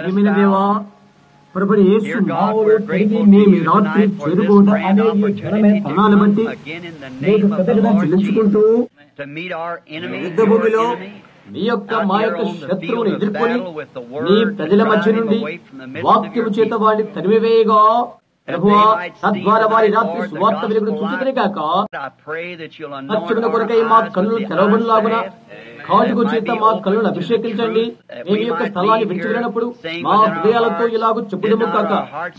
ప్రియమైన దేవా, ప్రభుని యేసు నామములో తిరిగి మేము ఈ రాత్రి చేరుకోవడం అనే ఈ ఘనమైన తరుణాన్ని బట్టి మీకు కృతజ్ఞతలు చెల్లించుకుంటూ యుద్ధ భూమిలో మీ యొక్క మా యొక్క శత్రువుని ఎదుర్కొని మీ ప్రజల మధ్య నుండి వాక్యము చేత వాడిని తరిమివేయగా ప్రభువా, తద్వారా వారి రాత్రి సువార్త వెలుగును చూచుకునే కాక సత్యమున కొరకై మా కళ్ళు తెరవబడిలాగున కాటుకు చేత మా కళ్ళను అభిషేకించండి. మేము యొక్క స్థలాన్ని విడిచిపెట్టినప్పుడు మా హృదయాలతో ఇలాగూ చెప్పుదము కాక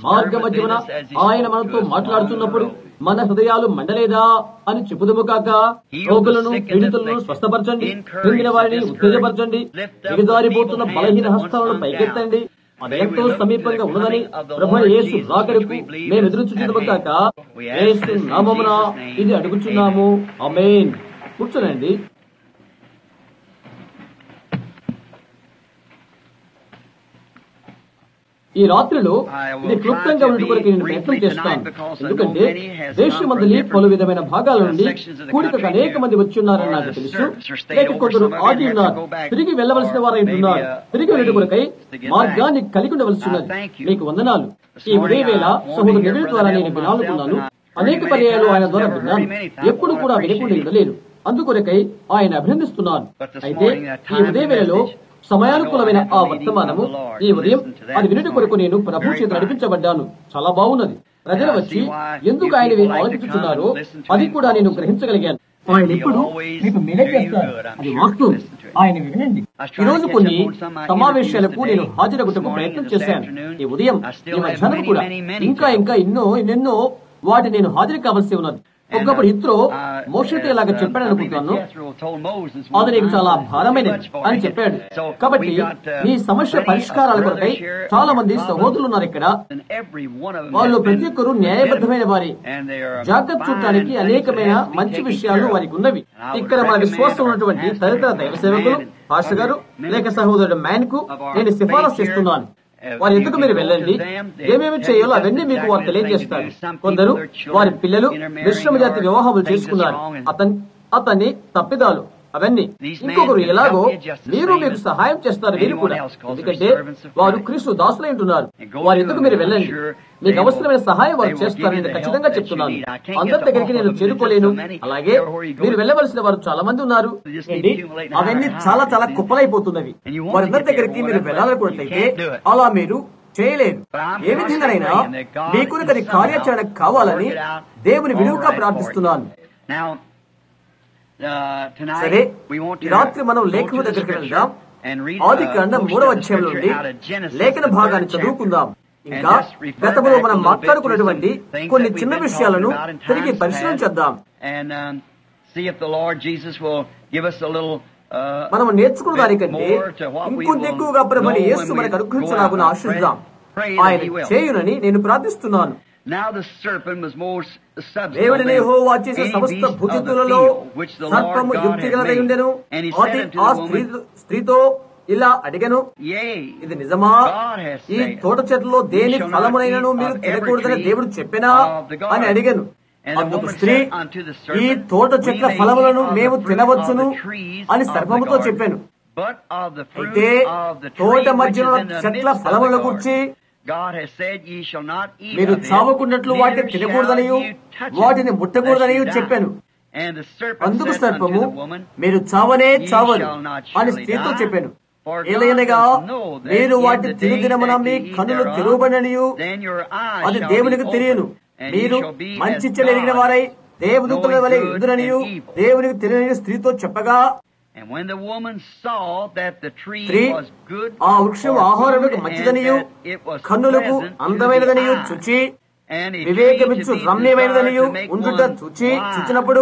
మార్గ మధ్యమున ఆయన మనతో మాట్లాడుతున్నప్పుడు మన హృదయాలు మండలేదా అని చెప్పుదము కాక రోగులను పీడితులను స్వస్థపరచండి, కృంగిన వారిని ఉత్తేజపరచండి, దిగజారిపోతున్న బలహీన హస్తాలను పైకెత్తండి. అది ఎంతో సమీపంగా ఉన్నదని ప్రభువైన యేసు రాకడకు మేము ఎదురుచూచుదము కాక యేసు నామమున ఇది అడుగుచున్నాము. ఆమేన్. కూర్చోనండి. ఈ రాత్రిలో ఇది క్లుప్తంగా ఉండే కొరకు నేను ప్రయత్నం చేస్తాను. ఎందుకంటే దేశమందలి పలు విధమైన భాగాల నుండి కూడికకు అనేక మంది వచ్చి ఉన్నారని నాకు తెలుసు. లేక కొందరు ఆగి ఉన్నారు, తిరిగి వెళ్లవలసిన వారై ఉన్నారు. తిరిగి వెళ్ళే కొరకై మార్గాన్ని కలిగి ఉండవలసి ఉన్నది. మీకు వందనాలు. ఈ ఉదయవేళ సహోదరు నెవిల్ ద్వారా నేను వినాలనుకున్నాను. అనేక పర్యాయాలు ఆయన ద్వారా విన్నాను. ఎప్పుడు కూడా వినకుండా ఉండలేను. అందుకొరకై ఆయన అభినందిస్తున్నాను. అయితే ఈ ఉదయవేళలో సమయానుకూలమైన ఆ వర్తమానము ఈ ఉదయం అది వినటి కొరకు నేను ప్రభు చేత నడిపించబడ్డాను. చాలా బాగున్నది. ప్రజలు వచ్చి ఎందుకు ఆయన ఆలోచించుతున్నారో అది కూడా నేను గ్రహించగలిగాను. ఆయన ఎప్పుడు మీకు మేలు చేస్తారు, అది వాస్తవం. ఆయన వినండి. ఈ రోజు కొన్ని సమావేశాలకు నేను హాజరగుటకు ప్రయత్నం చేశాను. ఈ ఉదయం ఈ మధ్యాహ్నం కూడా ఇంకా ఎన్నెన్నో వాటి నేను హాజరు కావాల్సి ఉన్నది. ఒకప్పుడు ఇత్రో మోషేతో ఇలాగ చెప్పాడు అనుకుంటున్నాను, అది నీకు చాలా భారమైనది అని చెప్పాడు. కాబట్టి ఈ సమస్య పరిష్కారాల కొరకై చాలా మంది సహోదరులు ఉన్నారు ఇక్కడ. వాళ్ళు ప్రతి ఒక్కరు న్యాయబద్ధమైన వారి జాగ్రత్త చూడటానికి అనేకమైన మంచి విషయాలు వారికి ఉన్నవి. ఇక్కడ మన విశ్వాసం ఉన్నటువంటి తదితర దైవ సేవకులు, పాస్టర్ గారు లేక సహోదరుడు మ్యాన్ కు నేను సిఫారసు చేస్తున్నాను. వారి ఎందుకు మీరు వెళ్ళండి, ఏమేమి చేయాలో అవన్నీ మీకు వారు తెలియజేస్తారు. కొందరు వారి పిల్లలు మిశ్రమ జాతి వివాహములు చేసుకున్నారు, అతన్ని తప్పిదాలు అవన్నీ. ఇంకొకరు ఎలాగో మీరు మీకు సహాయం చేస్తారు మీరు కూడా, ఎందుకంటే వారు క్రీస్తు దాసులై ఉంటున్నారు. వారి ఎందుకు మీరు వెళ్ళండి, మీకు అవసరమైన సహాయం వారు చేస్తారని ఖచ్చితంగా చెప్తున్నాను. అందరి దగ్గరికి నేను చేరుకోలేను. అలాగే మీరు వెళ్ళవలసిన వారు చాలా మంది ఉన్నారు. అవన్నీ చాలా చాలా కుప్పలైపోతున్నవి. వారందరి దగ్గరికి మీరు వెళ్ళాలనుకున్నట్లయితే అలా మీరు చేయలేరు. ఏ విధంగానైనా మీకు అది కార్యాచరణ కావాలని దేవుని విలువగా ప్రార్థిస్తున్నాను. సరే, రాత్రి మనం లేఖన దగ్గరికి వెళ్దాం. ఆదికాండం 3వ అధ్యాయం నుండి లేఖన భాగాన్ని చదువుకుందాం. ఇంకా గతంలో మనం మాట్లాడుకున్నటువంటి కొన్ని చిన్న విషయాలను తిరిగి పరిశీలన చేద్దాం. మనం నేర్చుకున్న దానికంటే ఇంకొంత ఎక్కువగా ప్రభువైన యేసు మనకు అనుగ్రహించలాగున ఆశిద్దాం. ఆయన చేయునని నేను ప్రార్థిస్తున్నాను. దేవుడిని యెహోవా చేసే సమస్త భుజతులలో సర్పము యుక్తిగలదై ఉండెను. ఆ స్త్రీతో ఇలా అడిగను, ఇది నిజమా? ఈ తోట చెట్లలో దేని ఫలమునైనను మీరు తినకూడదని దేవుడు చెప్పినా అని అడిగను. అందుకు స్త్రీ, ఈ తోట చెట్ల ఫలములను మేము తినవచ్చును అని సర్పముతో చెప్పాను. అయితే తోట మధ్యలో చెట్ల ఫలముల గురించి మీరు చావకున్నట్లు వాటిని తినకూడదనియు వాటిని ముట్టకూడదని చెప్పాను. అందుకు సర్పము, మీరు చావనే చావరు అని స్త్రీతో చెప్పాను. ఏలయనగా మీరు వాటి తిరుదినమున మీ కన్నులు తెరవబడిననియు అది దేవునికి తెలియను. మీరు మంచి చెడు ఎరిగిన వారై దేవదూతల వలె ఎదురనియు దేవునికి తెలియని స్త్రీతో చెప్పగా, స్త్రీ ఆ వృక్షం ఆహారములకు మంచిదనియు కన్నులకు అందమైనదనియు చూచి వివేకమిచ్చు రమ్యమైనదనియు ఉండుట చూచినప్పుడు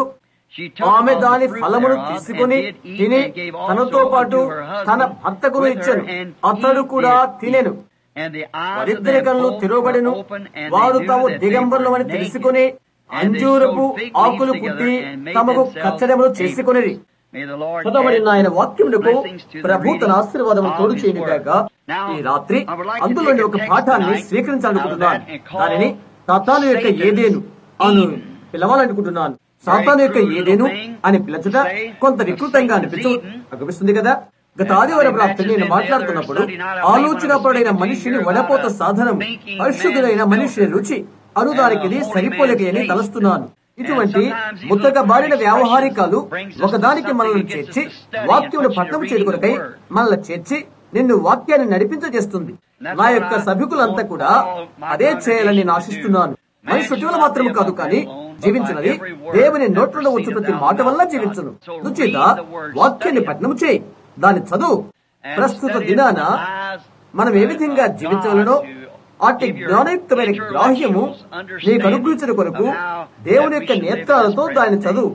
ఆమె దాని ఫలమును తీసుకుని తిని తనతో పాటు తన భర్తకును ఇచ్చెను. అతడు కూడా తినెను. వారిద్దరి కళ్ళు తెరవబడెను. వారు తాము దిగంబరులమని తెలుసుకుని అంజూరపు ఆకులు పుట్టి తమకు కచ్చడములు చేసుకునేది. చదవబడిన ఆయన వాక్యములకు ప్రభు తన ఆశీర్వాదము తోడు చేయనుగాక. ఈ రాత్రి అందులోని ఒక పాఠాన్ని స్వీకరించాలనుకుంటున్నాను. దానిని సాతాను యొక్క ఏదేను అని పిలవాలనుకుంటున్నాను. సాతాను యొక్క ఏదేను అని పిలచుట కొంత వికృతంగా అనిపిస్తుంది కదా. గత ఆదివారం రాత్రి నేను మాట్లాడుతున్నప్పుడు ఆలోచనాపరుడైన మనిషిని వడపోత సాధనం, పరిశుద్ధుడైన మనిషిని రుచి అనుదానికి సరిపోలేని తలుస్తున్నాను. ఇటువంటి ముద్దగా బారిన వ్యావహారికాలు ఒకదానికి మనల్ని చేర్చి వాక్యమును పట్టణం చేరుకొరకై మనల్ని చేర్చి నిన్ను వాక్యాన్ని నడిపించజేస్తుంది. నా యొక్క సభికులంతా కూడా అదే చేయాలని నేను ఆశిస్తున్నాను. మనుషులు మాత్రం కాదు, కానీ జీవించినది దేవుని నోట్లలో వచ్చి ప్రతి మాట వల్ల జీవించను. రుచిత వాక్యాన్ని పఠనం చేయి, దాని చదువు. ప్రస్తుత దినాన మనం ఏ విధంగా జీవించవలనో అట్టి జ్ఞానయుక్తమైన గ్రాహ్యము నీకు అనుగ్రహించిన కొరకు దేవుని యొక్క నేత్రాలతో దాన్ని చదువు.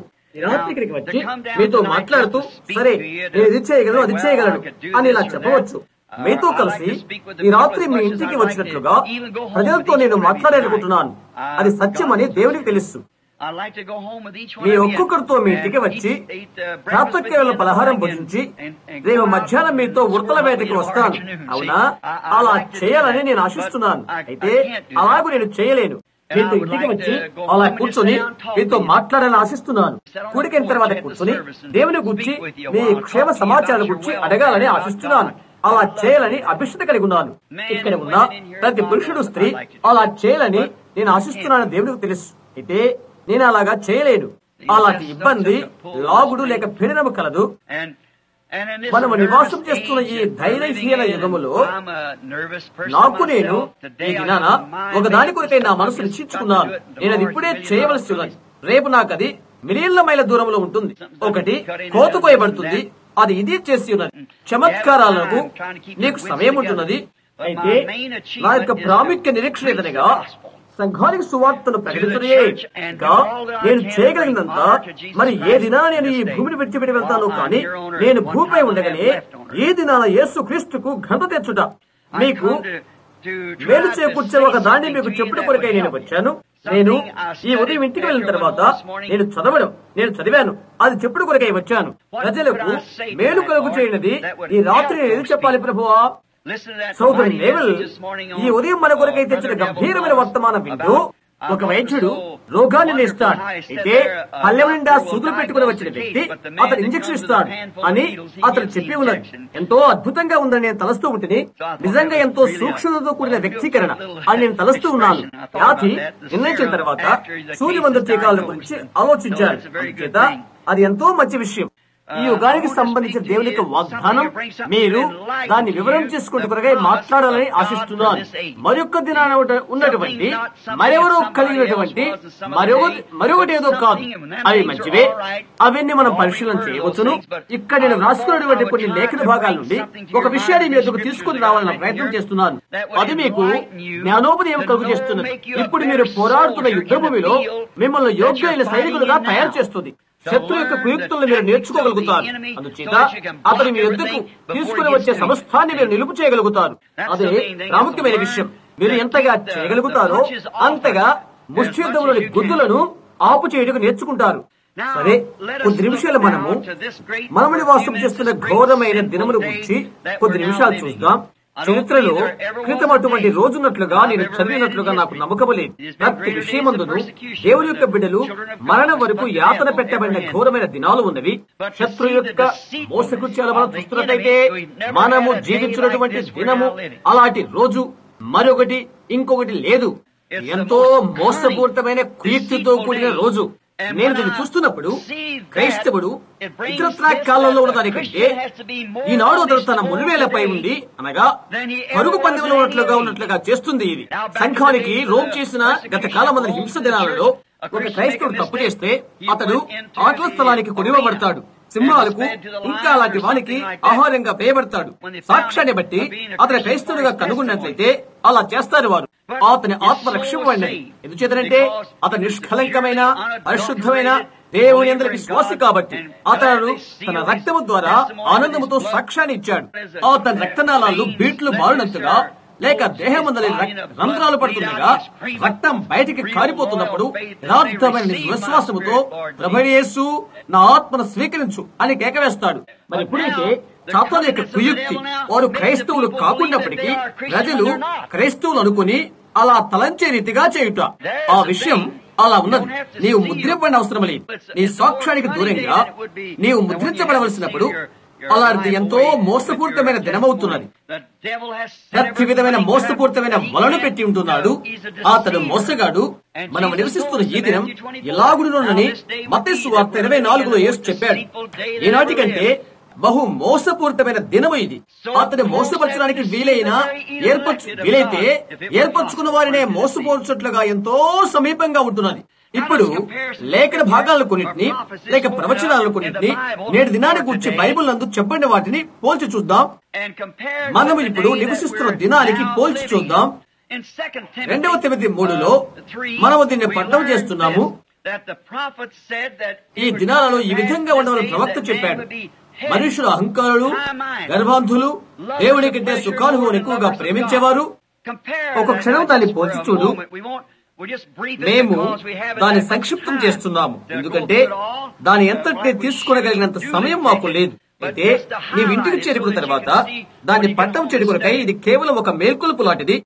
రాత్రి ఇక్కడికి వచ్చి మీతో మాట్లాడుతూ, సరే నేను ఇది చేయగలను, అది చేయగలను అని ఇలా చెప్పవచ్చు. మీతో కలిసి ఈ రాత్రి మీ ఇంటికి వచ్చినట్లుగా ప్రజలతో నేను మాట్లాడాలనుకుంటున్నాను. అది సత్యమని దేవునికి తెలుసు. మీ ఒక్కొక్కరితో మీ ఇంటికి వచ్చి ప్రాతకాల పలహారం భుజించి రేపు మధ్యాహ్నం మీతో ఉడతల వేటకి వస్తాను. అవునా? అలా చేయాలని నేను ఆశిస్తున్నాను. అయితే అలాగూ నేను చేయలేను. మీతో ఇంటికి వచ్చి అలా కూర్చొని మీతో మాట్లాడాలని ఆశిస్తున్నాను. కూడికైన తర్వాత కూర్చొని దేవుని గురించి మీ క్షేమ సమాచారం గురించి అడగాలని ఆశిస్తున్నాను. అలా చేయాలని అభిష్టత కలిగి ఉన్నాను. ఇక్కడ ఉన్న ప్రతి పురుషుడు, స్త్రీ అలా చేయాలని నేను ఆశిస్తున్నాను. దేవునికి తెలుసు. అయితే నేను అలాగా చేయలేను. అలాంటి ఇబ్బంది, లాగుడు లేక పీడనము కలదు. మనము నివాసం చేస్తున్న ఈ ధైర్యహీన యుగములో నాకు నేను ఈ దినాన ఒకదాని కొరకై నా మనసు నిశ్చయించుకున్నాను. నేను అది ఇప్పుడే చేయవలసి ఉన్నది. రేపు నాకు అది మిలియన్ల మైల దూరంలో ఉంటుంది. ఒకటి కోత కోయబడుతుంది, అది ఇది చేసి ఉన్నది. చమత్కారాలకు నీకు సమయం ఉంటున్నది. అయితే నా యొక్క ప్రాముఖ్య నిరీక్షణ ఏదనగా సంఘానికి సువార్తను ప్రకటించడే. ఇంకా నేను చేయగలిగినంత మరి ఏ దినాన నేను ఈ భూమిని విడిచిపెట్టి వెళ్తాను, కానీ నేను భూమిపై ఉండగానే ఈ దినాన యేసు క్రీస్తుకు ఘనత తెచ్చుట, మీకు మేలు చేకూర్చే ఒక దాన్ని మీకు చెప్పుడు కొరకై నేను వచ్చాను. నేను ఈ ఉదయం ఇంటికి వెళ్ళిన తర్వాత నేను చదివాను, అది చెప్పుడు కొరకై వచ్చాను. ప్రజలకు మేలు కలుగు చేయనిది ఈ రాత్రి నేను ఏది చెప్పాలి ప్రభువా? సోదరుడు నేవల్ ఈ ఉదయం మన కొరకై తెచ్చిన గంభీరమైన వర్తమానం వింటూ, ఒక వైద్యుడు రోగాన్ని నేస్తాడు. అయితే పల్లెం నిండా సూదులు పెట్టుకుని వచ్చిన వ్యక్తి అతను ఇంజక్షన్ ఇస్తాడు అని అతను చెప్పి ఉన్నది. ఎంతో అద్భుతంగా ఉందని నేను తలస్తూ ఉంటుంది. నిజంగా ఎంతో సూక్ష్మతతో కూడిన వ్యక్తీకరణ అని నేను తలస్తూ ఉన్నాను. వ్యాధి నిర్ణయించిన తర్వాత సూర్యమందు టీకాల గురించి ఆలోచించాను. అందుచేత అది ఎంతో మంచి విషయం. ఈ యుగానికి సంబంధించిన దేవుని యొక్క వాగ్దానం మీరు దాన్ని వివరం చేసుకుంటూ కొరకై మాట్లాడాలని ఆశిస్తున్నాను. మరొక దినాన ఉన్నటువంటి మరెవరో కలిగినటువంటి మరొకటి ఏదో కాదు. అవి మంచివే, అవన్నీ మనం పరిశీలన చేయవచ్చును. ఇక్కడ నేను రాసుకున్నటువంటి కొన్ని లేఖన భాగాల నుండి ఒక విషయాన్ని మీ ఎదుగు తీసుకుని రావాలన్న ప్రయత్నం చేస్తున్నాను. అది మీకు జ్ఞానోపదయం కలుగు చేస్తున్నది. ఇప్పుడు మీరు పోరాడుతున్న యుద్ధ భూమిలో మిమ్మల్ని యోగ్యమైన సైనికులుగా తయారు చేస్తుంది. శత్రు యొక్క కుయుక్తులను మీరు నేర్చుకోగలుగుతారు. అందుచేత అతని మీ ఎద్దుకు తీసుకుని వచ్చే సమస్తాన్ని మీరు నిలుపు చేయగలుగుతారు. అదే ప్రాముఖ్యమైన విషయం. మీరు ఎంతగా చేయగలుగుతారో అంతగా ముష్టియుద్ధంలోని గుద్దులను ఆపు చేయడానికి నేర్చుకుంటారు. సరే, కొద్ది నిమిషాలు మనము నివాసం చేస్తున్న ఘోరమైన దినముల గురించి కొద్ది నిమిషాలు చూద్దాం. చరిత్రలో క్రితం అటువంటి రోజున్నట్లుగా నేను చదివినట్లుగా నాకు నమ్మకము లేదు. ప్రతి విషయమందును దేవుని యొక్క బిడ్డలు మరణం వరకు యాతన పెట్టబడిన ఘోరమైన దినాలు ఉన్నవి. శత్రు యొక్క మోసకృత్యాలు మనం చూస్తున్నట్లయితే మనము జీవించినటువంటి దినము అలాంటి రోజు మరొకటి ఇంకొకటి లేదు. ఎంతో మోసపూరితమైన కుయుక్తితో కూడిన రోజు. నేను దీన్ని చూస్తున్నప్పుడు క్రైస్తవుడు ఇతరత్రా కాలంలో ఉన్న దానికంటే ఈనాడు అతడు తన మునివేలపై ఉండి, అనగా పరుగు పందెంలో ఉన్నట్లుగా చేస్తుంది. ఇది సంఘానికి రోమ్ చేసిన గత కాలం మంది హింస దినాలలో ఒక క్రైస్తవుడు తప్పు చేస్తే అతడు ఆటల స్థలానికి కొనివ్వబడతాడు. సింహాలకు ఇంకా అలాంటి వానికి ఆహారంగా వేయబడతాడు. సాక్ష్యాన్ని బట్టి అతని క్రైస్తవుడిగా కనుగొన్నట్లయితే అలా చేస్తారు వారు. అతని ఆత్మ రక్షింపబడినది. ఎందుచేతనంటే అతను నిష్కలంకమైన పరిశుద్ధమైన దేవుని యందు విశ్వాసి కాబట్టి అతను తన రక్తము ద్వారా ఆనందముతో సాక్ష్యాన్ని ఇచ్చాడు. అతని రక్తనాళాలు బీట్లు మారినంతగా లేక దేహమందలి రంధ్రాలు పడుతుండగా రక్తం బయటికి కారిపోతున్నప్పుడు యథార్థమైన విశ్వాసముతో ప్రభువైన యేసు నా ఆత్మను స్వీకరించు అని కేకవేస్తాడు. మరి ఎప్పుడైతే సాతాను యొక్క కుయుక్తి వారు క్రైస్తవులు కాకున్నప్పటికీ ప్రజలు క్రైస్తవులు అనుకుని అలా తలంచే రీతిగా చేయుట, ఆ విషయం అలా ఉన్నది. నీవు ముద్రింపబడిన అవసరం లేదు. నీ సాక్ష్యానికి దూరంగా నీవు ముద్రించబడవలసినప్పుడు అలాంటి ఎంతో మోసపూరితమైన దినమవుతున్నది. ప్రతి విధమైన మోసపూరితమైన వలను పెట్టి ఉంటున్నాడు. అతడు మోసగాడు. మనం నివసిస్తున్న ఈ దినం ఎలాగుడునని మత్తయి సువార్త 24లో యేసు చెప్పాడు. ఈనాటికంటే బహు మోసపూరితమైన దినము ఇది. అతని మోసపరచడానికి వీలైతే ఏర్పరచుకున్న వారినే మోసపోర్చుట్లుగా ఎంతో సమీపంగా ఉంటున్నది. ఇప్పుడు లేఖన భాగాలను కొన్నిటిని లేక ప్రవచనాలను కొన్నిటిని నేటి దినాన్ని గురించి బైబిల్ నందు చెప్పండి వాటిని పోల్చి చూద్దాం. మనం ఇప్పుడు నివసిస్తున్న దినానికి పోల్చి చూద్దాం. 2 తిమోతి 3లో మనము దీన్ని పఠనం చేస్తున్నాము. ఈ దినాలలో ఈ విధంగా ఉండవని ప్రవక్త చెప్పాడు. మనుషుల అహంకారులు, గర్భాంధులు, దేవుని కంటే సుఖానుభవం ఎక్కువగా ప్రేమించేవారు. ఒక క్షణం దాన్ని పోల్చి చూడు. మేము దాన్ని సంక్షిప్తం చేస్తున్నాము, ఎందుకంటే దాని ఎంతటినీ తీసుకునగలిగినంత సమయం మాకు లేదు. అయితే నీవు ఇంటికి చేరుకున్న తర్వాత దాన్ని పట్టం చేరుకునకై ఇది కేవలం ఒక మేల్కొలుపు లాంటిది.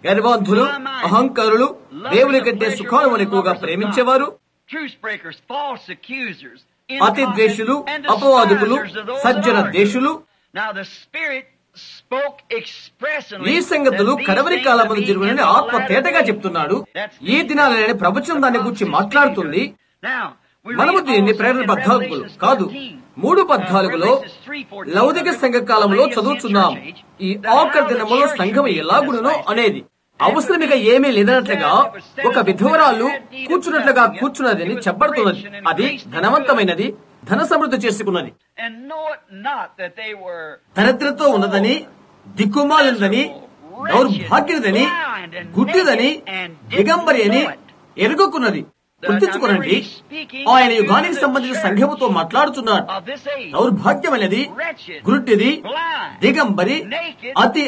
గర్భాంధులు, అహంకారులు, దేవుని కంటే సుఖానుభవం ఎక్కువగా ప్రేమించేవారు, అతి ద్వేషులు, అపవాదికులు, సజ్జన దేశులు. ఈ సంగతులు కడవరి కాలమందు జరుగునని ఆత్మ తేటగా చెప్తున్నాడు. ఈ దినాలనే ప్రవచనం దాని గురించి మాట్లాడుతుంది. మనము దీన్ని ప్రేరణ 14 కాదు 3:14లో లౌకిక సంఘ కాలంలో చదువుతున్నాం. ఈ ఆఖరి దినములో సంఘం ఎలాగునో అనేది అవసరమిగా ఏమీ లేదన్నట్లుగా ఒక విధవరాలు కూర్చున్నట్లుగా కూర్చున్నదని చెప్పబడుతున్నది. అది ధనవంతమైనది, ధన సమృద్ధి చేసుకున్నది, దరిద్రతో ఉన్నదని, దిక్కుమాలినదని, దౌర్భాగ్యుదని, గుడ్డిదని, దిగంబరి అని ఎరుగుకున్నది. గుర్తించుకోనండి, ఆయన యుగానికి సంబంధించిన సంఘముతో మాట్లాడుతున్నాడు. దౌర్భాగ్యమైనది, గుడ్డిది, దిగంబరి, అది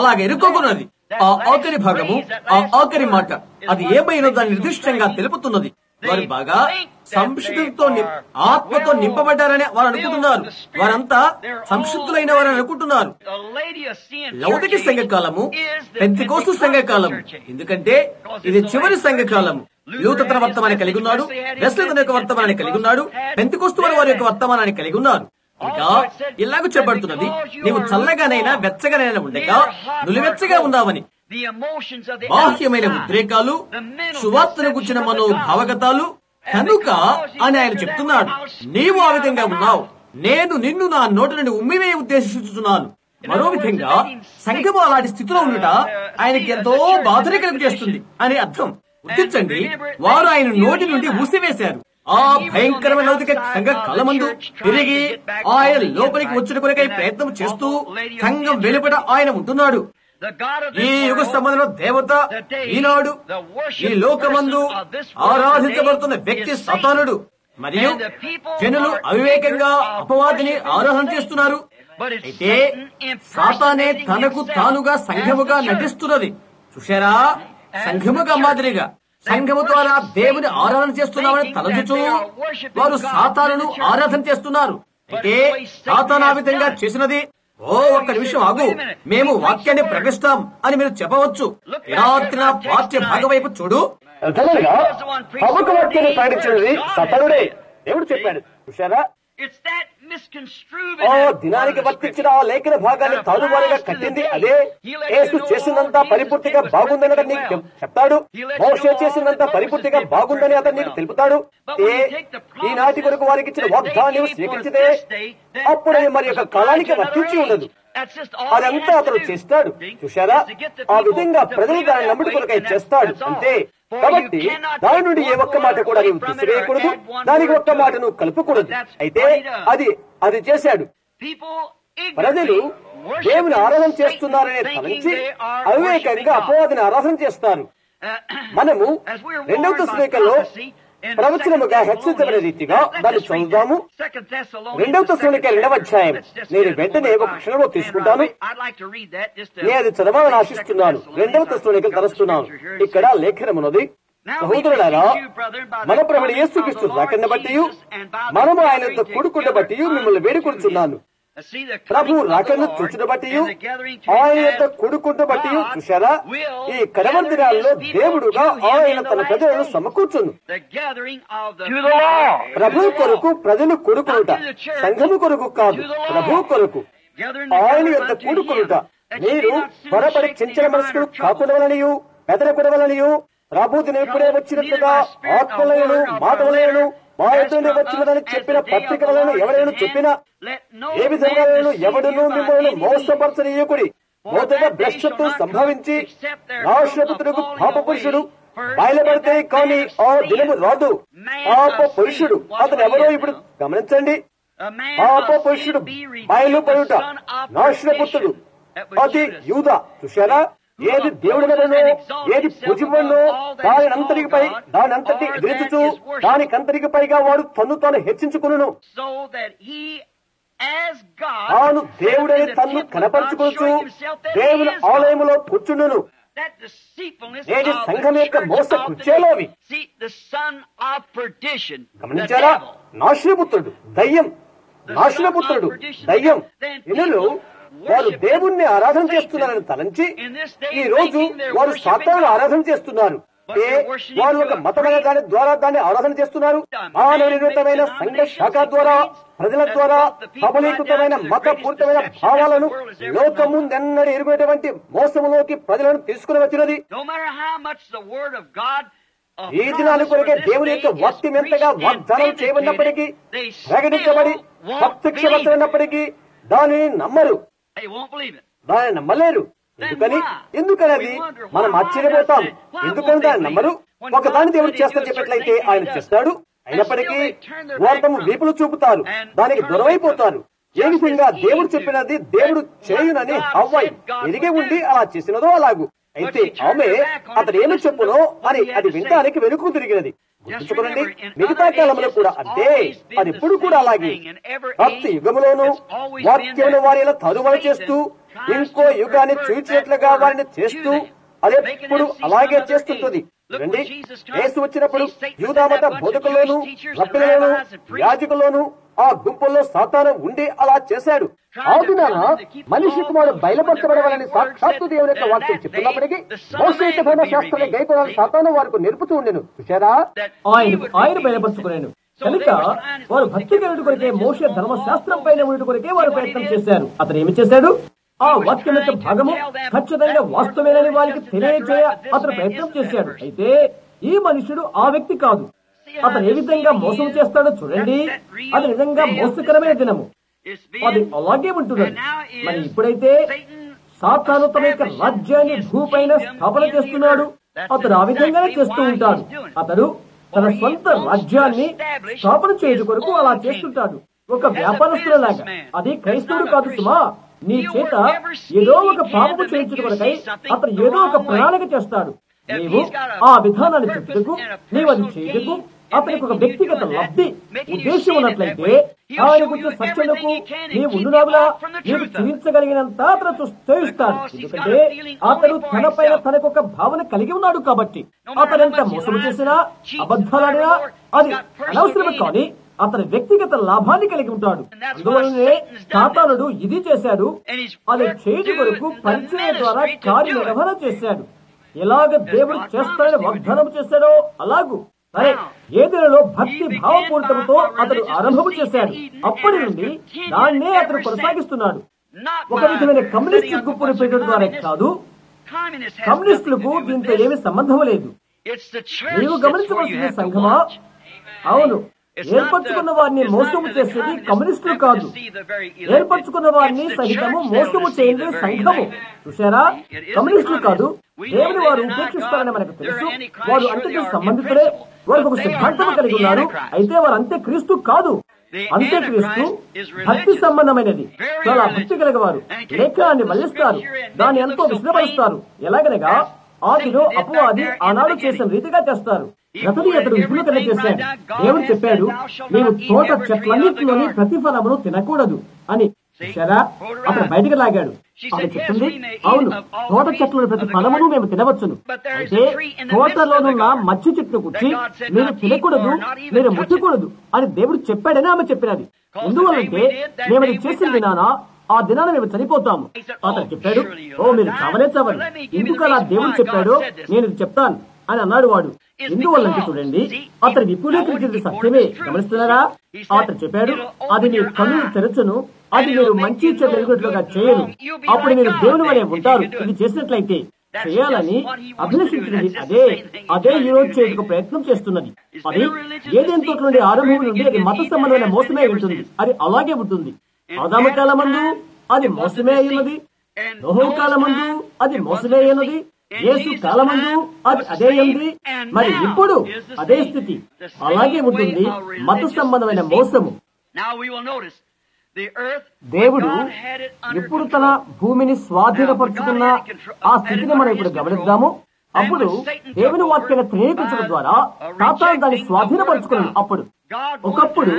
అలాగే ఎరుకోకున్నది. ఆ ఆఖరి భాగము, ఆ ఆఖరి మాట అది ఏమైనా దాన్ని నిర్దిష్టంగా తెలుపుతున్నది. వారు బాగా సంశుద్ధితో ఆత్మతో నింపబడ్డారని వారు అనుకుంటున్నారు. వారంతా సంశుద్ధులైన వారని అనుకుంటున్నారు. లౌకిక సంఘకాలము పెంతెకోస్తు సంఘకాలము, ఎందుకంటే ఇది చివరి సంఘకాలము. లూథర్ తన వర్తమానాన్ని కలిగి ఉన్నాడు, వెస్లీ తన యొక్క వర్తమానాన్ని కలిగి ఉన్నాడు, పెంతెకోస్తు వారి యొక్క వర్తమానాన్ని కలిగి ఉన్నారు. ఇంకా ఇలాగ చెప్పబడుతున్నది, నీవు చల్లగానైనా వెచ్చగానైనా ఉండగా నులివెచ్చగా ఉన్నావని. బాహ్యమైన ఉద్రేకాలు, సువార్తను గుర్చిన మనోభావగతాలు కనుక అని ఆయన చెప్తున్నాడు. నీవు ఆ విధంగా ఉన్నావు, నేను నిన్ను నా నోటి నుండి ఉమ్మివే ఉద్దేశిస్తున్నాను. మరో విధంగా సంఘము అలాంటి స్థితిలో ఉండుట ఆయనకి ఎంతో బాధని కలుగు చేస్తుంది అని అర్థం. గుర్తించండి, వారు ఆయన నోటి నుండి ఊసివేశారు. ఆ భయంకరమైన లౌకిక సంఘ కాలమందు తిరిగి ఆయన లోపలికి వచ్చిన కొరకై ప్రయత్నం చేస్తూ సంఘం వెలుపట ఆయన ఉంటున్నాడు. ఈ యుగ సంబంధంలో దేవత ఈనాడు ఈ లోకమందు ఆరాధించబడుతున్న వ్యక్తి సాతానుడు. మరియు జనులు అవివేకంగా అపవాదిని ఆరాధన చేస్తున్నారు. అయితే సాతానే తనకు తానుగా సంఘముగా నటిస్తున్నది. చూశారా, సంఘముగా మాదిరిగా సంఘము ద్వారా దేవుని ఆరాధన చేస్తున్నామని తలచుచూ వారు సాతానును ఆరాధన చేస్తున్నారు. అయితే సాతాను ఆ విధంగా చేసినది, ఒక్క నిమిషం ఆగు, మేము వాక్యాన్ని ప్రకటిస్తాం అని మీరు చెప్పవచ్చు. రాత్రి పాఠ్య భాగం వైపు చూడు. వాక్యాన్ని ప్రకటించినది సాతానుడే, దేవుడు చెప్పాడు. చూశారా, దినానికి వర్తించిన ఆ లేఖన భాగాన్ని తారుమారుగా కట్టింది అదే. యేసు చేసినంత పరిపూర్తిగా బాగుందని అతను నీకు చెప్తాడు. మోషే చేసినంత పరిపూర్తిగా బాగుందని అతను నీకు తెలుపుతాడు. ఈనాటి కొరకు వారికి ఇచ్చిన వాగ్దానం స్వీకరించితే అప్పుడు మరి యొక్క కాలానికి వర్తించి ఉండదు. అదంతా అతను చేస్తాడు. చూశారా, ఆ విధంగా ప్రజలు దాన్ని నమ్ముడు కొరకై చేస్తాడు అంతే. కాబట్టి దాని నుండి ఏ ఒక్క మాట కూడా నీవు తీసివేయకూడదు, దానికి ఒక్క మాట నువ్వు కలుపకూడదు. అయితే అది చేశాడు. ప్రజలు దేవుని ఆరాధన చేస్తున్నారనే తలంచి అవివేకంగా అపవాదిని ఆరాధన చేస్తారు. మనము 2వ తెస్సలోనికలో ప్రవచనముగా హెచ్చరించబడే రీతిగా దాన్ని చదువుదాము. 2వ తెస్సలోనిక 2వ అధ్యాయం. నేను వెంటనే ఒక క్షణంలో తీసుకుంటాను. నేను అది చదవాలని ఆశిస్తున్నాను. 2వ తెస్సలోనికలు తరుస్తున్నాను. ఇక్కడ లేఖనమున్నది, సహోదరులారా, మన ప్రభువైన యేసుక్రీస్తు రాకను బట్టి మనము ఆయనతో కూడుకున్న బట్టి మిమ్మల్ని వేడుకొనుచున్నాను. ప్రభు రాకను చూచుట బట్టి ఆయన యొక్క కొడుకుంటు బట్టి చూశారా, ఈ కడవరి దినాల్లో దేవుడుగా ఆయన తన ప్రజలను సమకూర్చును. ప్రభు కొరకు ప్రజలు కొడుకునుట, సంఘము కొరకు కాదు, ప్రభు కొరకు ఆయన యొక్క కొడుకునుట. మీరు త్వరపడి చించిన మనసుకు కాకూడవలనియు పెదరకూడవలనియు ప్రభు దినం ఇప్పుడే వచ్చినట్లుగా ఆత్మలను మాటలను మా ఎదురునే వచ్చినదని చెప్పిన పత్రిక వలన ఎవరైనా చెప్పినా ఏ విధంగా ఎవడునూ మిమ్మల్ని మోసపరచనీయకుడి. మొదట భ్రష్టత్వం సంభవించి రాష్ట్రపుత్రులకు పాప పురుషుడు బయలుపడితే కానీ ఆ దినము రాదు. పాప పురుషుడు అతను ఎవరో ఇప్పుడు గమనించండి. పాప పురుషుడు బయలుపడుట నాశనపుత్రుడు, అది యూదా. చూశారా, ఏది దేవుడినో ఏది పూజింపడో దానంతటికి ఎదురించుచు దానికంతటికి పైగా వాడు తన్ను తాను హెచ్చించుకును. తాను దేవుడని తన్ను కనపరుచుకోవచ్చు, దేవుని ఆలయములో కూర్చుండును. నేటి సంఘం యొక్క మోస కృత్యాలోవి గమనించారా? నాశనపుత్రుడు దయ్యం, నాశనపుత్రుడు దయ్యం. ఇనులు వారు దేవుణ్ణి ఆరాధన చేస్తున్నారని తలంచి ఈ రోజు వారు సాతాను ఆరాధన చేస్తున్నారు. వారు ఒక మతమైన దాని ద్వారా దాన్ని ఆరాధన చేస్తున్నారు. మానవ నిర్మితమైన సంఘ శాఖ ద్వారా ప్రజల ద్వారా సబలీకృతమైన మతపూరితమైన భావాలను లోకము నిన్నటి ఎరుగేటువంటి మోసములోకి ప్రజలను తీసుకుని వచ్చినది. ఈ దినాల కొరకే దేవుని యొక్క వాక్యం ఎంతగా వాగ్దానం చేయబడినప్పటికీ, ప్రకటించబడి ప్రత్యక్షపరచబడినప్పటికీ దానిని నమ్మరు, దాన్ని నమ్మలేరు. ఎందుకని అది మనం ఆశ్చర్యపోతాం. ఎందుకని దాన్ని నమ్మరు? ఒకదాని దేవుడు చేస్తాను చెప్పినట్లయితే ఆయన చేస్తాడు. అయినప్పటికీ వారు తమ వీపులు చూపుతారు, దానికి దూరమైపోతారు. ఏ విధంగా దేవుడు చెప్పినది దేవుడు చేయునని హవ్వ ఎదిగి ఉండి అలా చేసినదో అలాగూ. అయితే ఆమె అతడు ఏమి చెప్పునో అని అది వినడానికి వెనుకకు తిరిగినది. గుర్తుంచుకోనండి, మిగతా కాలంలో కూడా అంటే అది ఇప్పుడు కూడా అలాగే. ప్రతి యుగములోనూ వాక్యమును వారిని తరువల చేస్తూ ఇంకో యుగాన్ని చూచినట్లుగా వారిని చేస్తూ అదెప్పుడు అలాగే చేస్తుంటుంది. చూడండి, యేసు వచ్చినప్పుడు యూదామత బోధకుల్లోనూ రబ్బీలలోనూ యాజకుల్లోనూ ఆ గుంపుల్లో సాతాను ఉండి అలా చేశాడు. ఆ దినాన మనిషి కుమారుడు బయలుపరచబడవాలని సాక్షాత్తు దేవుని యొక్క వాక్యం చెప్తున్నప్పటికీ మోషే ధర్మశాస్త్రాన్ని గైకొనాలని సాతాను వారికి నేర్పుతూ ఉండెను. చూశారా, ఆయన బయలుపరచుకున్నాను కనుక వారు భక్తి కలుగుట కొరకే మోషే ధర్మశాస్త్రం పైన ఉండుట కొరకే వారు ప్రయత్నం చేశారు. అతను ఏమి చేశాడు? ఆ వాక్యం యొక్క భాగము ఖచ్చితంగా వాస్తవేనని వారికి తెలియజేయ అతను ప్రయత్నం చేశాడు. అయితే ఈ మనుషుడు ఆ వ్యక్తి కాదు. అతను ఏ విధంగా మోసం చేస్తాడో చూడండి. అది నిజంగా మోసకరమైన దినము. అది అలాగే ఉంటున్నది. మరి ఇప్పుడైతే సాతాను తన యొక్క రాజ్యాన్ని భూపైన స్థాపన చేస్తున్నాడు. అతడు ఆ విధంగానే చేస్తూ ఉంటాడు. అతడు తన సొంత రాజ్యాన్ని స్థాపన చేయడం కొరకు అలా చేస్తుంటాడు. ఒక వ్యాపారస్తులలాగా. అది క్రైస్తవుడు కాదు సుమా. నీ చేత ఏదో ఒక పాపము చేయించడం కొరకై అతను ఏదో ఒక ప్రణాళిక చేస్తాడు. నీవు ఆ విధానాన్ని చెప్పుటకు, నీవు అది చేయటకు అతనికి ఒక వ్యక్తిగత లబ్ధి ఉద్దేశం ఉన్నట్లయితే ఆయన గురించి సత్యులకు నీవు ఉండునావులా నీవు చూపించగలిగినంత అతను చేయిస్తాడు. ఎందుకంటే అతను తనపైన తనకు ఒక భావన కలిగి ఉన్నాడు కాబట్టి. అతనెంత మోసము చేసినా అబద్ధాలాడినా అది అనవసరమే, కానీ అతని వ్యక్తిగత లాభాన్ని కలిగి ఉంటాడు. అందువల్లనే సాతానుడు ఇది చేశాడు. అది చేయటి కొరకు పరిచయం ద్వారా కార్యనిర్వహణ చేశాడు. ఎలాగ దేవుడు చేస్తాడని వాగ్దానం చేశాడో అలాగూ సరే ఏదైనా భక్తి భావపూరితంతో అతడు ఆరంభం చేశాడు. అప్పటి నుండి దాన్నే అతను కొనసాగిస్తున్నాడు. ఒక విధమైన కమ్యూనిస్టు గుంపును పెట్టడం ద్వారా కాదు. కమ్యూనిస్టులకు దీంతో ఏమీ సంబంధం లేదు. నీవు గమనించవలసిన సంఘమా, అవును, ఏర్పరచుకున్న వారిని మోసము చేసేది కమ్యూనిస్టులు కాదు. ఏర్పరచుకున్న వారిని సహితము మోసము చేయండి సంఘము. చూశారా, కమ్యూనిస్టులు కాదు. దేవుని వారు ఉపేక్షిస్తారని మనకు తెలుసు. వారు అంత్యక్రీస్తు సంబంధితులే. వారికి ఒక సిద్ధాంతం కలిగి ఉన్నారు. అయితే వారు అంత్యక్రీస్తు కాదు. అంత్యక్రీస్తు భక్తి సంబంధమైనది. చాలా భక్తి కలిగవారు లేఖనాన్ని మళ్లిస్తారు, దాన్ని ఎంతో విశ్లపరుస్తారు. ఎలాగనగా ఆదిలో అపవాది ఆనాడు చేసిన రీతిగా చేస్తారు. అతడు విపులతనే చేశాడు. దేవుడు చెప్పాడు, నీవు తోట చెట్లన్నింటిలోని ప్రతిఫలమును తినకూడదు అని. చూశారా, అతను బయటికి లాగాడు. ఆమె చెప్తుంది, అవును, తోట చెట్లను ప్రతి ఫలమును మేము తినవచ్చును, అయితే తోటలోనున్న మధ్య చెట్లు గురించి మీరు తినకూడదు, మీరు ముట్టకూడదు అని దేవుడు చెప్పాడని ఆమె చెప్పినది. ఎందువల్లంటే మేము అది చేసిన దినాన ఆ దినాన మేము చనిపోతాము. అతను చెప్పాడు, ఓ మీరు చావనే చావరు, ఎందుకు అలా దేవుడు చెప్పాడో నేను ఇది చెప్తాను అని అన్నాడు వాడు. ఎందువల్లంటే చూడండి, అతను విపులీకరించింది సత్యమే. గమనిస్తున్నారా? అతను చెప్పాడు, అది మీ కన్నులు తెరచును, అది మీరు మంచి చెడు ఎరుగుట్లుగా చేయను, అప్పుడు మీరు దేవుని వలె ఉంటారు. ఇది చేసినట్లయితే చేయాలని అభిలషించినది అదే ఈ రోజు చేయడానికి ప్రయత్నం చేస్తున్నది. అది ఏదేని తోట నుండి ఆరంభం నుండి అది మత సంబంధమైన మోసమే ఉంటుంది. అది అలాగే ఉంటుంది. ఆదాము కాలమందు అది మోసమే అయినది, నోహు కాలమందు అది మోసమే అయినది, యేసు కాలమందు అది అదే ఉంది. మరి ఇప్పుడు అదే స్థితి అలాగే ఉంటుంది, మత సంబంధమైన మోసము. దేవుడు ఇప్పుడు తన భూమిని స్వాధీనపరుచుకున్న ఆ స్థితిని మనం ఇప్పుడు గమనిద్దాము. అప్పుడు దేవుని వాక్యాన్ని త్రేణీకరించడం ద్వారా సాతాను దాన్ని స్వాధీనపరుచుకున్నాడు. అప్పుడు ఒకప్పుడు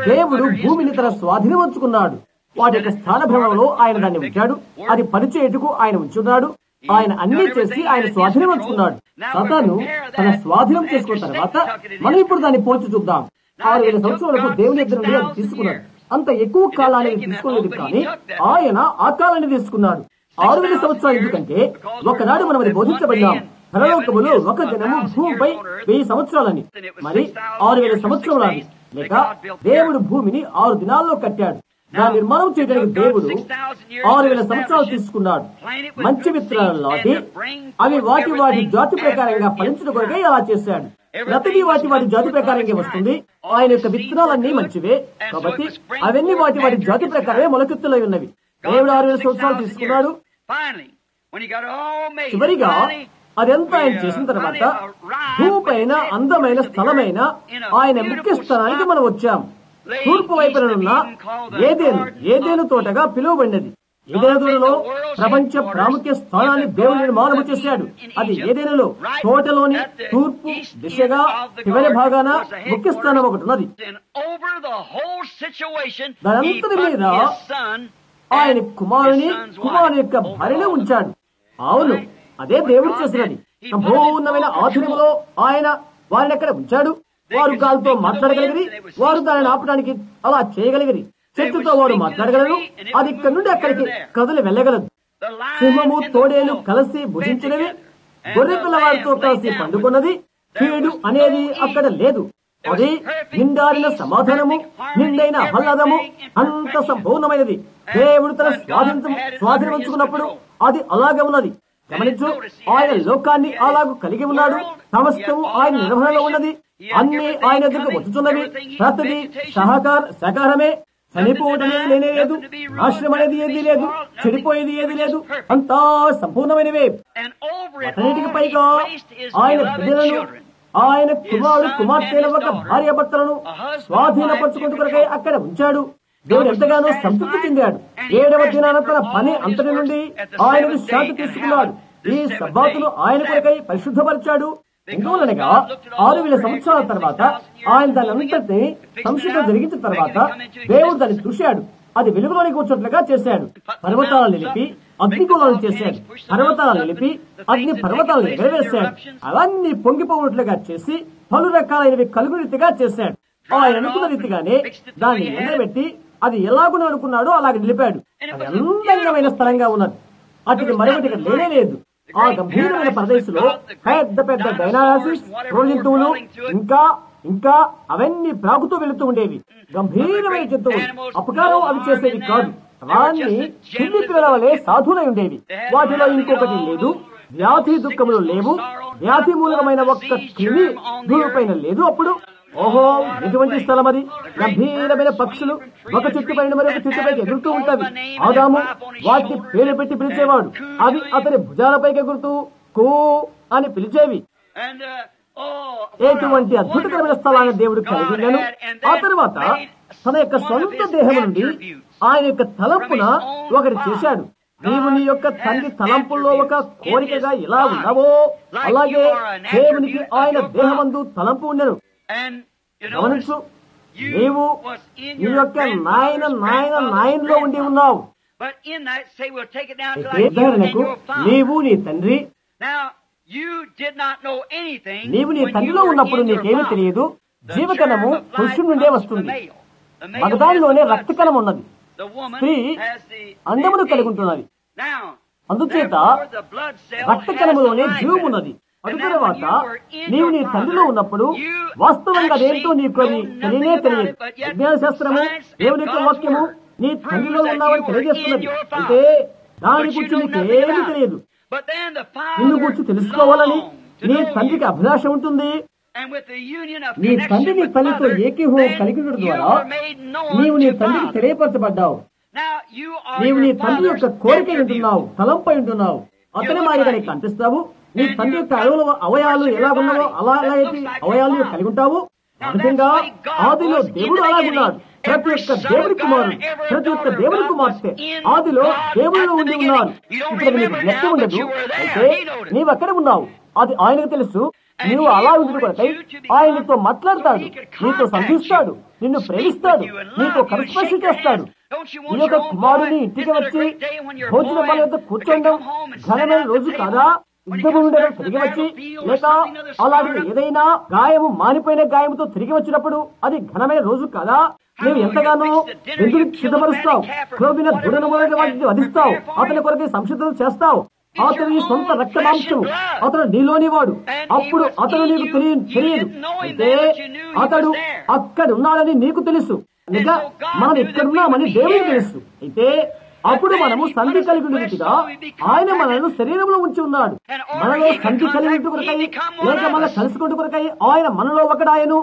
దేవుడు భూమిని తన స్వాధీనపరుచుకున్నాడు. వాటి యొక్క స్థాన భ్రమంలో ఆయన దాన్ని ఉంచాడు. అది పనిచేయటకు ఆయన ఉంచున్నాడు. ఆయన అన్ని చేసి ఆయన స్వాధీనం ఉంచుకున్నాడు. సాతాను తన స్వాధీనం చేసుకున్న తర్వాత మనం ఇప్పుడు దాన్ని పోల్చి చూద్దాం. 6000 సంవత్సరాలకు దేవుని దగ్గర నుండి అది తీసుకున్నాడు. అంత ఎక్కువ కాలాన్ని తీసుకోలేదు, కానీ ఆయన ఆ కాలాన్ని తీసుకున్నాడు. 6000 సంవత్సరాలు ఎందుకంటే ఒకనాడు మనం అది బోధించబడినాం. పరలోకములో ఒక దినము భూమిపై 1000 సంవత్సరాలని. మరి 6000 సంవత్సరాలు లేక దేవుడు భూమిని 6 దినాల్లో కట్టాడు. దాని నిర్మాణం చేయడానికి దేవుడు 6000 సంవత్సరాలు తీసుకున్నాడు. మంచి విత్తనాలను నాటి అవి వాటి జాతి ప్రకారంగా ఫలించడం కొరకై అలా చేశాడు. ప్రతిదీ వాటి జాతి ప్రకారంగా వస్తుంది. ఆయన యొక్క విత్తనాలన్నీ మంచివే కాబట్టి అవన్నీ వాటి జాతి ప్రకారమే మొలకెత్తులై ఉన్నవి. దేవుడు 6000 సంవత్సరాలు తీసుకున్నాడు. చివరిగా అదంతా ఆయన చేసిన తర్వాత భూపైన అందమైన స్థలమైన ఆయన ముఖ్య స్థానానికి మనం వచ్చాం. తూర్పు వైపునున్న ఏదేను తోటగా పిలువబడినది. ఏదేను తోటలో ప్రపంచ ప్రాముఖ్య స్థానాన్ని దేవుడు నిర్మాణము చేశాడు. అది ఏదేనులో తోటలోని తూర్పు దిశగా చివరి భాగాన ముఖ్య స్థానం ఒకటి ఉన్నది. దానంతటి మీద ఆయన కుమారుని యొక్క భార్యను ఉంచాడు. అవును, అదే దేవుడు చేసినది. సంపూర్ణమైన ఆధునికలో ఆయన వారిని అక్కడ ఉంచాడు. వారు గాలితో మాట్లాడగలిగిరి, వారు దానిని ఆపడానికి అలా చేయగలిగిరి. చెట్టుతో వారు మాట్లాడగలరు, అది ఇక్కడి నుండి అక్కడికి కదలి వెళ్ళగలదు. సింహము తోడేలు కలిసి భుజించినవి, గొర్రె పిల్లవారితో కలిసి పండుకున్నది. కీడు అనేది అక్కడ లేదు. అది నిండారిన సమాధానము, నిండైన ఆహ్లాదము, అంత సంపూర్ణమైనది. దేవుడు తన స్వాధీనం ఉంచుకున్నప్పుడు అది అలాగే ఉన్నది. గమనించు, ఆయన లోకాన్ని అలాగూ కలిగి ఉన్నాడు. సమస్తము ఆయన నిర్వహణలో ఉన్నది. అన్ని ఆయన దగ్గర వచ్చుతున్నవి. ప్రతిదీ సహకారమే. చనిపోవడం అనేది లేనే లేదు, నాశనం అనేది ఏది లేదు, చెడిపోయేది ఏది లేదు, అంతా సంపూర్ణమైనవే. అన్నిటికి పైగా ఆయన బిడ్డలను, ఆయన కుమార్తెల ఒక భార్యాభర్తలను స్వాధీనపరచుకుంటూ అక్కడ ఉంచాడు. దేవుడు ఎంతగానో సంతృప్తి చెందాడు. 7వ దినాన తన పని అంతటి నుండి ఆయనకు శాంతి తీసుకున్నాడు. ఈ సబ్బాతును ఆయన కొరకై పరిశుద్ధపరిచాడు. ఎందువలనగా 6000 సంవత్సరాల తర్వాత ఆయన దాని అంతటిని సంశుద్ధం జరిగించిన తర్వాత దేవుడు దాన్ని చూశాడు. అది వెలుగులోనికి వచ్చేట్లుగా చేశాడు. పర్వతాలను నిలిపి అగ్నిగోళాలను చేశాడు. పర్వతాలను నిలిపి అగ్ని పర్వతాలను ఎగరవేశాడు. అవన్నీ పొంగిపోయినట్లుగా చేసి పలు రకాలైనవి కలుగు రీతిగా చేశాడు. ఆయన అనుకున్న రీతిగానే దాన్ని ఎండబెట్టి అది ఎలాగునో అనుకున్నాడో అలాగే నిలిపాడు. అది అందమైన స్థలంగా ఉన్నది. అటుకి మరొకటి లేనే లేదు. ఆ గంభీరమైన ప్రదేశంలో పెద్ద డైనాసిస్, జంతువులు ఇంకా అవన్నీ ప్రాగుతూ వెళుతూ ఉండేవి. గంభీరమైన జంతువులు, అపకారం అవి చేసేవి కాదు. అవన్నీ చిన్ని పిల్లల వలె సాధులై ఉండేవి. వాటిలో ఇంకొకటి లేదు. వ్యాధి దుఃఖములు లేవు. వ్యాధి మూలకమైన ఒక్క క్రిమి భూమిపైన లేదు. అప్పుడు ఓహో, ఎటువంటి స్థలం అది! గంభీరమైన పక్షులు ఒక చెట్టుపైన మరొక చెట్టుపైకి ఎగురుతూ ఉంటాయి. ఆదాము వాటికి పేరు పెట్టి పిలిచేవాడు. అవి అతని భుజాలపైకి ఎగురుతూ కూ అని పిలిచేవి. ఎటువంటి అద్భుతకరమైన స్థలాన్ని దేవుడు కలిగినను. ఆ తర్వాత తన యొక్క సొంత దేహం నుండి ఆయన యొక్క తలంపున ఒకటి చేశాడు. నీవు నీ యొక్క తండ్రి తలంపుల్లో ఒక కోరికగా ఎలా ఉన్నావో అలాగే దేవునికి ఆయన దేహమందు తలంపు ఉండెను. గమనించు, నీవు నీ యొక్క నాయనలో ఉండి ఉన్నావు. ఉదాహరణకు నీవు నీ తండ్రి, నీవు నీ తండ్రిలో ఉన్నప్పుడు నీకేమీ తెలియదు. జీవకణము పురుషుడి నుండే వస్తుంది. మగదానిలోనే రక్తకణం ఉన్నది. స్త్రీ అందమును కలిగి ఉంటున్నది. అందుచేత రక్తకణములోనే జీవం ఉన్నది. అటు తర్వాత నీవు నీ తండ్రిలో ఉన్నప్పుడు వాస్తవంగా అదేంటో నీకు తెలియనే తెలియదు. విజ్ఞాన శాస్త్రము, దేవుని యొక్క వాక్యము నీ తండ్రిలో ఉన్నావని తెలియజేస్తున్నది. అంటే దాని గురించి నీకేమీ తెలియదు. నిన్ను గురించి తెలుసుకోవాలని నీ తండ్రికి అభిలాష ఉంటుంది. నీ తండ్రి నీ తల్లితో ఏకీభావం కలిగి ఉండడం ద్వారా నీవు నీ తండ్రికి తెలియపరచబడ్డావు. నీవు నీ తండ్రి యొక్క కోరిక ఉంటున్నావు, తలంపై ఉంటున్నావు. అతని మాదిరిగా నీకు కనిపిస్తావు. నీ తండ్రి యొక్క అవయాలు ఎలా ఉన్నావో అలాగే అవయాలు కలిగి ఉంటావు. అంతేగా ఆదిలో దేవుడు అలాగున్నాడు. ప్రతి ఒక్క దేవుడి కుమారుడు, ప్రతి ఒక్క దేవుడి కుమార్తె ఆదిలో దేవుడిలో ఉండి ఉన్నారు. ఇక్కడ నీకు వ్యక్తి ఉండదు. అయితే నీవు అక్కడ ఉన్నావు, అది ఆయనకు తెలుసు. నీవు అలా ఉండి కొరకై ఆయనతో మాట్లాడతాడు, నీతో సంధిస్తాడు, నిన్ను ప్రేమిస్తాడు, నీతో కరిస్పర్శ చేస్తాడు. నీ యొక్క కుమారుని ఇంటికి వచ్చి భోజన బల వద్ద కూర్చోండం ఘనమైన రోజు కాదా? యుద్ధము ఉండడం తిరిగి వచ్చి, లేక అలాంటి ఏదైనా గాయము మానిపోయిన గాయముతో తిరిగి వచ్చినప్పుడు అది ఘనమైన రోజు కాదా? నీవు ఎంతగానో ఎందుకు సిద్ధపరుస్తావు, క్రోబిన దృఢను వాటిని వధిస్తావు, అతని కొరకై సంసిద్ధం చేస్తావు. అతని సొంత రక్త మాంసము, అతను నీలోని వాడు. అప్పుడు అతను నీకు తెలియదు. అయితే అతడు అక్కడ ఉన్నాడని నీకు తెలుసు. నిజా మనం ఎక్కడున్నామని దేవుడికి తెలుసు. అయితే అప్పుడు మనము సంధి కలిగి ఉన్నట్టుగా ఆయన మనల్ని శరీరంలో ఉంచి ఉన్నాడు. మనలో సంధి కలిగి కొరకై లేక మన కలుసుకుంటూ కొరకై ఆయన మనలో ఒకడాయను.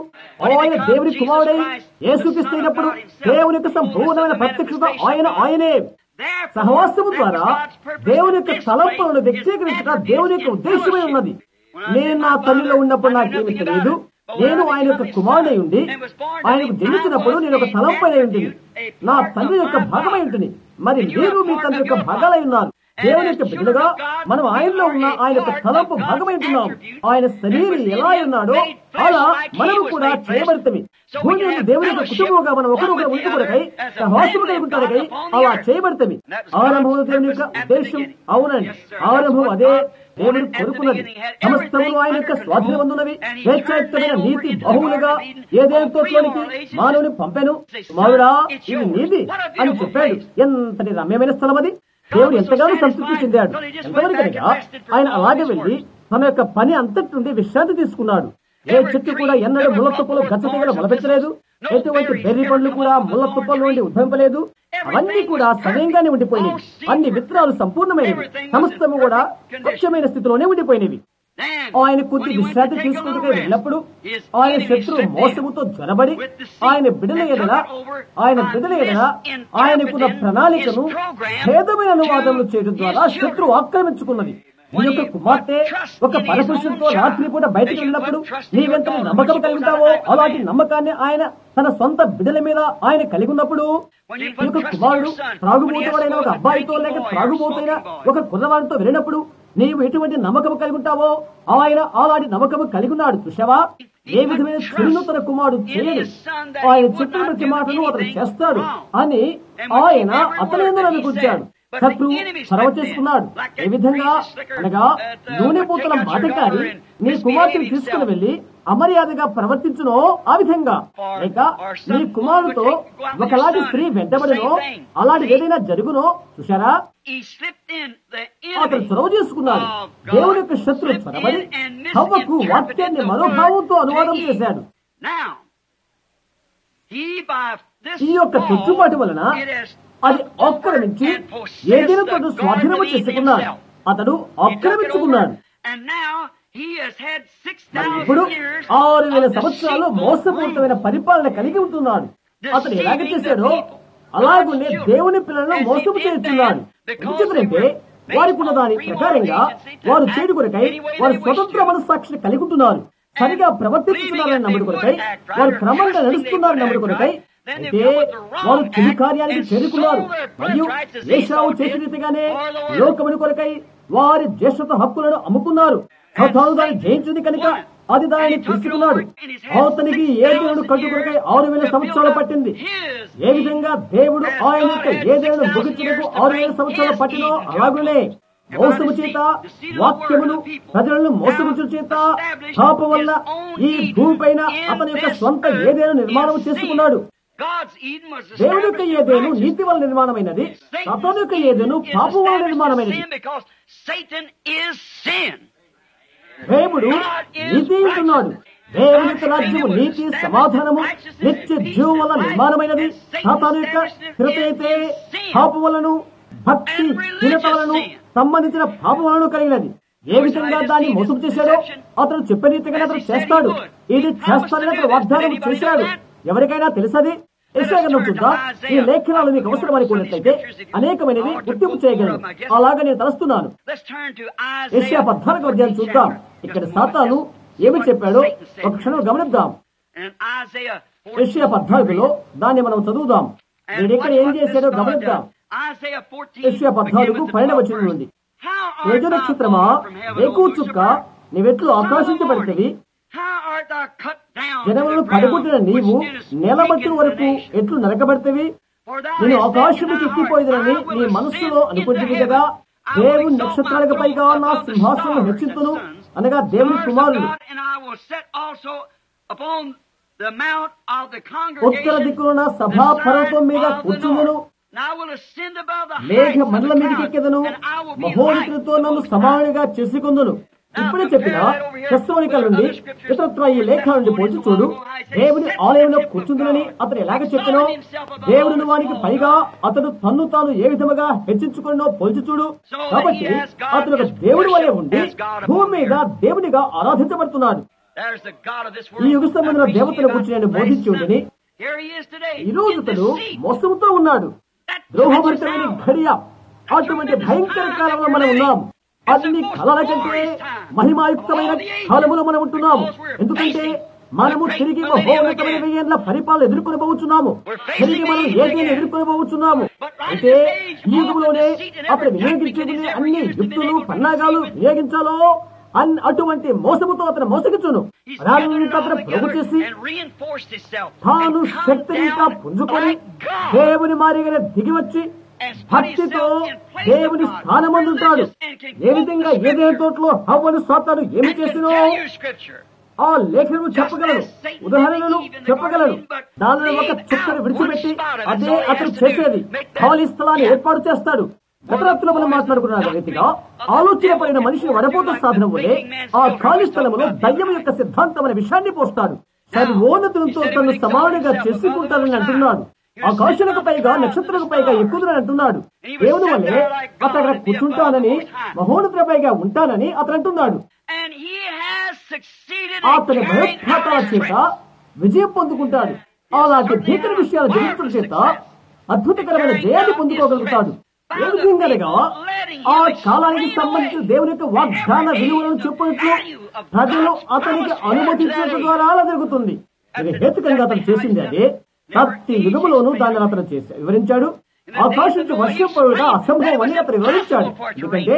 ఆయన దేవుడి కుమారుడై యేసుక్రీస్తు దేవుని యొక్క సంపూర్ణమైన ప్రత్యక్షత ఆయనే. సహవాసము ద్వారా దేవుని యొక్క తలంపులను వ్యక్తీకరించక దేవుని యొక్క ఉద్దేశమై ఉన్నది. నేను నా తల్లిలో ఉన్నప్పుడు నాకేమి తెలియదు. నేను ఆయన యొక్క కుమారుడై ఉండి ఆయనకు జన్మించినప్పుడు నేను ఒక తలంపై ఉంటుంది, నా తండ్రి యొక్క భాగమై ఉంటుంది. మరి మీరు మీ తండ్రి యొక్క భాగాలై ఉన్నారు. దేవుని యొక్క బిడ్డలుగా మనం ఆయనలో ఉన్న ఆయన యొక్క తలంపు భాగమై ఉంటున్నాం. ఆయన శరీరం ఎలా ఉన్నాడో అలా మనము కూడా చేయబడతామి. భూమి యొక్క దేవుని యొక్క కుటుంబంగా మనం ఒకరొకరు ఉంటూ కొరకై సహవాసము కలిగి ఉంటారకై అలా చేయబడతామి. ఆరంభంలో దేవుని యొక్క ఉద్దేశం అవునండి. ఆరంభం అదే దేవుడు కోరుకున్నది. సమస్తములు ఆయన యొక్క స్వాధీనమందున్నవి. స్వేచ్ఛాయుక్తమైన నీతి బహువులుగా ఏదేంతో మానవుని పంపెను. మావుడా ఇది నీది అని చెప్పాడు. ఎంతటి రమ్యమైన స్థలం అది. దేవుడు ఎంతగానో సంతృప్తి చెందాడు. ఎంతవరకనగా ఆయన అలాగే వెళ్లి తన యొక్క పని అంతటి నుండి విశ్రాంతి తీసుకున్నాడు. ఏ చెట్టు కూడా ఎన్నడూ ముళ్ళ తుప్పలు గచ్చతీగలు మొలపెట్టలేదు. ఎటువంటి బెర్రీ పండ్లు కూడా ముళ్ళ తుప్పల నుండి ఉద్భవింపలేదు. అవన్నీ కూడా సవ్యంగానే ఉండిపోయినవి. అన్ని విత్తనాలు సంపూర్ణమైనవి. సమస్తము కూడా స్వచ్ఛమైన స్థితిలోనే ఉండిపోయినవి. ఆయన కొద్ది విశ్రాంతి తీసుకుంటూ వెళ్ళినప్పుడు ఆయన శత్రువు మోసముతో జ్వరబడి ఆయన బిడ్డల ఎడల ఆయనకున్న ప్రణాళికను భేదమైన అనువాదములు చేయడం ద్వారా శత్రువు ఆక్రమించుకున్నది. నీ యొక్క కుమార్తె ఒక పరపురుషుడితో రాత్రి పూట బయటకు వెళ్ళినప్పుడు నీవెంత నమ్మకం కలుగుతావో అలాంటి నమ్మకాన్ని ఆయన తన సొంత బిడ్డల మీద ఆయన కలిగి ఉన్నప్పుడు, నీ యొక్క కుమారుడు త్రాగుబోతువాడైన ఒక అబ్బాయితో లేక త్రాగుబోతైన ఒక కుర్రవాడితో వెళ్ళినప్పుడు నీవు ఎటువంటి నమ్మకం కలిగి ఉంటావో ఆయన అలాంటి నమ్మకం కలిగి ఉన్నాడు. చూశావా? ఏ విధమైన చెడును తన కుమారుడు చేయడు. ఆయన చెప్పిన ప్రతి మాటను అతను చేస్తాడు అని ఆయన అతని ఎందుకు అనుకుంటాడు. శత్రువు చొరవ చేసుకున్నాడు. ఏ విధంగా అనగా నూనె పూతల మాటకారి నీ కుమార్తెను తీసుకుని వెళ్లి అమర్యాదగా ప్రవర్తించునో ఆ విధంగా, లేక నీ కుమారుడితో ఒకలాంటి స్త్రీ వెంటబడినో అలాంటి ఏదైనా జరుగునో చూశారా? అతను చొరవ చేసుకున్నాడు. దేవుని యొక్క శత్రువు చొరబడి హవ్వకు వాక్యాన్ని మనోభావంతో అనువాదం చేశాడు. ఈ యొక్క తెచ్చుబాటు వలన అది ఆక్రమించి ఏదైనా స్వాధీనము చేసుకున్నాడు. అతడు ఆక్రమించుకున్నాడు. ఇప్పుడు 6000 సంవత్సరాలు మోసపూరితమైన పరిపాలన కలిగి ఉంటున్నాడు. అతను ఎలాగ చేశాడో అలాగునే దేవుని పిల్లలను మోసము చేస్తున్నాడు. ఎందుకంటే వారికి ఉన్న దాని ప్రకారంగా వారు చేడు కొరకై వారు స్వతంత్ర మనస్సాక్షిని కలిగి ఉంటున్నారు. సరిగా ప్రవర్తిస్తున్నారని నమ్ముడు కొరకై వారు క్రమంగా నడుస్తున్నారని నమ్ముడు కొరకై అయితే వారు చెడు కార్యానికి చేరుకున్నారు. మరియు ఏశావు చేసిన రీతిగానే లోకముని కొరకై వారి జ్యేష్ఠత హక్కులను అమ్ముకున్నారు. సాతాను దాన్ని జయించింది కనుక అది దానిని తీసుకున్నాడు. అతనికి ఏ దేవుడు కట్టుకొరకై 6000 సంవత్సరాలు పట్టింది. ఏ విధంగా దేవుడు ఆయన యొక్క ఏ దేవుడు ముగించుటకు 6000 సంవత్సరాలు పట్టినో అలాగునే మోసము చేత, వాక్యమును ప్రజలను మోసముచు చేత, పాపం వల్ల ఈ భూమి పైన అతని యొక్క స్వంత ఏదేను నిర్మాణం చేసుకున్నాడు. దేవుడి యొక్క ఏదేను నీతి వల్ల నిర్మాణమైనది, అతని యొక్క ఏదేను పాపం వల్ల నిర్మాణమైనది. దేవుడు నీతి అంటున్నాడు. దేవుని యొక్క రాజ్యము నీతి, సమాధానము, నిత్య జీవం వల్ల నిర్మాణమైనది. సాతాను యొక్క స్థిరత అయితే పాపం వలను, భక్తి హీనత వలను సంబంధించిన పాపం వలను కలిగినది. ఏ విధంగా దాన్ని మోసం చేశాడో అతను చెప్పే రీతిగానే అతను చేస్తాడు. ఇది చేస్తానని అతను వాగ్దానం చేశాడు. ఎవరికైనా తెలుసది? యెషయా చూద్దాం. ఈ లేఖనాలు మీకు అవసరమని కోరినట్లయితే అనేకమైనవి గుర్తింపు చేయగలరు. అలాగా నేను తలుస్తున్నాను. యెషయా 14వ అధ్యాయం చూద్దాం. ఇక్కడ సాతాను ఏమి చెప్పాడో ఒక క్షణం గమనిద్దాం. యెషయా 14లో దాన్ని మనం చదువుదాం. నేను ఇక్కడ ఏం చేశాడో గమనిద్దాం. యెషయా 14:12 వచనం నుండి, తేజ నక్షత్రమా, వేకువ చుక్క, నీవెట్లు ఆకాశించబడితేవి, జనములను పడగొట్టిన నీవు నేలబట్టిన వరకు ఎట్లు నరకబడితేవి, నేను ఆకాశముకి ఎక్కిపోయేదని నీ మనస్సులో అనుకుంటుంది కదా. దేవుని నక్షత్రాలకు పైగా నా సింహాసనం హెచ్చింతును, అనగా దేవుని కుమారుడు. ఉత్తర దిక్కున సభా పర్వతం మీద కూర్చుందును, మేఘ మండల మీదకి ఎక్కెదను, మహోన్నతులతో నన్ను సమానంగా చేసుకుందును. ఇప్పుడే చెప్పిన తెస్సలోనికల నుండి ఇతరత్వ ఈ లేఖ నుండి పోల్చి చూడు. దేవుని ఆలయంలో కూర్చుందునని అతను ఎలాగ చెప్పినో, దేవుని వానికి పైగా అతడు తన్ను తాను ఏ విధముగా హెచ్చించుకున్నో పోల్చి చూడు. కాబట్టి అతను ఒక దేవుడి వలె ఉండి భూమి మీద దేవునిగా ఆరాధించబడుతున్నాడు. ఈ యుగ సంబంధించిన దేవతల గురించి నేను బోధించి ఉండని ఈ రోజు అతడు మోసంతో ఉన్నాడు. ద్రోహభరితమైన ఘడియ, అటువంటి భయంకర కాలంలో మనం ఉన్నాం. అన్ని కళల కంటే మహిమాయుక్తమైన కాలములో మనం ఉంటున్నాము. ఎందుకంటే మనము తిరిగి మహోన్నతమైన 1000 ఏళ్ల పరిపాలన ఎదుర్కొనబోతున్నాము. తిరిగి మనం ఏదైనా ఎదుర్కొనబోతున్నాము. అయితే ఈ యుగంలోనే అప్పుడు వినియోగించుకునే అన్ని యుక్తులు, పన్నాగాలు వినియోగించాలో అటువంటి మోసముతో అతను మోసగించును. అతను ప్రభు చేసి తాను శక్తిని ఇంకా పుంజుకొని దేవుని మారిగా దిగివచ్చి భక్తితో దేవుని స్థానమందుంటాడు. ఏ విధంగా ఏదైనా తోటలో హవ్వను సాతాను ఏమి చేసినో ఆ లేఖను చెప్పగలడు, ఉదాహరణలు చెప్పగలడు. దానిలో ఒక చుక్కను విడిచిపెట్టి అదే అతను చేసేది. ఖాళీ స్థలాన్ని ఏర్పాటు చేస్తాడు. గతరాత్రులు మనం మాట్లాడుకున్న రీతిగా ఆలోచన పడిన మనిషిని వడపోత సాధనం వలె ఆ ఖాళీ స్థలంలో దయ్యం యొక్క సిద్ధాంతం అనే విషయాన్ని పోస్తాడు. సర్వోన్నతులతో తను సమానంగా చేసుకుంటానని అంటున్నాడు. ఆకాశాలకు పైగా, నక్షత్రాలకు పైగా ఎక్కుదని అంటున్నాడు. దేవుని వల్లే అతను కూర్చుంటానని, మహోన్నతుల పైగా ఉంటానని అతను అంటున్నాడు. అతని భయోత్పాతాల చేత విజయం పొందుకుంటాడు. అలాంటి భీకర విషయాల జయించడం చేత అద్భుతకరమైన జయాన్ని పొందుకోగలుగుతాడు. ఏ విధంగా ఆ కాలానికి సంబంధించిన దేవుని యొక్క వాగ్దాన విలువలను చెప్పినట్లు ప్రజలు అతనికి అనుమతించడం ద్వారా అలా జరుగుతుంది. ఇది హేతుకంగా అతను చేసింది అదే. ప్రతి యుగములోనూ దాన్ని అతను వివరించాడు. ఆకాశం నుంచి వర్షం పడుట అసంభవం అని అతను వివరించాడు. ఎందుకంటే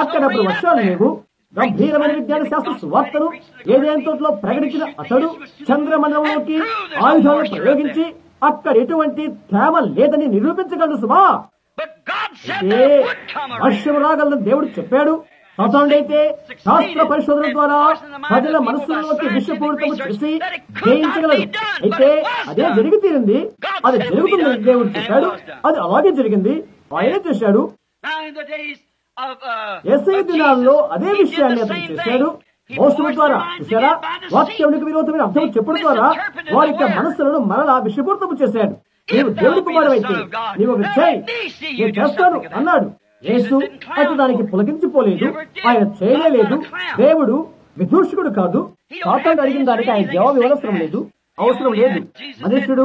అక్కడప్పుడు వర్షాలు లేవు. గంభీరమైన విజ్ఞాన శాస్త్ర సువార్తను ఏదైనా తోటలో ప్రకటించిన అతడు చంద్రమండలంలోకి ఆయుధాలను ప్రయోగించి అక్కడ ఎటువంటి తేమ లేదని నిరూపించగలడు. సుమా, వర్షం రాగలని దేవుడు చెప్పాడు. సాతానుడైతే శాస్త్ర పరిశోధన ద్వారా ప్రజల మనస్సులోకి విషపూరితము చేసి జయించగలడు. అయితే అదే జరిగి తీరింది. అది జరుగుతుందని దేవుడు చెప్పాడు. అది అలాగే జరిగింది. ఆయన చేశాడు. యేసయ్య దినాల్లో అదే విషయాన్ని అతను చేశాడు. మోసము ద్వారా చూశారా, వాక్యానికి విరోధమైన అర్థం చెప్పడం ద్వారా వారి యొక్క మనస్సులను మరలా విషపూరితము చేశాడు. నీవు దేవుడి కుమారుడైతే నీవు ఒక చేయి, నేను చేస్తాను అన్నాడు. యేసు అయితే దానికి పులకించిపోలేదు. ఆయన చేయలేదు. దేవుడు విదూషకుడు కాదు. సాతానుడు అడిగిన దానికి ఆయన జవాబు ఇవ్వనవసరం లేదు, అవసరం లేదు. మనుష్యుడు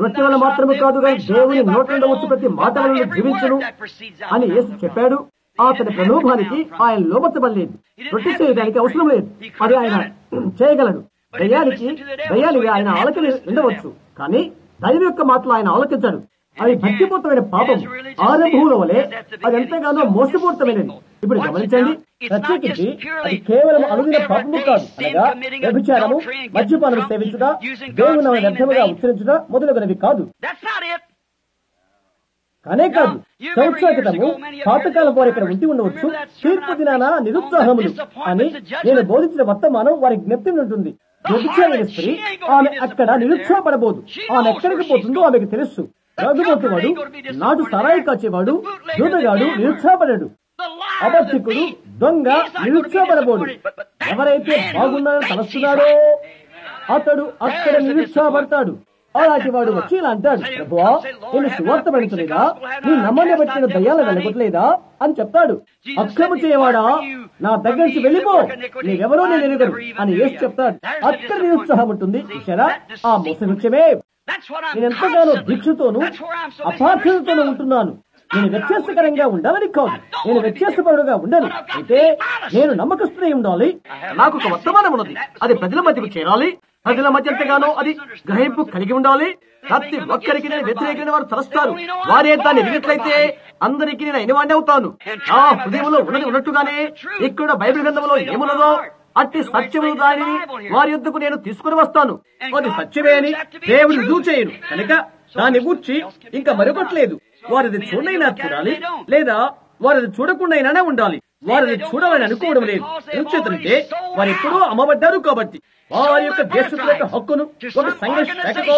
రొట్టె వల్ల మాత్రమే కాదు కానీ దేవుని నోటి నుండి వచ్చి ప్రతి మాట వలన జీవించును అని యేసు చెప్పాడు. అతని ప్రలోభానికి ఆయన లోబట్టబడలేదు. రొట్టె చేయడానికి అవసరం లేదు, అది ఆయన చేయగలడు. దయ్యానికి ఆయన ఆలకలి ఉండవచ్చు, కానీ దైవ యొక్క మాటలు ఆయన ఆలోచించాడు. అది భక్తిపూర్తమైన పాపం. ఆరంభంలో వలె అది ఎంతగానో మోసపూరితమైనది. ఇప్పుడు గమనించండి, ప్రత్యేకించి అది కేవలం అనుదిన పాపము కాదు, అనగా వ్యభిచారము, మద్యపానం సేవించుట, దేవుని వ్యర్థముగా ఉచ్చరించుట మొదలగునవి కాదు. కానే కాదు. సంవత్సరాల క్రితము పాతకాలం వారు ఇక్కడ ఉండి ఉండవచ్చు. తీర్పు దినాన నిరుత్సాహములు అని నేను బోధించిన వర్తమానం వారి జ్ఞప్తి ఉంటుంది. వ్యభిచారైన స్త్రీ, ఆమె అక్కడ నిరుత్సాహపడబోదు. ఆమె ఎక్కడికి పోతుందో ఆమెకు తెలుసు. తాగుబోతువాడు, నాటు సరాయి కాచేవాడు, దూతగాడు నిరుత్సాహపడాడు. అబద్ధికుడు, దొంగ నిరుత్సాహపడబోడు. ఎవరైతే బాగున్నారని తలస్తున్నాడో అతడు అక్కడ నిరుత్సాహపడతాడు. అలాంటి వాడు వచ్చి ఇలా అంటాడు, ప్రభువా, నేను సువార్త పడించలేదా? నీ నమ్మని పెట్టిన దయ్యాలు వెళ్ళగొట్టలేదా అని చెప్తాడు. అక్రమ చేయవాడా, నా దగ్గర నుంచి వెళ్ళిపో, నీవెవరో నేను ఎరుగను అని యేసు చెప్తాడు. అక్కడ నిరుత్సాహం ఉంటుంది. చూశారా, ఆ మోసవృక్షమే. నేనెంతగానో దీక్షతోనూ అపార్థతతోనూ ఉంటున్నాను. నేను వ్యత్యాసకరంగా ఉండాలని కాదు, నేను వ్యత్యాసపరుడుగా ఉండను. అయితే నేను నమ్మకస్తుడై ఉండాలి. నాకు ఒక వర్తమానం ఉన్నది, అది ప్రజల మధ్యకు చేరాలి. ప్రజల మధ్య ఎంతగానో అది గ్రహింపు కలిగి ఉండాలి. ప్రతి ఒక్కరికి నేను వ్యతిరేకమైన వారు తలస్తారు. వారే దాన్ని ఎదిగినట్లయితే అందరికీ నేను అయినవాడిని అవుతాను. ఆ హృదయంలో ఉన్నది ఉన్నట్టుగానే ఇక్కడ బైబిల్ గ్రంథంలో ఏమున్నదో అట్టి సత్యము దానిని వారి యొద్దకు నేను తీసుకుని వస్తాను. అది సత్యమే అని దేవుడు రుజువు చేయడు కనుక దాన్ని గూర్చి ఇంకా మరొకట్లేదు. వారిది చూడైనా చూడాలి, లేదా వారిది చూడకుండానే ఉండాలి. వారిది చూడాలని అనుకోవడం లేదు. ఎందుచేతంటే వారు ఎప్పుడూ అమ్మబడ్డారు కాబట్టి వారి యొక్క దేశం యొక్క హక్కును ఒక సంఘ శాఖకో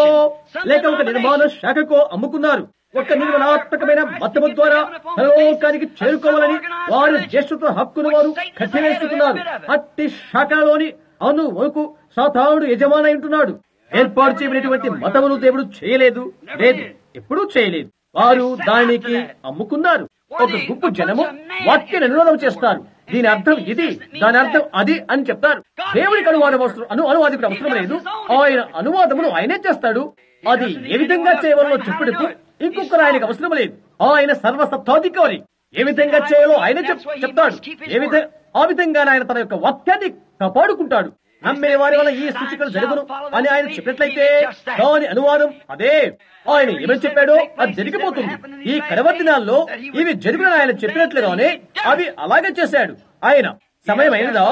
లేక ఒక నిర్మాణ శాఖకో అమ్ముకున్నారు. ఒక నిర్మాణాత్మకమైన మతము ద్వారా పరలోకానికి చేరుకోవాలని వారి జ్యేష్ఠత్వ హక్కును వారు కట్టివేసుకున్నారు. అట్టి శాఖలోని వరకు సాతానుడు యజమాని ఉంటున్నాడు. ఏర్పాటు చేయబడినటువంటి మతమును దేవుడు చేయలేదు, లేదు, ఎప్పుడూ చేయలేదు. వారు దానికి అమ్ముకున్నారు. ఒక గుంపు జనము వాక్యాన్ని అనువాదం చేస్తారు. దీని అర్థం ఇది, దాని అర్థం అది అని చెప్తారు. దేవుడికి అనువాదికుడు అవసరం లేదు. ఆయన అనువాదమును ఆయనే చేస్తాడు. అది ఏ విధంగా చేయవాలో చెప్పుడుకు ఇంకొకరు ఆయనకు అవసరం లేదు. ఆయన సర్వసత్తాధికారి. ఏ విధంగా చేయాలో ఆయనే చెప్తాడు. ఆ విధంగా ఆయన తన యొక్క వాక్యాన్ని కాపాడుకుంటాడు. నమ్మే వారి వల్ల ఈ సూచికలు జరుగును అని ఆయన చెప్పినట్లయితే దాని అనువాదం అదే. ఆయన ఏమని చెప్పాడో అది జరిగిపోతుంది. ఈ కడవరి దినాల్లో ఇవి జరుగునని ఆయన చెప్పినట్లుగానే అవి అలాగే చేశాడు. ఆయన సమయం అయినదా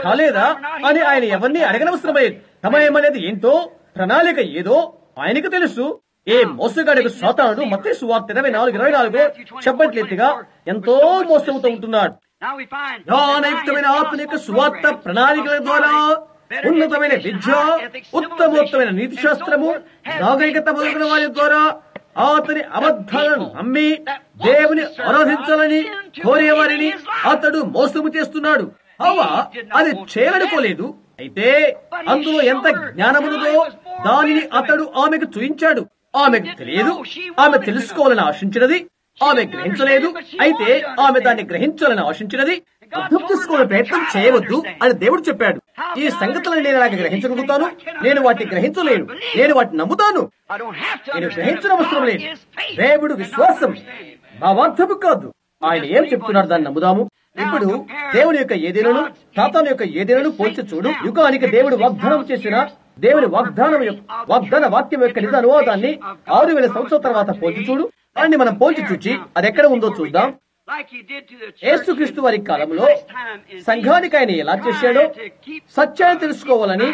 కాలేదా అని ఆయన ఎవరిని అడగనవసరం లేదు. సమయం అనేది ఏంటో, ప్రణాళిక ఏదో ఆయనకు తెలుసు. ఏ మోసగాడికి సాతానుడు మత్తయి సువార్త 24:24 చెప్పట్లేదుగా ఎంతో మోసముతో ఉంటున్నాడు. జ్ఞానయుక్తమైన ఆత్మ యొక్క సువార్త ప్రణాళికల ద్వారా ఉన్నతమైన విద్య, ఉత్తమోత్తమైన నీతి శాస్త్రము, నాగరికత మొదలైన వారి ద్వారా అతని అబద్ధాలను నమ్మి దేవుని ఆరాధించాలని కోరేవారిని అతడు మోసము చేస్తున్నాడు. అది చేయాలనుకోలేదు. అయితే అందులో ఎంత జ్ఞానమున్నదో దానిని అతడు ఆమెకు చూయించాడు. ఆమెకు తెలియదు. ఆమె తెలుసుకోవాలని ఆశించినది ఆమె గ్రహించలేదు. అయితే ఆమె దాన్ని గ్రహించాలని ఆశించినది. అర్థం చేసుకోవాలని ప్రయత్నం చేయవద్దు అని దేవుడు చెప్పాడు. ఈ సంగతులను నేను అలాగే గ్రహించగలుగుతాను. నేను వాటిని గ్రహించలేను. నేను వాటిని నమ్ముతాను. నేను గ్రహించడం అవసరం లేదు. దేవుడు విశ్వాసం భావార్థము కాదు. ఆయన ఏం చెప్తున్నాడు దాన్ని నమ్ముదాము. ఇప్పుడు దేవుని యొక్క ఏదేనను సాతాను యొక్క ఏదేనను పోల్చి చూడు. యుగానికి దేవుడు వాగ్దానం చేసిన దేవుని వాగ్దాన వాక్యం యొక్క నిజ అనువాదాన్ని 6000 సంవత్సరాల తర్వాత పోల్చి చూడు. దాన్ని మనం పోల్చి చూచి అది ఎక్కడ ఉందో చూద్దాం. యేసుక్రీస్తు వారి కాలంలో సంఘానికి ఆయన ఎలా చేశాడో సత్యాన్ని తెలుసుకోవాలని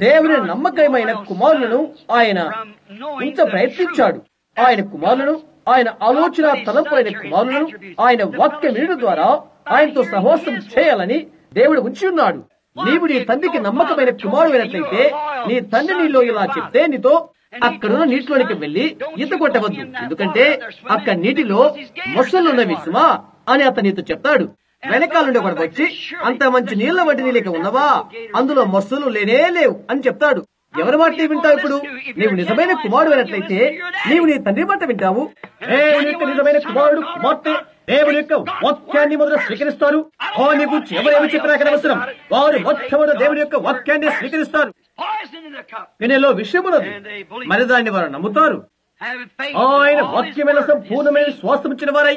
దేవుని నమ్మకమైన కుమారులను ఆయన ఇంత ప్రయత్నించాడు. ఆయన కుమారులను, ఆయన ఆలోచన తలంపులైన కుమారులను ఆయన వాక్య వినుట ద్వారా ఆయనతో సహవాసం చేయాలని దేవుడు ఉంచి ఉన్నాడు. నీవు నీ తండ్రికి నమ్మకమైన కుమారుడైనట్లయితే నీ తండ్రి నీలో ఇలా చెప్తే నీతో అక్కడున్న నీటిలోనికి వెళ్లి ఈత కొట్టవద్దు, ఎందుకంటే అక్కడ నీటిలో మొసలున్నవి సుమా అని అతను నీతో చెప్తాడు. వెనకాల నుండి ఒకటి వచ్చి అంత మంచి నీళ్ల వంటి నీళ్ళకి ఉన్నవా, అందులో మొసలు లేనే లేవు అని చెప్తాడు. ఎవరి మాట వింటావు? ఇప్పుడు నీవు నిజమైన కుమారుడు అయినట్లయితే నీవు నీ తండ్రి మాట వింటావు. దేవుని యొక్క నిజమైన కుమారుడు కుమార్తె దేవుని యొక్క వాక్యాన్ని మొదలు స్వీకరిస్తారు. నీ గురించి ఎవరేమి చెప్పినా అవసరం, వారు మొట్టమొదటి దేవుని యొక్క వాక్యాన్ని స్వీకరిస్తారు. వినేలో విషయమున్నది, మరి దాన్ని వారు నమ్ముతారు. ఆయన వాక్యమైన సంపూర్ణమైన శ్వాసం ఇచ్చిన వారై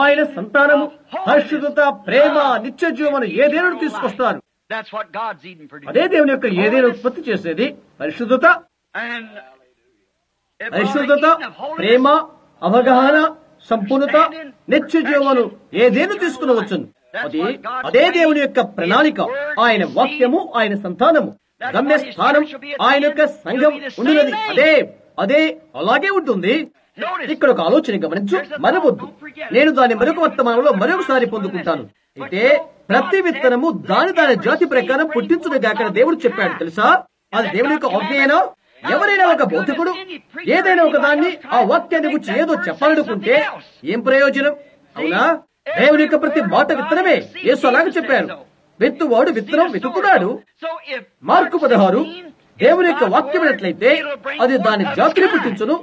ఆయన సంతానము, పరిశుద్ధత, ప్రేమ, నిత్య జీవమును ఏదేనూ తీసుకొస్తారు. అదే దేవుని యొక్క ఏదైనా ఉత్పత్తి చేసేది. పరిశుద్ధత, ప్రేమ, అవగాహన, సంపూర్ణత, నిత్య జీవమును ఏదేను తీసుకుని వచ్చును. అదే దేవుని యొక్క ప్రణాళిక. ఆయన వాక్యము, ఆయన సంతానము, గమ్యస్థానం, ఆయన యొక్క సంఘం ఉండినది అదే అలాగే ఉంటుంది. ఇక్కడ ఒక ఆలోచన గమనించు, మరవద్దు. నేను దాన్ని మరొక వర్తమానంలో మరొకసారి పొందుకుంటాను. అయితే ప్రతి విత్తనము దాని జాతి ప్రకారం పుట్టించునుగా అక్కడ దేవుడు చెప్పాడు. తెలుసా, అది దేవుని యొక్క ఆజ్ఞేనా? ఎవరైనా ఒక బోధకుడు ఏదైనా ఒక దాన్ని ఆ వాక్యాన్ని గురించి ఏదో చెప్పాలనుకుంటే ఏం ప్రయోజనం? అవునా? దేవుని యొక్క ప్రతి మాట విత్తనమే. యేసు అలాగే చెప్పారు, విత్తువాడు విత్తనం వెతుకుతున్నాడు. మార్కు 16 దేవుని యొక్క వాక్యమైనట్లయితే అది దాని జాతిని పుట్టించును.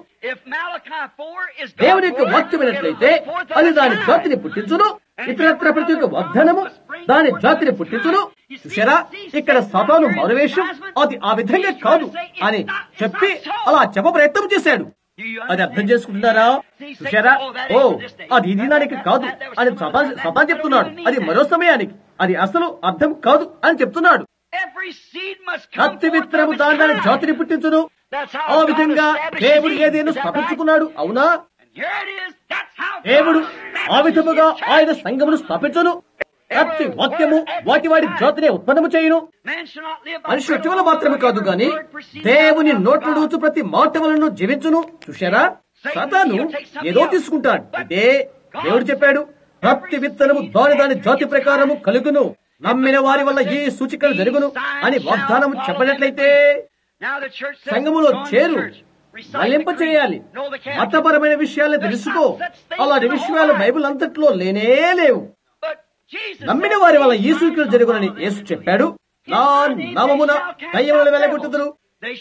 దేవుని యొక్క వాక్యమైనట్లయితే అది దాని జాతిని పుట్టించును. ఇతరత్ర ప్రతి ఒక్క వాగ్దానము దాని జాతిని పుట్టించును. చూశారా, ఇక్కడ సాతాను మారువేషం అది ఆ విధంగా కాదు అని చెప్పి అలా చెప్ప ప్రయత్నం చేశాడు. అది అర్థం చేసుకుంటున్నారా? చూశారా, అది ఈ దినానికి కాదు అని సాతాను చెప్తున్నాడు. అది మరో సమయానికి, అది అసలు అర్థం కాదు అని చెప్తున్నాడు. ప్రతి విత్తనము దాని జాతిని పుట్టించును. ఆ విధంగా దేవుడు ఏదేను స్థాపించుకున్నాడు. అవునా? దేవుడు ఆ విధముగా ఆయన సంఘమును స్థాపించును. ప్రతి వాక్యము వాటి జాతినే ఉత్పన్నము చేయును. మనుషుల వల్ల మాత్రమే కాదు గాని దేవుని నోట్ల నుంచి ప్రతి మాట వలన జీవించును. చూశారా, సాతాను ఏదో తీసుకుంటాడు. అంటే దేవుడు చెప్పాడు, ప్రతి విత్తనము దాని జాతి ప్రకారము కలుగును, నమ్మిన వారి వల్ల ఈ సూచికలు జరుగును అని వాగ్దానం చెప్పినట్లయితే సంఘములో చేరు, మళ్లింప చేయాలి, మతపరమైన విషయాలను తెలుసుకో. అలాంటి విషయాలు బైబిల్ అంతట్లో లేనే లేవు. నమ్మిన వారి వల్ల ఈ సూచికలు జరుగునని యేసు చెప్పాడు. నా నామమున దయ్యములను వెళ్లగొట్టుదురు,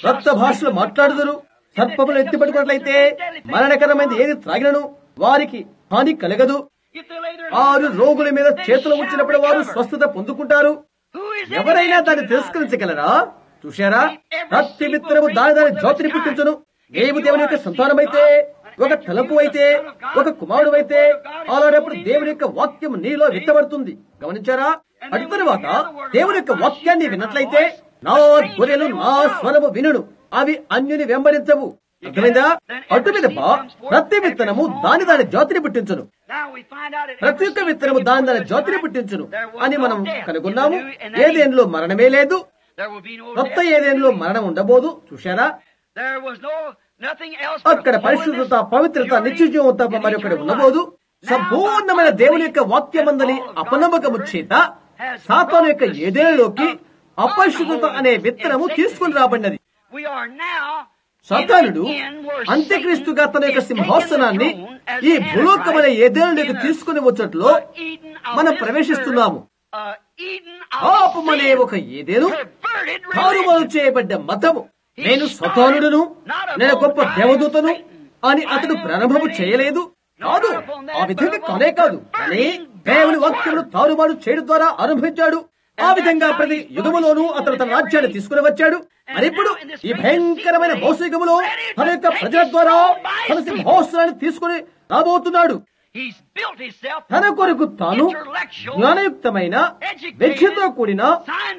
రక్త భాషలు మాట్లాడుదురు, సర్పములు ఎత్తిపట్టుకున్నట్లయితే మరణకరమైనది ఏది త్రాగినను వారికి హాని కలగదు. 6 రోగుల మీద చేతులు ఉంచినప్పుడు వారు స్వస్థత పొందుకుంటారు. ఎవరైనా దాన్ని తిరస్కరించగలరా? చూశారా, ప్రతి విత్తనము దాని జాతిని పుట్టించును. దేవుని యొక్క సంతానమైతే, ఒక తలపు అయితే, ఒక కుమారుడు అయితే అలాంటప్పుడు దేవుని యొక్క వాక్యం నీలో విత్తబడుతుంది. గమనించారా? అటు తరువాత దేవుని యొక్క వాక్యాన్ని విన్నట్లయితే నా గొర్రెలు నా స్వరము వినును, అవి అన్యుని వెంబడించవు. అర్థమైందా? అటు మీదప ప్రతి విత్తనము దాని జాతిని పుట్టించును. ప్రతి ఒక్క విత్తనము దాని జాతిని పుట్టించును అని మనం కనుగొన్నాము. ఏదేనులో మరణమే లేదు, కొత్త ఏదేనులో మరణం ఉండబోదు. చూశారా, అక్కడ పరిశుద్ధత, పవిత్రత, నిత్యజీవం తప్ప మరొకటి ఉండబోదు. సంపూర్ణమైన దేవుని యొక్క వాక్యమందని అపనమ్మకము చేత సాతాను యొక్క ఏదేనులోకి అపరిశుద్ధత అనే విత్తనము తీసుకుని రాబడినది. సాతానుడు అంత్యక్రీస్తుగా తన యొక్క సింహాసనాన్ని ఈ భూలోకమైన ఏదేనులోకి తీసుకుని వచ్చట్లో మనం ప్రవేశిస్తున్నాము. పాపమనే ఒక ఏదేను తారుమారు చేయబడ్డ మతము. నేను సాతానుడును, నేను గొప్ప దేవదూతను అని అతడు ప్రారంభము చేయలేదు. కాదు, ఆ విధంగా కానే కాదు. కానీ దేవుని వాక్యమును తారుమారు చేయడం ద్వారా అనుభవించాడు. ఆ విధంగా ప్రతి యుగములోనూ అతను తన రాజ్యాన్ని తీసుకుని వచ్చాడు. మరి ఇప్పుడు ఈ భయంకరమైన భౌతికములో తన యొక్క ప్రజల ద్వారా తన సింహాసనాన్ని తీసుకుని రాబోతున్నాడు. తన కొరకు తాను జ్ఞానయుక్తమైన విద్యతో కూడిన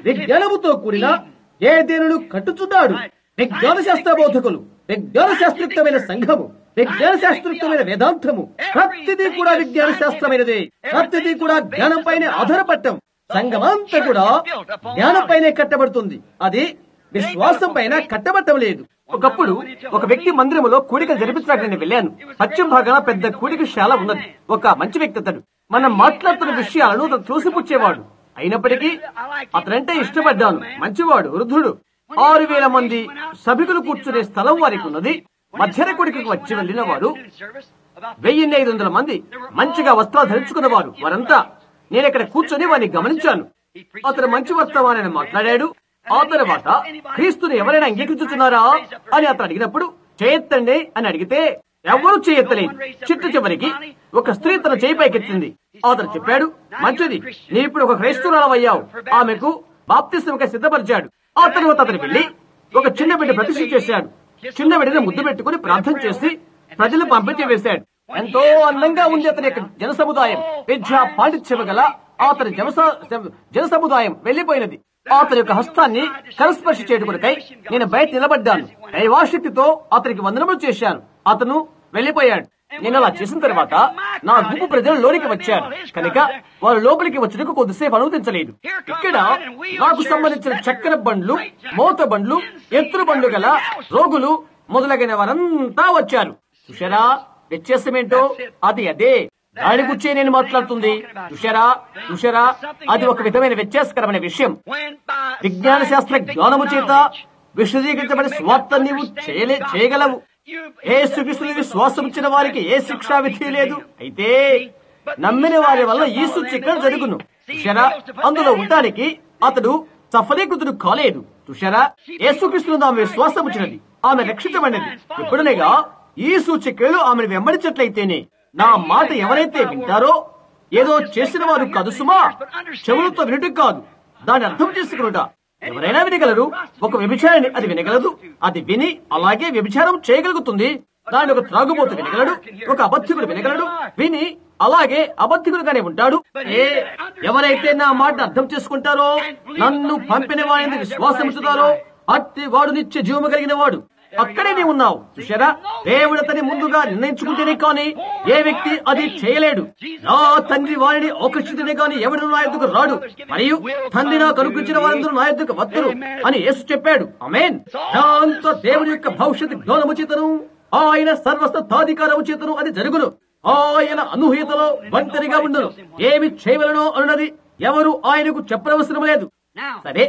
విజ్ఞానముతో కూడిన ఏదేనును కట్టుచున్నాడు. విజ్ఞాన శాస్త్ర బోధకులు, విజ్ఞాన శాస్త్రయుక్తమైన సంఘము, విజ్ఞాన శాస్త్రయుక్తమైన వేదాంతము, ప్రతిదీ కూడా విజ్ఞాన శాస్త్రమైనదే. ప్రతిదీ కూడా జ్ఞానం పైన ఆధారపడటం. సంఘమంతా కూడా జ్ఞానంపైనే కట్టబడుతుంది. అది విశ్వాసం పైన కట్టబడటం లేదు. ఒకప్పుడు ఒక వ్యక్తి మందిరములో కూడికలు జరిపించడానికి నేను వెళ్ళాను. పశ్చిమ భాగాన పెద్ద కూడికశాల ఉన్నది. ఒక మంచి వ్యక్తి అతడు. మనం మాట్లాడుతున్న విషయాలను అతను చూసిపుచ్చేవాడు. అయినప్పటికీ అతనంటే ఇష్టపడ్డాను. మంచివాడు, వృద్ధుడు. 6,000 మంది సభికులు కూర్చునే స్థలం వారికి ఉన్నది. మధ్యాహ్న కూడికకు వచ్చి వెళ్లిన వారు 1,500 మంది మంచిగా వస్త్రాలు ధరించుకున్నవారు. వారంతా నేను ఇక్కడ కూర్చొని వారిని గమనించాను. అతను మంచి వర్తమానాన్ని మాట్లాడాడు. ఆ తర్వాత క్రీస్తుని ఎవరైనా అంగీకరించుతున్నారా అని అతను అడిగినప్పుడు చేయెత్తండి అని అడిగితే ఎవరూ చేయెత్తలేదు. చివరికి ఒక స్త్రీ తన చేయి పైకెత్తింది. అతను చెప్పాడు, మంచిది, నీ ఇప్పుడు ఒక క్రైస్తవురాలవయ్యావు. ఆమెకు బాప్తిస్మకై సిద్ధపరిచాడు. ఆ తర్వాత అతను వెళ్లి ఒక చిన్న బిడ్డ ప్రతిష్ఠ చేశాడు. చిన్న బిడ్డను ముద్దు పెట్టుకుని ప్రార్థన చేసి ప్రజలు పంపించి వేశాడు. ఎంతో అందంగా ఉంది అతని యొక్క జన సముదాయం. విద్యా పాండిత్యము గల అతని జన సముదాయం వెళ్లిపోయినది. అతని యొక్క హస్తాన్ని కరస్పర్శ చేయటకై నేను బయట నిలబడ్డాను. దైవాశక్తితో అతనికి వందనములు చేశాను. అతను వెళ్లిపోయాడు. నేను అలా చేసిన తర్వాత నా గుంపు ప్రజలు లోనికి వచ్చారు కనుక వారు లోపలికి వచ్చేందుకు కొద్దిసేపు అనుమతించలేదు. ఇక్కడ నాకు సంబంధించిన చక్కెర బండ్లు, మోత బండ్లు, ఎత్తుల బండ్లు గల రోగులు మొదలగిన వారంతా వచ్చారు. చూశారా వ్యత్యాసమేంటో? అదే దాని గురించే నేను మాట్లాడుతుంది. చూశారా అది ఒక విధమైన వ్యత్యాసకరమైన విషయం. విజ్ఞాన శాస్త్ర జ్ఞానము చేత విశదీకరించబడిన స్వార్థ నీవు చేయగలవు. యేసుక్రీస్తుని విశ్వాసం ఇచ్చిన వారికి ఏ శిక్షా విధి లేదు. అయితే నమ్మిన వారి వల్ల ఈ సూచనలు జరుగును. చూశారా అందులో ఉండడానికి అతడు సఫలీకృతుడు కాలేదు. చూశారా యేసుక్రీస్తుని ఆమె విశ్వాసం వచ్చినది, ఆమె రక్షించబడినది. ఎప్పుడనగా ఈ సూచక్రియలు ఆమెను వెంబడించట్లయితేనే నా మాట ఎవరైతే వింటారో ఏదో చేసిన వారు కాదు సుమా, చెవులతో వినటం కాదు, దాన్ని అర్థం చేసుకునుట. ఎవరైనా వినగలరు. ఒక వ్యభిచారాన్ని అది వినగలదు, అది విని అలాగే వ్యభిచారం చేయగలుగుతుంది. దాన్ని ఒక త్రాగుబోతు వినగలడు, ఒక అబద్ధికుడు వినగలడు, విని అలాగే అబద్ధికుడుగానే ఉంటాడు. ఎవరైతే నా మాట అర్థం చేసుకుంటారో, నన్ను పంపిన వాడిని విశ్వాసం ఉంచుతారో అట్టి వాడు నిత్య జీవము కలిగిన వాడు. అక్కడే నీవు ఉన్నావు. చూశారా దేవుడు అతని ముందుగా నిర్ణయించుకుంటేనే కానీ ఏ వ్యక్తి అది చేయలేడు. నా తండ్రి వారిని ఆకర్షితేనే కానీ ఎవడు నా యొద్దకు రాడు, మరియు తండ్రి నాకు అనుగ్రహించిన వారందరూ నా యొద్దకు వద్దరు అని యేసు చెప్పాడు. ఆమేన్. దాంతో దేవుని యొక్క భవిష్యత్ జ్ఞానము చేతను, ఆయన సర్వసత్తాధికారము చేతను అది జరుగును. ఆయన అనూహ్యతలో ఒంటరిగా ఉండును. ఏమి చేయవలనో అన్నది ఎవరు ఆయనకు చెప్పనవసరం లేదు. సరే,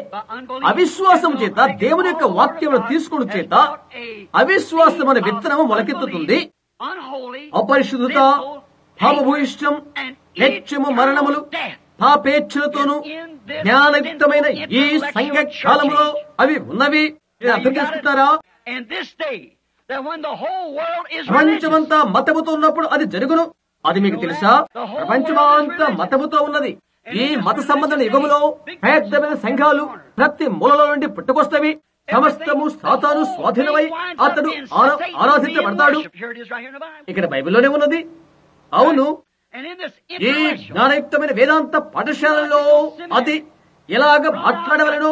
అవిశ్వాసం చేత దేవుని యొక్క వాక్యమును తీసుకుని చేత అవిశ్వాసం అనే విత్తనము మొలకెత్తుతుంది. అపరిశుద్ధత, పాపభూయిష్టం, నిత్యము మరణములు, పాపేచ్ఛలతోనూ జ్ఞానయుక్తమైన ఈ సంఘ కాలములో అవి ఉన్నవి. అర్థం చేసుకుంటారా? ప్రపంచమంతా మతముతో ఉన్నప్పుడు అది జరుగును. అది మీకు తెలుసా? ప్రపంచమంతా మతముతో ఉన్నది. ఈ మత సంబంధమైన యుగములో పెద్దమైన సంఘాలు ప్రతి మూలలో నుండి పుట్టుకొస్తవి. సమస్తము సాతాను స్వాధీనమై అతడు ఆరాధించబడతాడు. ఇక్కడ బైబిల్లోనే ఉన్నది. అవును, ఈ జ్ఞానయుక్తమైన వేదాంత పాఠశాలలో అది ఎలాగ మాట్లాడవలనో,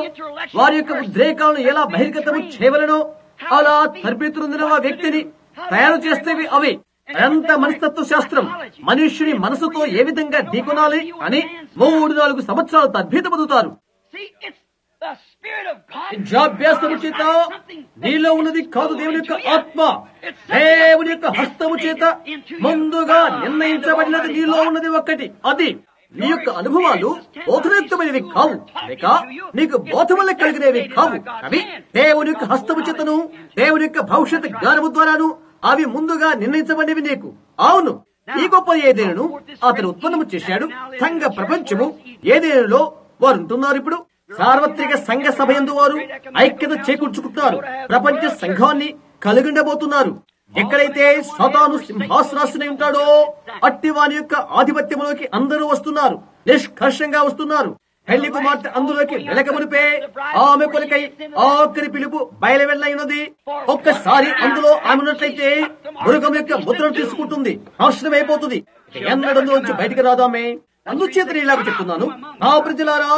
వారి యొక్క ఉద్రేకాలను ఎలా బహిర్గతము చేయవలనో, అలా తర్బీతులుందిన ఆ వ్యక్తిని తయారు చేస్తేవి అవి. అదంతా మనస్తత్వ శాస్త్రం. మనుష్యుని మనసుతో ఏ విధంగా ఢీకొనాలి అని 3-4 సంవత్సరాలు తద్భీత పొందుతారు. విద్యాభ్యాసము చేత నీలో ఉన్నది కాదు, దేవుని యొక్క ఆత్మ, దేవుని యొక్క హస్తము చేత ముందుగా నిర్ణయించబడినది నీలో ఉన్నది ఒక్కటి. అది నీ యొక్క అనుభవాలు బోధనయుక్తమైనవి కావు, లేక నీకు బోధ వల్ల కలిగినవి కావు. అవి దేవుని యొక్క హస్తము చేతను, దేవుని యొక్క భవిష్యత్ జ్ఞానము ద్వారాను అవి ముందుగా నిర్ణయించబడినవి నీకు. అవును, ఈ గొప్ప ఏదేను అతను ఉత్పన్నము చేశాడు. సంఘ ప్రపంచము ఏదేనులో వారు ఉంటున్నారు. ఇప్పుడు సార్వత్రిక సంఘ సభ యందు వారు ఐక్యత చేకూర్చుకుంటున్నారు. ప్రపంచ సంఘాన్ని కలిగిండబోతున్నారు. ఎక్కడైతే సాతాను సింహాసనాసనై ఉంటాడో అట్టి వాని యొక్క ఆధిపత్యంలోకి అందరూ వస్తున్నారు, నిష్కర్షంగా వస్తున్నారు. పెళ్లి కుమార్తె అందులోకి వెలకమునిపే ఆమె కొరకై ఆఖరి పిలుపు బయలువెళ్ళైనది. ఒక్కసారి అందులో ఆమె ఉన్నట్లయితే మృగం యొక్క ముద్రను తీసుకుంటుంది, నాశనం అయిపోతుంది. ఎన్నడంలోంచి బయటికి రాదామే. అందుచేత ఇలాగ చెప్తున్నాను, నా ప్రజలారా,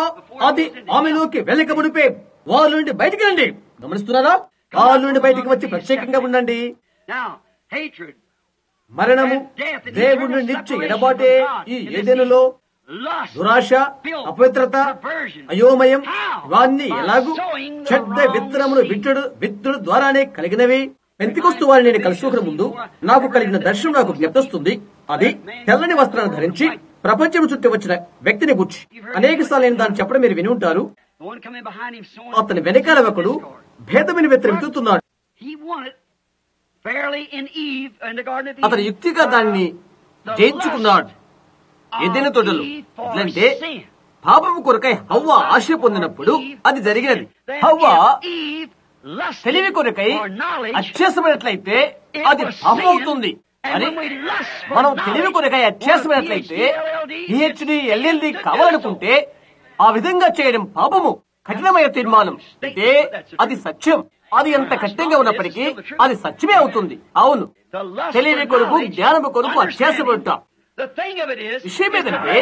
అది ఆమెలోకి వెలకమునిపే వాళ్ళ నుండి బయటికి రండి. గమనిస్తున్నారా? వాళ్ళ నుండి బయటికి వచ్చి ప్రత్యేకంగా ఉండండి. మరణము, దేవుడిని నిత్య ఎడబాటే ఈ ఏదెనులో దురాశ, అపవిత్రత, అయోమయం, ఇవన్నీ ఎలాగూ చెడ్డ విత్తనమును విత్తుడు ద్వారానే కలిగినవి. పెంతెకొస్తు వారిని నేను కలుసుకోక ముందు నాకు కలిగిన దర్శనం నాకు జ్ఞప్తిస్తుంది. అది తెల్లని వస్త్రాన్ని ధరించి ప్రపంచం చుట్టూ వచ్చిన వ్యక్తిని గుర్చి అనేక సార్లు నేను దాన్ని చెప్పడం మీరు విని ఉంటారు. అతని వెనకాల ఒకడు భేదమైన విత్తనం విత్తుతున్నాడు. అతను యుక్తిగా దాన్ని జయించుకున్నాడు. ఏదైనా తోటలు ఎట్లంటే పాపము కొరకై హవ్వ ఆశ పొందినప్పుడు అది జరిగినది. హవ్వ తెలివి కొరకై అత్యాసమైనట్లయితే అది పాపం అవుతుంది. అని మనం తెలివి కొరకై అత్యాసమైనట్లయితే PhD LLD కావాలనుకుంటే ఆ విధంగా చేయడం పాపము. కఠినమైన తీర్మానం అంటే అది సత్యం. అది ఎంత కఠినంగా ఉన్నప్పటికీ అది సత్యమే అవుతుంది. అవును, తెలివి కొరకు జ్ఞానము కొరకు అత్యాసపడతాం. విషయం ఏంటంటే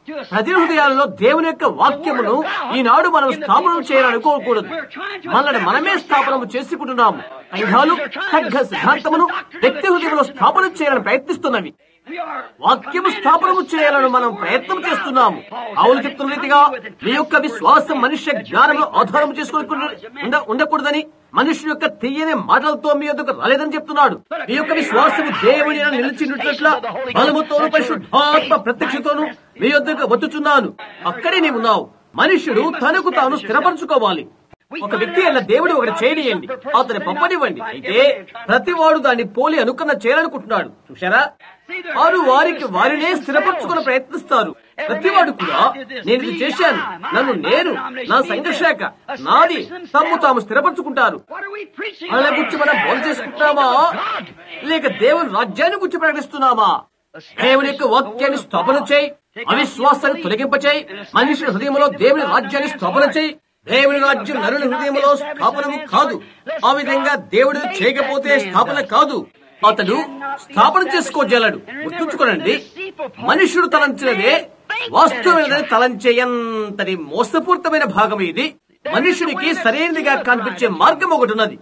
ప్రతి హృదయాలలో దేవుని యొక్క వాక్యమును ఈనాడు మనం స్థాపనం చేయాలనుకోకూడదు. మనల్ని మనమే స్థాపనము చేసుకుంటున్నాము. సంఘాలు ఖడ్గ సిద్ధాంతమును వ్యక్తి హృదయంలో స్థాపన చేయాలని ప్రయత్నిస్తున్నవి. వాక్యము స్థాపనము చేయాలని మనం ప్రయత్నం చేస్తున్నాము. పౌలు చెప్తున్న రీతిగా మీ యొక్క విశ్వాసం మనుష్య జ్ఞానంలో ఆధారం చేసుకుని ఉండకూడదని, మనుషుల యొక్క తీయని మాటలతో మీ యొద్దకు రాలేదని చెప్తున్నాడు. మీ యొక్క విశ్వాసము దేవుని నిలిచినట్ల బలముతోను పరిశుద్ధాత్మ ప్రత్యక్షతోను మీ యొద్దకు వచ్చుచున్నాను. అక్కడే నీవున్నావు. మనుష్యుడు తనకు తాను స్థిరపరచుకోవాలి. ఒక వ్యక్తి అలా దేవుడు ఒకటి చేయనియండి, అతని పంపనివ్వండి. అయితే ప్రతివాడు దాన్ని పోలి అనుకున్న చేయాలనుకుంటున్నాడు. చూశారా, వారు వారికి వారినే స్థిరపరచుకుని ప్రయత్నిస్తారు. ప్రతివాడు కూడా నేను ఇది చేశాను, నేను నా సంఘశాఖ నాది తమ్ము తాము స్థిరపరచుకుంటారు. వాళ్ళ గురించి మనం బోధ చేసుకుంటున్నామా, లేక దేవుని రాజ్యాన్ని గురించి ప్రకటిస్తున్నామా? దేవుని యొక్క వాక్యాన్ని స్థాపన చేయి, అవిశ్వాసాన్ని తొలగింపచేయి, మనిషి హృదయంలో దేవుని రాజ్యాన్ని స్థాపన చేయి. దేవుని రాజ్యం నరుని హృదయంలో స్థాపనము కాదు. ఆ విధంగా దేవుడు చేయకపోతే స్థాపన కాదు. అతడు స్థాపన చేసుకోగలడు. గుర్తుంచుకోనండి, మనుషుడు తలంచినదే వాస్తవమైనదని తలంచే ఎంతటి మోసపూరితమైన భాగం ఇది. మనుషునికి సరైనదిగా కనిపించే మార్గం ఒకటి ఉన్నది.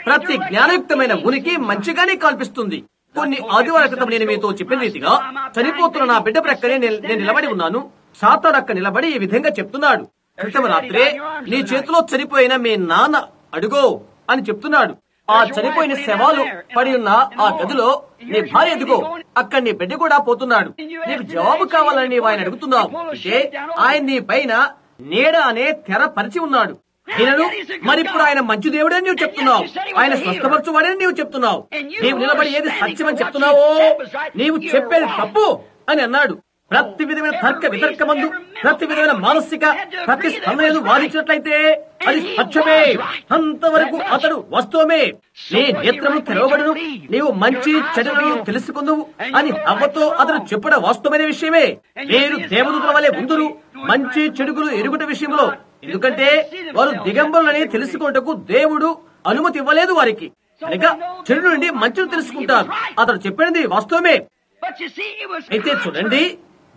ప్రతి జ్ఞానయుక్తమైన ఉనికి మంచిగానే కనిపిస్తుంది. కొన్ని ఆదివారాల క్రితం నేను మీతో చెప్పిన రీతిగా చనిపోతున్న నా బిడ్డ ప్రక్కనే నేను నిలబడి ఉన్నాను. సాతాను అక్క నిలబడి ఈ విధంగా చెప్తున్నాడు, క్రితం రాత్రే నీ చేతిలో చనిపోయిన మీ నాన్న అడుగో అని చెప్తున్నాడు. ఆ చనిపోయిన శవాలు పడి ఉన్న ఆ గదిలో నీ భార్య ఎదుగో, అక్కడ నీ బిడ్డ కూడా పోతున్నాడు. నీకు జవాబు కావాలని నీవు ఆయన అడుగుతున్నావు. అంటే ఆయన నీ పైన నీడ అనే తెర పరిచి ఉన్నాడు. ఈయనను మరిప్పుడు ఆయన మంచి దేవుడని నీవు చెప్తున్నావు, ఆయన స్వస్థపరచువాడని నీవు చెప్తున్నావు. నీవు నిలబడి ఏది సత్యమని చెప్తున్నావో నీవు చెప్పేది తప్పు అని అన్నాడు. ప్రతి విధమైన తర్క వితర్కమందు, ప్రతి విధమైన మానసిక ప్రతిస్పందనలు వాదించినట్లయితే అది సత్యమే. అంతవరకు అతడు వాస్తవమే. నీ నేత్రము తెరవబడును, నీవు మంచి చెడులను తెలుసుకుందువు అని అవ్వతో అతడు చెప్పడం వాస్తవమైన విషయమే. మీరు దేవదూతల వలె ఉందురు మంచి చెడుగులు ఎరుగుట విషయంలో. ఎందుకంటే వారు దిగంబరులని తెలుసుకుంటకు దేవుడు అనుమతి ఇవ్వలేదు వారికి. కనుక చెడు నుండి మంచిని తెలుసుకుంటారు. అతడు చెప్పినది వాస్తవమే. అయితే చూడండి,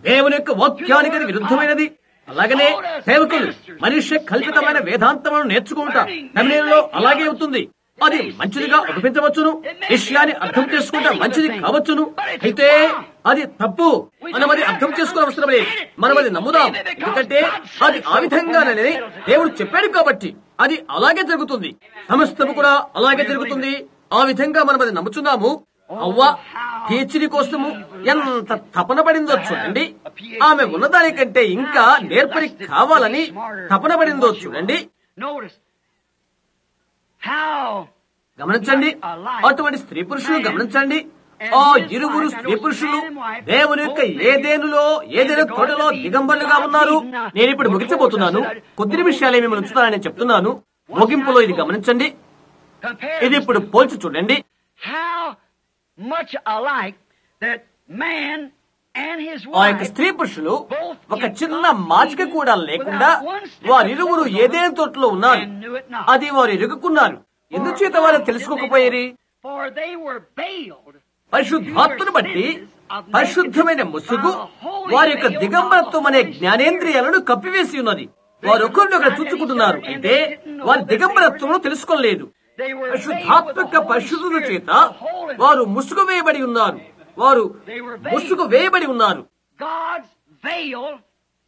దేవుని యొక్క వాక్యానికి అది విరుద్ధమైనది. అలాగనే సేవకులు మనుష్య కల్పితమైన వేదాంతములను నేర్చుకుంటా తమిళంలో అలాగే అవుతుంది. అది మంచిదిగా అనిపించవచ్చును, విషయాన్ని అర్థం చేసుకుంటా మంచిది కావచ్చును. అయితే అది తప్పు. మనం అది అర్థం చేసుకోవడం అవసరం లేదు. మనం అది నమ్ముదాం. ఎందుకంటే అది ఆ విధంగానే దేవుడు చెప్పాడు కాబట్టి అది అలాగే జరుగుతుంది. సమస్తము కూడా అలాగే జరుగుతుంది. ఆ విధంగా మనం అది నమ్ముచున్నాము. అవ్వ PhD కోసము ఎంత తపన పడిందో చూడండి. ఆమె ఉన్నదానికంటే ఇంకా నేర్పరి కావాలని తపన పడిందో చూడండి. గమనించండి, అటువంటి స్త్రీ పురుషులు గమనించండి. ఆ ఇరువురు స్త్రీ పురుషులు దేవుని యొక్క ఏదైనా తోటలో దిగంబరులుగా ఉన్నారు. నేను ఇప్పుడు ముగించబోతున్నాను. కొద్ది నిమిషాలే మిమ్మల్ని ఉంచుతానని చెప్తున్నాను. ముగింపులో ఇది గమనించండి. ఇది ఇప్పుడు పోల్చి చూడండి. ఆ యొక్క స్త్రీ పురుషులు ఒక చిన్న మాచిక కూడా లేకుండా వారిరువురు ఏదైనా తోటలో ఉన్నారు. అది వారు ఎరుగుకున్నారు. ఎందుచేత వారు తెలుసుకోకపోయారు? పరిశుద్ధాత్మను బట్టి పరిశుద్ధమైన ముసుగు వారి యొక్క దిగంబరత్వం అనే జ్ఞానేంద్రియాలను కప్పివేసి ఉన్నది. వారు ఒకరినొకరు చూచుకుంటున్నారు. అయితే వారి దిగంబరత్వం తెలుసుకోలేదు. పరిశుద్ధాత్మక పరిశుద్ధుల చేత వారు ముసుగు వేయబడి ఉన్నారు.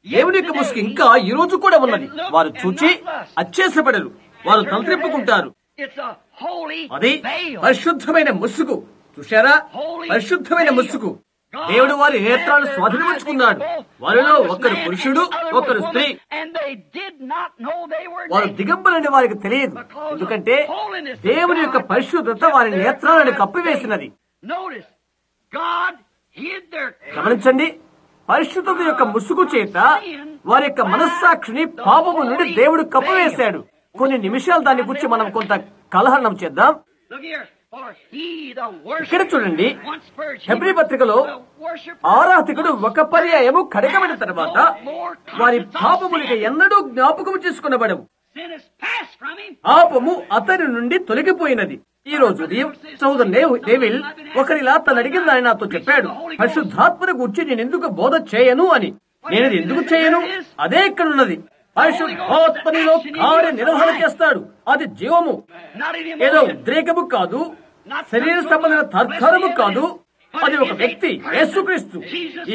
దేవుని యొక్క ముసుగు ఇంకా ఈ రోజు కూడా ఉన్నది. వారు చూచి అత్యాశపడరు, వారు తంత్రింపుకుంటారు. అది పరిశుద్ధమైన ముసుగు. చూశారా, పరిశుద్ధమైన ముసుగు. దేవుడు వారి నేత్రాలను స్వాధీనపరుచుకున్నాడు. వారిలో ఒకరు పురుషుడు, ఒకరు స్త్రీ. వారు దిగంబరని వారికి తెలియదు. ఎందుకంటే దేవుని యొక్క పరిశుద్ధత వారి నేత్రాలను కప్పివేసినది. గమనించండి, పరిశుద్ధత యొక్క ముసుగు చేత వారి యొక్క మనస్సాక్షిని పాపము నుండి దేవుడు కప్పివేశాడు. కొన్ని నిమిషాలు దాని గురించి మనం కొంత కలహనం చేద్దాం. ఇక్కడ చూడండి, హెబ్రీ పత్రికలో ఆరాధకుడు ఒక పర్యాయము కడగబడిన తర్వాత వారి పాపములకి ఎన్నడూ జ్ఞాపకము చేసుకునబడవు. పాపము అతని నుండి తొలగిపోయినది. ఈ రోజు సోదరు డేవిల్ ఒకరిలా తను అడిగిన దాన్ని నాతో చెప్పాడు, పరిశుద్ధాత్మను గురించి నేను ఎందుకు బోధ చేయను అని. నేను ఎందుకు చేయను? అదే ఇక్కడ ఉన్నది. పరిశుద్ధాత్మనిలో కార్య నిర్వహణ చేస్తాడు. అది జీవము. ఏదో ఉద్రేకము కాదు, శరీర సంబంధమైన తర్కారము కాదు. అది ఒక వ్యక్తి, యేసుక్రీస్తు.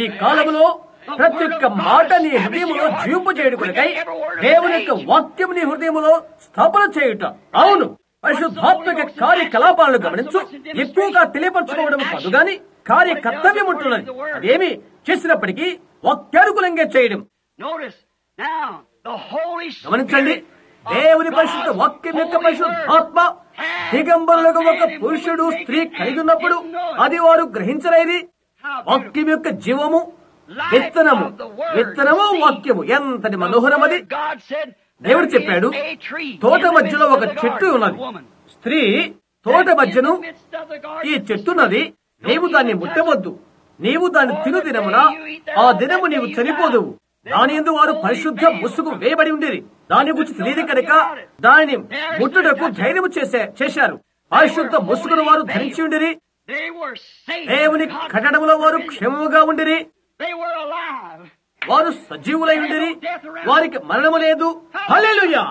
ఈ కాలంలో ప్రతి ఒక్క మాట నీ హృదయములో జీవింప చేయడం కొరకై దేవుని యొక్క వాక్యం నీ హృదయములో స్థాపన చేయుట. అవును, పరిశుద్ధాత్మక కార్యకలాపాలను గమనించు. ఎక్కువగా తెలియపరచుకోవడం కాదు గాని కార్యకర్తవ్యం ఉంటున్నది. అదేమి చేసినప్పటికీ వాక్యానుకూలంగా చేయడం. గమనించండి, దేవుని పరిశుద్ధ వాక్యం యొక్క పరిశుద్ధాత్మ దిగంబరులకు ఒక పురుషుడు స్త్రీ కలిగి ఉన్నప్పుడు అది వారు గ్రహించలేది. వాక్యం యొక్క జీవము, విత్తనము వాక్యము ఎంతటి మనోహరమది. దేవుడు చెప్పాడు, తోట మధ్యలో ఒక చెట్టు ఉన్నది. స్త్రీ తోట మధ్యను ఈ చెట్టున్నది, నీవు దాన్ని ముట్టవద్దు, నీవు దాన్ని తిను దినమున ఆ దినము నీవు చనిపోదువు. దాని యందు వారు పరిశుద్ధ ముసుగు వేయబడి ఉండేది. దాని గురించి తెలియదు కనుక దానిని ముట్టుటకు ధైర్యము చేశారు. పరిశుద్ధ ముసుగును వారు ధరించి ఉండిరి. దేవుని కట్టడంలో వారు క్షేమముగా ఉండిరి. వారు సజీవులై ఉండిరి. వారికి మరణము లేదు. హల్లెలూయా!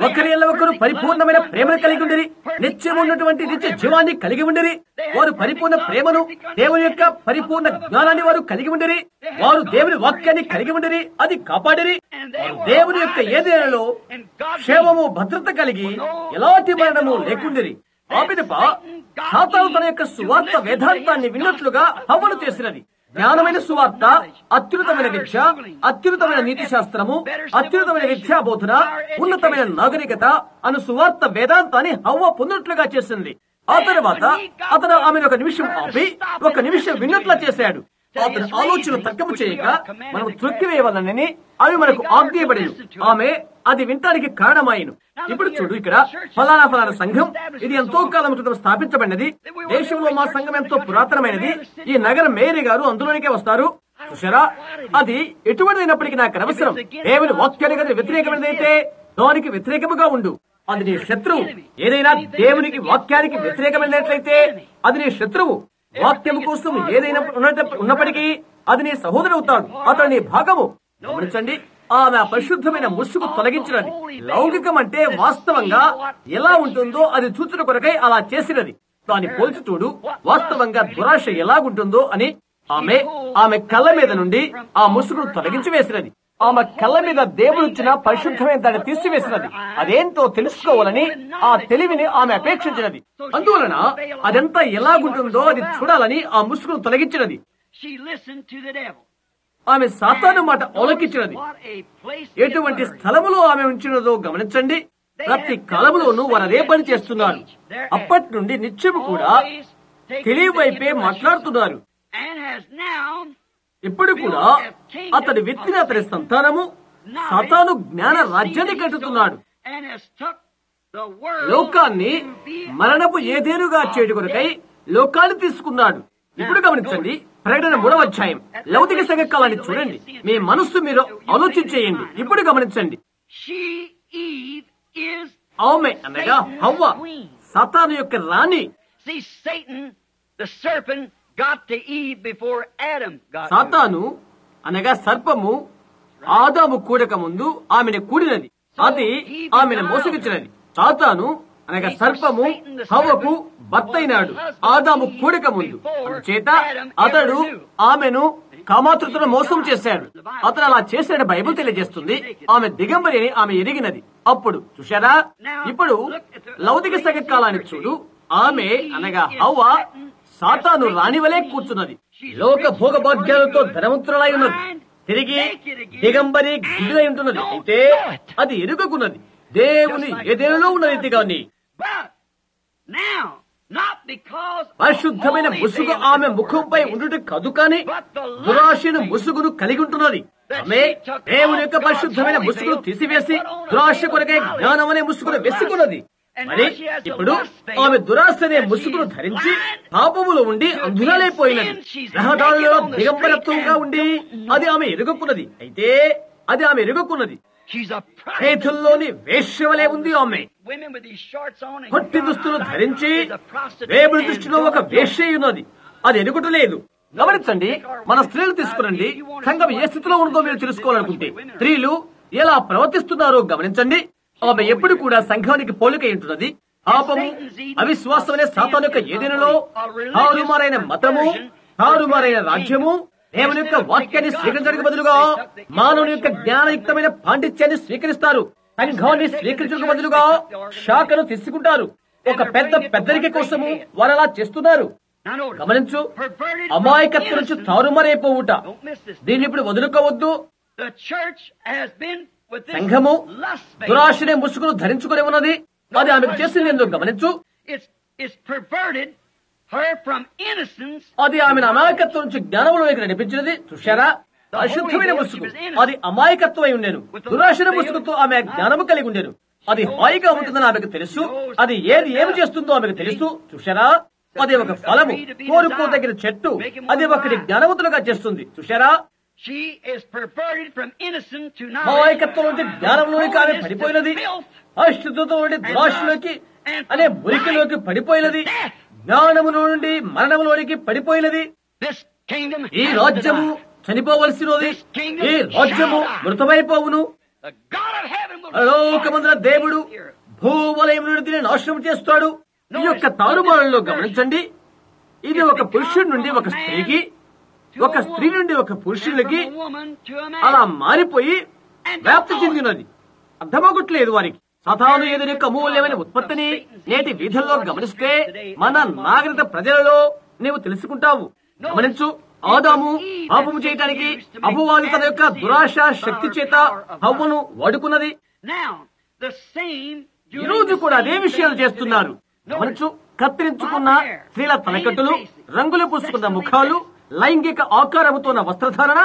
ఒకరిలో ఒకరు పరిపూర్ణమైన ప్రేమను కలిగి ఉండిరి. నిత్యం ఉన్నటువంటి నిత్య జీవాన్ని కలిగి ఉండిరి. వారు పరిపూర్ణ ప్రేమను, దేవుని యొక్క పరిపూర్ణ జ్ఞానాన్ని వారు కలిగి ఉండిరి. వారు దేవుని వాక్యాన్ని కలిగి ఉండిరి, అది కాపాడిరి. దేవుని యొక్క ఏదేనలో క్షేమము, భద్రత కలిగి ఎలాంటి మరణము లేకుండిరి. ఆ పిదప సాతాను తన యొక్క సువార్త వేదాంతాన్ని విన్నట్లుగా హవ్వను చేసినది. జ్ఞానమైన సువార్త, అత్యున్నతమైన విద్య, అత్యున్నతమైన నీతి శాస్త్రము, అత్యున్నతమైన విద్యాబోధన, ఉన్నతమైన నాగరికత అను సువార్త వేదాంతాన్ని హవ్వ పొందినట్లుగా చేసింది. ఆ తర్వాత అతను ఆమెను ఒక నిమిషం ఆపి ఒక నిమిషం విన్నట్లా చేశాడు. అతని ఆలోచన తర్కము చేయక మనం త్రొక్కివేయవలనని అవి మనకు ఆజ్ఞయబడేను. ఆమె అది వినటానికి కారణమాయను. ఇప్పుడు చూడు, ఇక్కడ ఫలానా సంఘం ఇది ఎంతో కాలం క్రితం స్థాపించబడినది. దేశంలో మా సంఘం ఎంతో పురాతనమైనది. ఈ నగర మేరీ గారు అందులోనికే వస్తారు. చూసారా, అది ఎటువంటిదైనప్పటికీ నాకు అనవసరం. దేవుని వాక్యానికి అది వ్యతిరేకమైనదైతే దానికి వ్యతిరేకముగా ఉండు. అది నీ శత్రువు. ఏదైనా దేవునికి వాక్యానికి వ్యతిరేకమైనట్లయితే అది నీ శత్రువు. వాక్యం కోసం ఏదైనా ఉన్నప్పటికీ అది నీ సహోదరు అవుతాడు. అతడు నీ భాగము. గమనించండి, ఆమె పరిశుద్ధమైన ముసుగు తొలగించినది. లౌకికం అంటే వాస్తవంగా ఎలా ఉంటుందో అది చూచుట కొరకై అలా చేసినది. దాన్ని పోల్చి చూడు, వాస్తవంగా దురాశ ఎలాగుంటుందో అని. ఆమె కళ్ళ మీద నుండి ఆ ముసుగును తొలగించి వేసినది. ఆమె కళ్ళ మీద దేవుడిచ్చిన పరిశుద్ధమైన దాన్ని తీసివేసినది. అదేంటో తెలుసుకోవాలని ఆ తెలివిని ఆమె అపేక్షించినది. అందువలన అదంతా ఎలాగుంటుందో అది చూడాలని ఆ ముసుగును తొలగించినది. ఆమె సాతాను మాట ఆలోకించినది. ఎటువంటి స్థలములో ఆమె ఉంచినదో గమనించండి. ప్రతి కాలంలోనూ వారు అదే పని చేస్తున్నారు. అప్పటి నుండి నిత్యము కూడా తెలివి వైపే మాట్లాడుతున్నారు. ఇప్పుడు కూడా అతడి విత్తిన అతని సంతానము సాతాను జ్ఞాన రాజ్యాన్ని కట్టుతున్నాడు. లోకాన్ని మరణపు ఏదేనుగా చేయడం కొరకై లోకాన్ని తీసుకున్నాడు. ఇప్పుడు గమనించండి, ప్రకటన 3వ అధ్యాయం లౌకిక సంఘ కాలాన్ని చూడండి. మీ మనస్సు మీరు ఆలోచించేయండి. ఇప్పుడు గమనించండి, ఆమె అనగా హవ్వ సాతాను యొక్క రాణి. సాతాను అనగా సర్పము ఆదాము కూడక ముందు ఆమెను కూడినది. అది ఆమెను మోసగించినది. సాతాను అనగా సర్పము హవ్వకు భర్త అయినాడు ఆదాము కూడక ముందు. అందుచేత అతడు ఆమెను కామాతృతను మోసం చేశాడు. అతను అలా చేశాడు బైబిల్ తెలియజేస్తుంది. ఆమె దిగంబరి అని ఆమె ఎరిగినది. అప్పుడు చూశారా, ఇప్పుడు లౌకిక సంఘ కాలాన్ని చూడు. ఆమె అనగా హవ్వ సాతాను రాణివలే కూర్చున్నది. లోక భోగభాగ్యాలతో ధనవంతులై ఉన్నది. తిరిగి దిగంబరి గిడ్డులై ఉంటున్నది. అయితే అది ఎరుగకున్నది. దేవుని ఎదేలో ఉన్న రీతిగాని పరిశుద్ధమైన ముసుగు ఆమె ముఖంపై ఉండుట కాదు, కానీ దురాశను ముసుగును కలిగి ఉంటున్నది. ఆమె దేవుని యొక్క పరిశుద్ధమైన ముసుగును తీసివేసి దురాశ కొరకై జ్ఞానం అనే ముసుగును వేసుకున్నది. మరి ఇప్పుడు ఆమె దురాశ అనే ముసుగును ధరించి పాపములో ఉండి అంధురాలైపోయినది. రహదారులలో దిగంబరత్వంగా ఉండి అది ఆమె ఎరుగకున్నది. అయితే అది ఆమె ఎరుగకున్నది. చేతుల్లోని వేశ్యవలే ఉంది. ఆమె పొట్టి దుస్తులు ధరించి దేవుడి దృష్టిలో ఒక వేశ్య ఉన్నది. అది ఎరుగుటలేదు. గమనించండి, మన స్త్రీలు తీసుకురండి. సంఘం ఏ స్థితిలో ఉన్నదో మీరు తెలుసుకోవాలనుకుంటే స్త్రీలు ఎలా ప్రవర్తిస్తున్నారో గమనించండి. ఆమె ఎప్పుడు కూడా సంఘానికి పోలిక ఉంటున్నది. పాపము, అవిశ్వాసం అనే సాతాను యొక్క ఏదైనాలో తారుమారైన మతము, తారుమారైన రాజ్యము, దేవుని యొక్క వాక్యాన్ని స్వీకరించడానికి బదులుగా మానవుని యొక్క జ్ఞానయుక్తమైన పాండిత్యాన్ని స్వీకరిస్తారు. సంఘాన్ని స్వీకరించడానికి బదులుగా శాఖను తీసుకుంటారు. ఒక పెద్దరిక కోసము వారు అలా చేస్తున్నారు. గమనించు, అమాయకత్వం నుంచి తారుమారైపోవుట, దీన్ని ఇప్పుడు వదులుకోవద్దు. సంఘము దురాశనే ముసుగును ధరించుకుని ఉన్నది. అది ఆమెకు చేసింది ఎందుకు గమనించు. అది ఆమెను అమాయకత్వం నుంచి జ్ఞానంలోకి నడిపించినది. చూశారా, అశుద్ధమైన ముసుగు, అది అమాయకత్వం అయి ఉండేను. దురాశన ముసుగుతో ఆమె జ్ఞానము కలిగి ఉండేను. అది హాయిగా ఉంటుందని ఆమెకు తెలుసు. అది ఏమి చేస్తుందో ఆమెకు తెలుసు. చూశారా, అది ఒక ఫలము, కోరుకోదగిన చెట్టు. అది ఒకటి జ్ఞానవంతులుగా చేస్తుంది. చూశారా, అమాయకత్వం నుండి జ్ఞానంలోకి ఆమె పడిపోయినది. అశుద్ధత నుండి దురాశలోకి అనే మురికిలోకి పడిపోయినది. జ్ఞానము నుండి మరణములోనికి పడిపోయినది. ఈ రాజ్యము చనిపోవలసినది. ఈ రాజ్యము మృతమైపోవును. లోకమందున దేవుడు భూవలయం నుండి దీన్ని నాశనం చేస్తాడు. ఈ యొక్క తారుమారంలో గమనించండి, ఇది ఒక పురుషుడి నుండి ఒక స్త్రీకి, ఒక స్త్రీ నుండి ఒక పురుషుడికి అలా మారిపోయి వ్యాప్తి చెందినది. అర్థమవట్లేదు వారికి. సాతాను ఏదైనా యొక్క అమూల్యమైన ఉత్పత్తిని నేటి వీధుల్లో గమనిస్తే మన నాగరిక ప్రజలలో నీవు తెలుసుకుంటావు. గమనించు, ఆదాము పాపము చేయటానికి అపవాది తన యొక్క దురాశ శక్తి చేత హవ్వను వాడుకున్నది. ఈ రోజు కూడా అదే విషయాలు చేస్తున్నారు. గమనించు, కత్తిరించుకున్న స్త్రీల తలకట్టులు, రంగులు పూసుకున్న ముఖాలు, లైంగిక ఆకారముతో ఉన్న వస్త్రధారణ,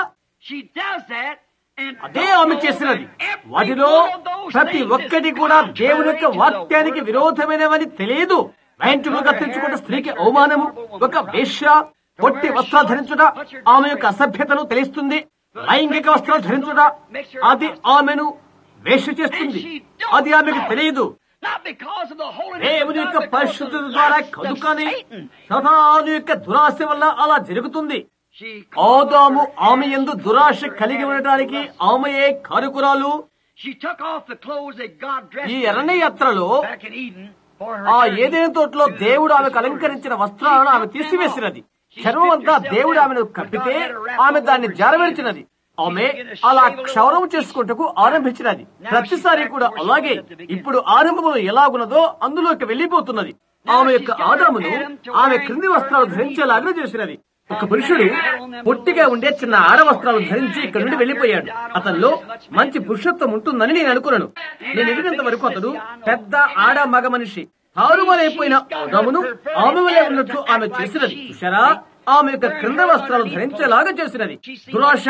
అదే ఆమె చేసినది. వాటిలో ప్రతి ఒక్కటి కూడా దేవుని యొక్క వాక్యానికి విరోధమైనవని తెలియదు. వెంట్రుకలు కత్తిరించుకున్న స్త్రీకి అవమానము, ఒక వేశ్య పొట్టి వస్త్రాలు ధరించుట ఆమె యొక్క అసభ్యతను తెలుస్తుంది. లైంగిక వస్త్రాలు ధరించుట అది ఆమెను వేశ్య చేస్తుంది. అది ఆమెకు తెలియదు. దేవుని యొక్క పరిశుద్ధత ద్వారా కదుకని సతాను యొక్క దురాశ వల్ల అలా జరుగుతుంది. ఆదాము ఆమె యందు దురాశ కలిగి ఉండటానికి ఆమెయే కారకురాలు. ఈ అరణ్య యాత్రలో ఆ ఏదైనా తోటలో దేవుడు ఆమెకు అలంకరించిన వస్త్రాలను ఆమె తీసివేసినది. చర్మం అంతా దేవుడు ఆమెను కప్పితే ఆమె దాన్ని జారవేర్చినది. ఆమె అలా క్షౌరం చేసుకుంటూ ఆరంభించినది. ప్రతిసారి కూడా అలాగే ఇప్పుడు ఆరంభంలో ఎలాగున్నదో అందులోకి వెళ్లిపోతున్నది. ఆమె యొక్క ఆదామును ఆమె క్రింది వస్త్రాలు ధరించేలాగా చేసినది. ఒక పురుషుడు పొట్టిగా ఉండే చిన్న ఆడ వస్త్రాలు ధరించి ఇక్కడి నుండి వెళ్లిపోయాడు. అతనిలో మంచి పురుషత్వం ఉంటుందని నేను అనుకున్నాను. నేను ఎదిగినంత వరకు అతడు పెద్ద ఆడ మగ మనిషి. తారుమారైపోయిన ఆదామును ఆమె వలె ఉన్నట్టు ఆమె చేసినది. చూశారా, ఆమె యొక్క క్రింద వస్త్రాలు ధరించేలాగా చేసినది. దురాశ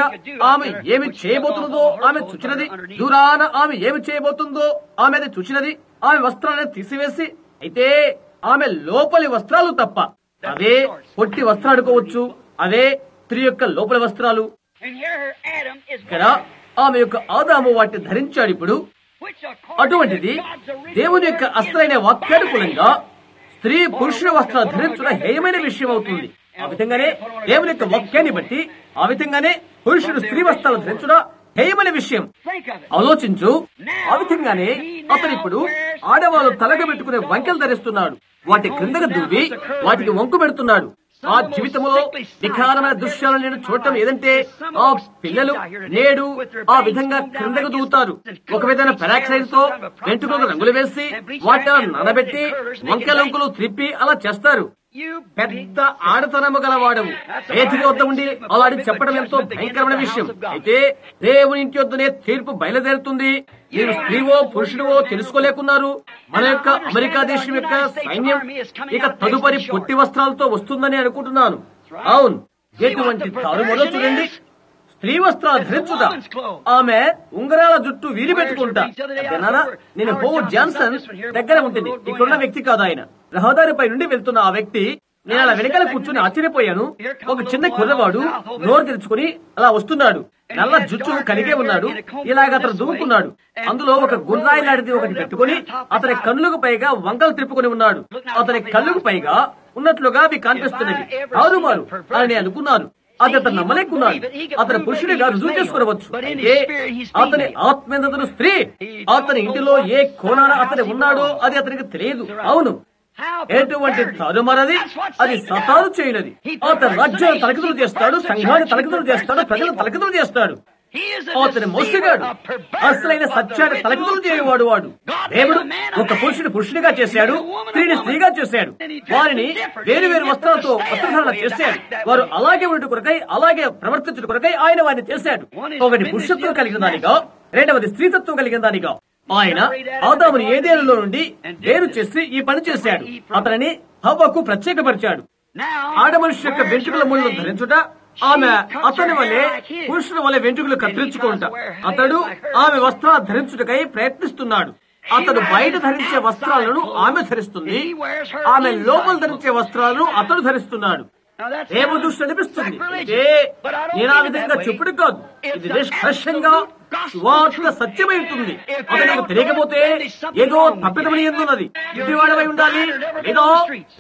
ఆమె ఏమి చేయబోతున్నదో ఆమె చూచినది. దూరాన ఆమె ఏమి చేయబోతుందో ఆమె అది చూచినది. ఆమె వస్త్రాలను తీసివేసి, అయితే ఆమె లోపలి వస్త్రాలు తప్ప, అవే పొట్టి వస్త్రాలు అనుకోవచ్చు, అవే స్త్రీ యొక్క లోపలి వస్త్రాలు. ఇక్కడ ఆమె యొక్క ఆదాము వాటిని ధరించాడు. ఇప్పుడు అటువంటిది దేవుని యొక్క అస్త్రైన వాక్యానుకూలంగా స్త్రీ పురుషుల వస్త్రాలు ధరించడం హేయమైన విషయం అవుతుంది. ఆ విధంగానే దేవుని యొక్క వాక్యాన్ని బట్టి ఆ విధంగానే పురుషుడు స్త్రీ వస్త్రాలు ధరించడం హేయమైన విషయం. ఆలోచించు. ఆ విధంగానే అతను ఇప్పుడు ఆడవాళ్ళు తలగబెట్టుకునే వంకెలు ధరిస్తున్నాడు. వాటి క్రిందకు దువ్వి వాటికి వంకు పెడుతున్నాడు. ఆ జీవితంలో వికారమైన దృశ్యాలను నేను చూడటం ఏదంటే, ఆ పిల్లలు నేడు ఆ విధంగా క్రిందకు దూతారు. ఒక విధమైన పెరాక్సైడ్ తో వెంట్రుకలకు రంగులు వేసి వాటిని నానబెట్టి వంకెలంకులు త్రిప్పి అలా చేస్తారు. పెద్ద ఆడతనము గలవాడవు. వేదిక వద్ద ఉండి అలాంటి చెప్పడం ఎంతో భయంకరమైన విషయం. అయితే దేవుని ఇంటి వద్దనే తీర్పు బయలుదేరుతుంది. మీరు స్త్రీవో పురుషుడివో తెలుసుకోలేకున్నారు. మన యొక్క అమెరికా దేశం యొక్క సైన్యం ఇక తదుపరి పొట్టి వస్త్రాలతో వస్తుందని అనుకుంటున్నాను. అవును, ఎటువంటి తారుమలో చూడండి. స్త్రీ వస్త్రాలు ధరించుట, ఆమె ఉంగరాల జుట్టు వీరి పెట్టుకుంటా. నేను హోవర్డ్ జాన్సన్ దగ్గర ఉంటుంది. ఇక్కడున్న వ్యక్తి కాదు ఆయన. రహదారిపై నుండి వెళ్తున్న ఆ వ్యక్తి. నేను అలా వెనకాల కూర్చుని ఆశ్చర్యపోయాను. ఒక చిన్న కుర్రవాడు నోరు తెరుచుకుని అలా వస్తున్నాడు. నల్ల జుట్టు కలిగే ఉన్నాడు. ఇలాగ అతను దువ్వుకున్నాడు. అందులో ఒక గుండ్రాయి లాంటిది ఒకటి పెట్టుకుని అతని కళ్ళకు పైగా వంకలు తిప్పుకొని ఉన్నాడు. అతని కళ్ళకు పైగా ఉన్నట్లుగా అవి కనిపిస్తున్నవి. తారుమారు అని అనుకున్నాను. అది అతను నమ్మలేకున్నాడు. అతని పురుషుడిగా రుజువు చేసుకోవచ్చు. అయితే అతని ఆత్మీయతను స్త్రీ అతని ఇంటిలో ఏ కోణాన అతని ఉన్నాడో అది అతనికి తెలియదు. అవును, ఎటువంటి తారుమారది అది సతారు చేయనది. అతని రాజ్యాన్ని తలకిదులు చేస్తాడు, సంఘాన్ని తలకిదులు చేస్తాడు, ప్రజలను తలకిదులు చేస్తాడు. అతని మోసగాడు, అసలైన సత్యాన్ని తలకిదులు చేయవాడు. వాడు దేవుడు ఒక పురుషుని పురుషునిగా చేశాడు, స్త్రీని స్త్రీగా చేశాడు. వారిని వేరు వేరు వస్త్రాలతో వస్త్రధారణ చేశాడు. వారు అలాగే ఉండు కొరకై, అలాగే ప్రవర్తించడం కొరకై ఆయన వారిని చేశాడు. ఒకటి పురుషత్వం కలిగిన దానిగా, రెండవది స్త్రీతత్వం కలిగిన దానిగా. ఆయన ఆదాముని ఏదేళ్లలో నుండి వేరు చేసి ఈ పని చేశాడు. అతనిని హవ్వకు ప్రత్యేకపరిచాడు. ఆడమనిషి యొక్క వెంట్రుకల ముళ్ళు ధరించుట, ఆమె అతని వలె పురుషుల వలె వెంట్రుకలు కత్తిరించుకుంటా. అతడు ఆమె వస్త్రాలు ధరించుటకై ప్రయత్నిస్తున్నాడు. అతడు బయట ధరించే వస్త్రాలను ఆమె ధరిస్తుంది, ఆమె లోపల ధరించే వస్త్రాలను అతడు ధరిస్తున్నాడు. ఏమో దృష్టి అనిపిస్తుంది. నేను ఆ విధంగా చెప్పుడు కాదు, ఇది నిష్కర్షంగా స్వార్థ సత్యమై ఉంటుంది. అతనికి తెలియకపోతే ఏదో తప్పిదమని ఎందున్నది. ఇంటివాడమై ఉండాలి, ఏదో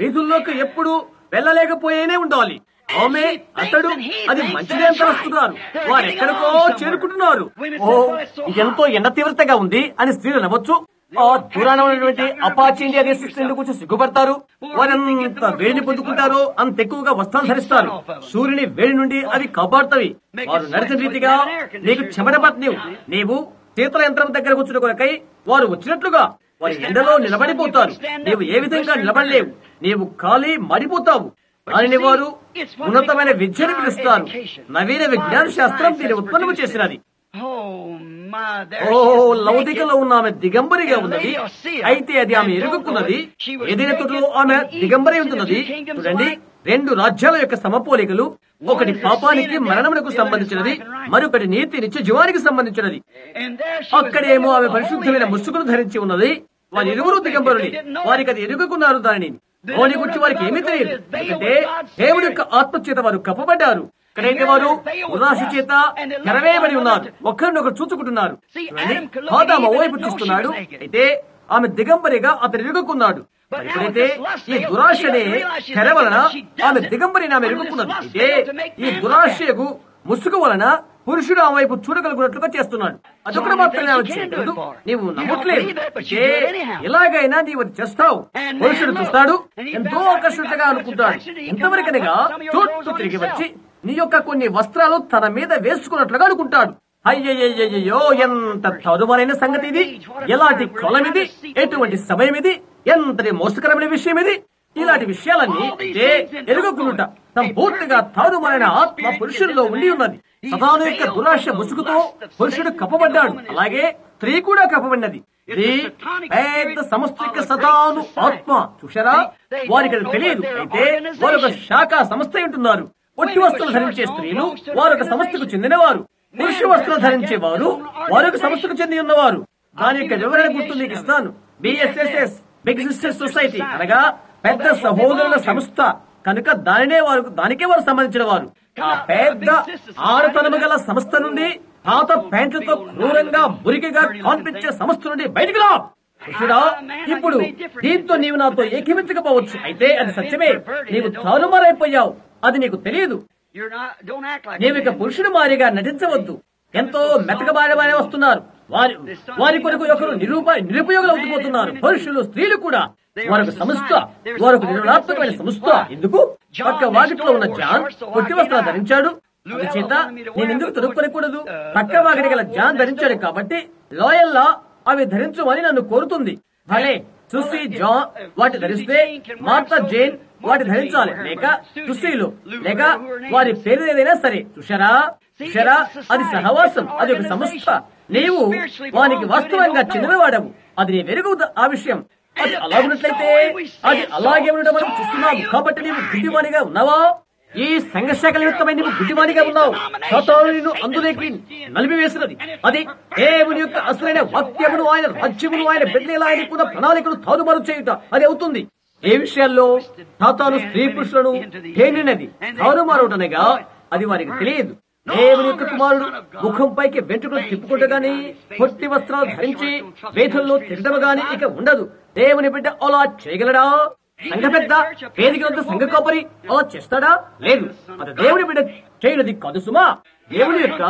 వీధుల్లోకి ఎప్పుడు వెళ్ళలేకపోయేనే ఉండాలి. ఆమె అతడు అది మంచిదే తలుస్తున్నారు. వారు ఎక్కడికో చేరుకుంటున్నారు. ఓ, ఇదెంతో ఎండ తీవ్రతగా ఉంది అని స్త్రీలు నవ్వచ్చు. ఆ దూరాన ఉన్నటువంటి అపాచీ ఇండియా దేశం గురించి సిగ్గుపడతారు. వారంత వేడిని పొందుకుంటారో అంత ఎక్కువగా వస్త్రాలు ధరిస్తారు. సూర్యుని వేడి నుండి అవి కాపాడుతాయి. వారు నడిచిన రీతిగా నీకు చెమట పట్టినవు. నీవు శీతల యంత్రం దగ్గర కూర్చున్న కొరకై వారు వచ్చినట్లుగా వారి ఎండలో నిలబడిపోతారు. నీవు ఏ విధంగా నిలబడలేవు. నీవు ఖాళీ మడిపోతావు. దానిని వారు ఉన్నతమైన విద్యను పిలుస్తారు. నవీన విజ్ఞాన శాస్త్రం దీన్ని ఉత్పన్నము చేసినది. ఓ, లౌకికలో ఉన్న ఆమె దిగంబరిగా ఉన్నది. అయితే అది ఆమె ఎరుగుకున్నది. ఏదైనా తోటలో ఆమె దిగంబరి ఉంటున్నది. చూడండి, రెండు రాజ్యాల యొక్క సమపోలికలు. ఒకటి పాపానికి మరణమునకు సంబంధించినది, మరొకటి నీతి నిత్య జీవానికి సంబంధించినది. అక్కడేమో ఆమె పరిశుద్ధమైన ముసుగును ధరించి ఉన్నది. వారి ఇరువురు దిగంబరుని. వారికి అది ఎరుగుకున్నారు. దానిని వారి గురించి వారికి ఏమీ తెలియదు. ఎందుకంటే దేవుడి యొక్క ఆత్మ చేత వారు కప్పబడ్డారు. ఇక్కడైతే వారు ఉదాసి చేత నెరవేయబడి ఉన్నారు. ఒకరినొకరు చూచుకుంటున్నారు. ఆదాము వైపు చూస్తున్నాడు. అయితే ఆమె దిగంబరిగా అతను ఎరుగుకున్నాడు. ఇప్పుడైతే ఈ దురాశనే తెర వలన ఆమె దిగంబరిని ఆమె ఎరుగుకున్నది. అయితే ఈ దురాశకు ముసుగు వలన పురుషుడు ఆ వైపు చూడగలుగున్నట్లుగా చేస్తున్నాడు. అదొకటి మాత్రమే ఆమె చేయగలదు. నీవు నమ్మట్లేదు. ఎలాగైనా నీవు చేస్తావు. పురుషుడు చూస్తాడు, ఎంతో ఆకర్షణగా అనుకుంటాడు. ఎంతవరకనగా చుట్టూ తిరిగి వచ్చి నీ యొక్క కొన్ని వస్త్రాలు తన మీద వేసుకున్నట్లుగా అనుకుంటాడు. అయ్యయ్యో, ఎంత తరువారైన సంగతి ఇది! ఎలాంటి కాలం ఇది! ఎటువంటి సమయం ఇది! ఎంతటి మోసకరమైన విషయం ఇది! ఇలాంటి విషయాలన్నీ ఎరుగుకుంట సంపూర్తిగా తారుమారైన ఆత్మ పురుషుల్లో ఉండి ఉన్నది. సతాను యొక్క దురాశ ముసుగుతో పురుషుడు కప్పబడ్డాడు. అలాగే స్త్రీ కూడా కప్పబడినది. ఇది పెద్ద సంస్థ యొక్క సతాను ఆత్మ. చూశారా? వారికి అది తెలియదు. అయితే వారొక శాఖ సంస్థ ఉంటున్నారు. ఒట్టి వస్త్రాలు ధరించే స్త్రీలు వారొక సంస్థకు చెందినవారు. పురుష వస్త్రాలు ధరించేవారు వారొక సంస్థకు చెంది ఉన్నవారు. దాని యొక్క వివరణ గుర్తు మీకు ఇస్తాను. BSSS, బిగ్ సిస్టర్స్ సొసైటీ అనగా పెద్ద సహోదరుల సంస్థ కనుక దానికే వారు సంబంధించిన వారు. ఆ పెద్ద ఆడతనము గల సంస్థ నుండి పాత ప్యాంట్లతో క్రూరంగా మురికిగా కనిపించే సంస్థ నుండి బయటికి రా. ఇప్పుడు దీంతో నీవు నాతో ఏకీవించకపోవచ్చు. అయితే అది సత్యమే. నీవు తారుమారైపోయావు. అది నీకు తెలియదు. నీవు ఇక పురుషుడు మారిగా నటించవద్దు. ఎంతో మెతకబారబారే వస్తున్నారు. వారి కొరకు ఒకరు నిరుపయోగులు అవుతుపోతున్నారు. పురుషులు స్త్రీలు కూడా వారొక సంస్థ, వారొక నిర్ణయాత్మకమైన సంస్థ. ఎందుకు? పక్క వాకిట్లో ఉన్న జాన్ పొట్టి వస్త్రాలు ధరించాడు. అందుచేత నేను ఎందుకు తొడుక్కొనకూడదు? పక్క వాకిటి గల జాన్ ధరించాడు కాబట్టి లాయల్లా అవి ధరించమని నన్ను కోరుతుంది. భలే, సుసి జాన్ వాటి ధరిస్తే మార్తా జేన్ వాటి ధరించాలి. లేక సుశీలు లేక వారి పేరు ఏదైనా సరే. చూశారా? అది సహవాసం. అది ఒక సంస్థ. నీవు వానికి వాస్తవంగా చెందినవాడవు. అది నీ వెరుగు. ఆ విషయం అది అలా ఉన్నట్లయితే అది అలాగే ఉండడం మనం చూస్తున్నావు. కాబట్టి నీవు గుడ్డివానిగా ఉన్నావా? ఈ సంఘర్షక నిమిత్తమై నీవు గుడ్డివానిగా ఉన్నావు. సాతాను అందులోకి నలిపివేసినది. అది దేవుని యొక్క అసలైన వాక్యమును, ఆయన రాజ్యమును, ఆయన బిడ్డల ఆయనకున్న ప్రణాళికను తారుమారు చేయుట అది అవుతుంది. ఏ విషయాల్లో సాతాను స్త్రీ పురుషులను తేలినది తారుమారుటనగా అది వారికి తెలియదు. దేవుని యొక్క కుమారుడు ముఖంపైకి వెంట్రుకలు తిప్పుకుంటూ గాని, పొట్టి వస్త్రాలు ధరించి వేధుల్లో తిరగడం గాని ఇక ఉండదు. దేవుని బిడ్డ అలా చేయగలడా? సంఘ పెద్ద వేదిక వద్ద సంఘ కాపరి అలా చేస్తాడా? లేదు, అది దేవుని బిడ్డ చేయనది కాదు సుమా. దేవుని యొక్క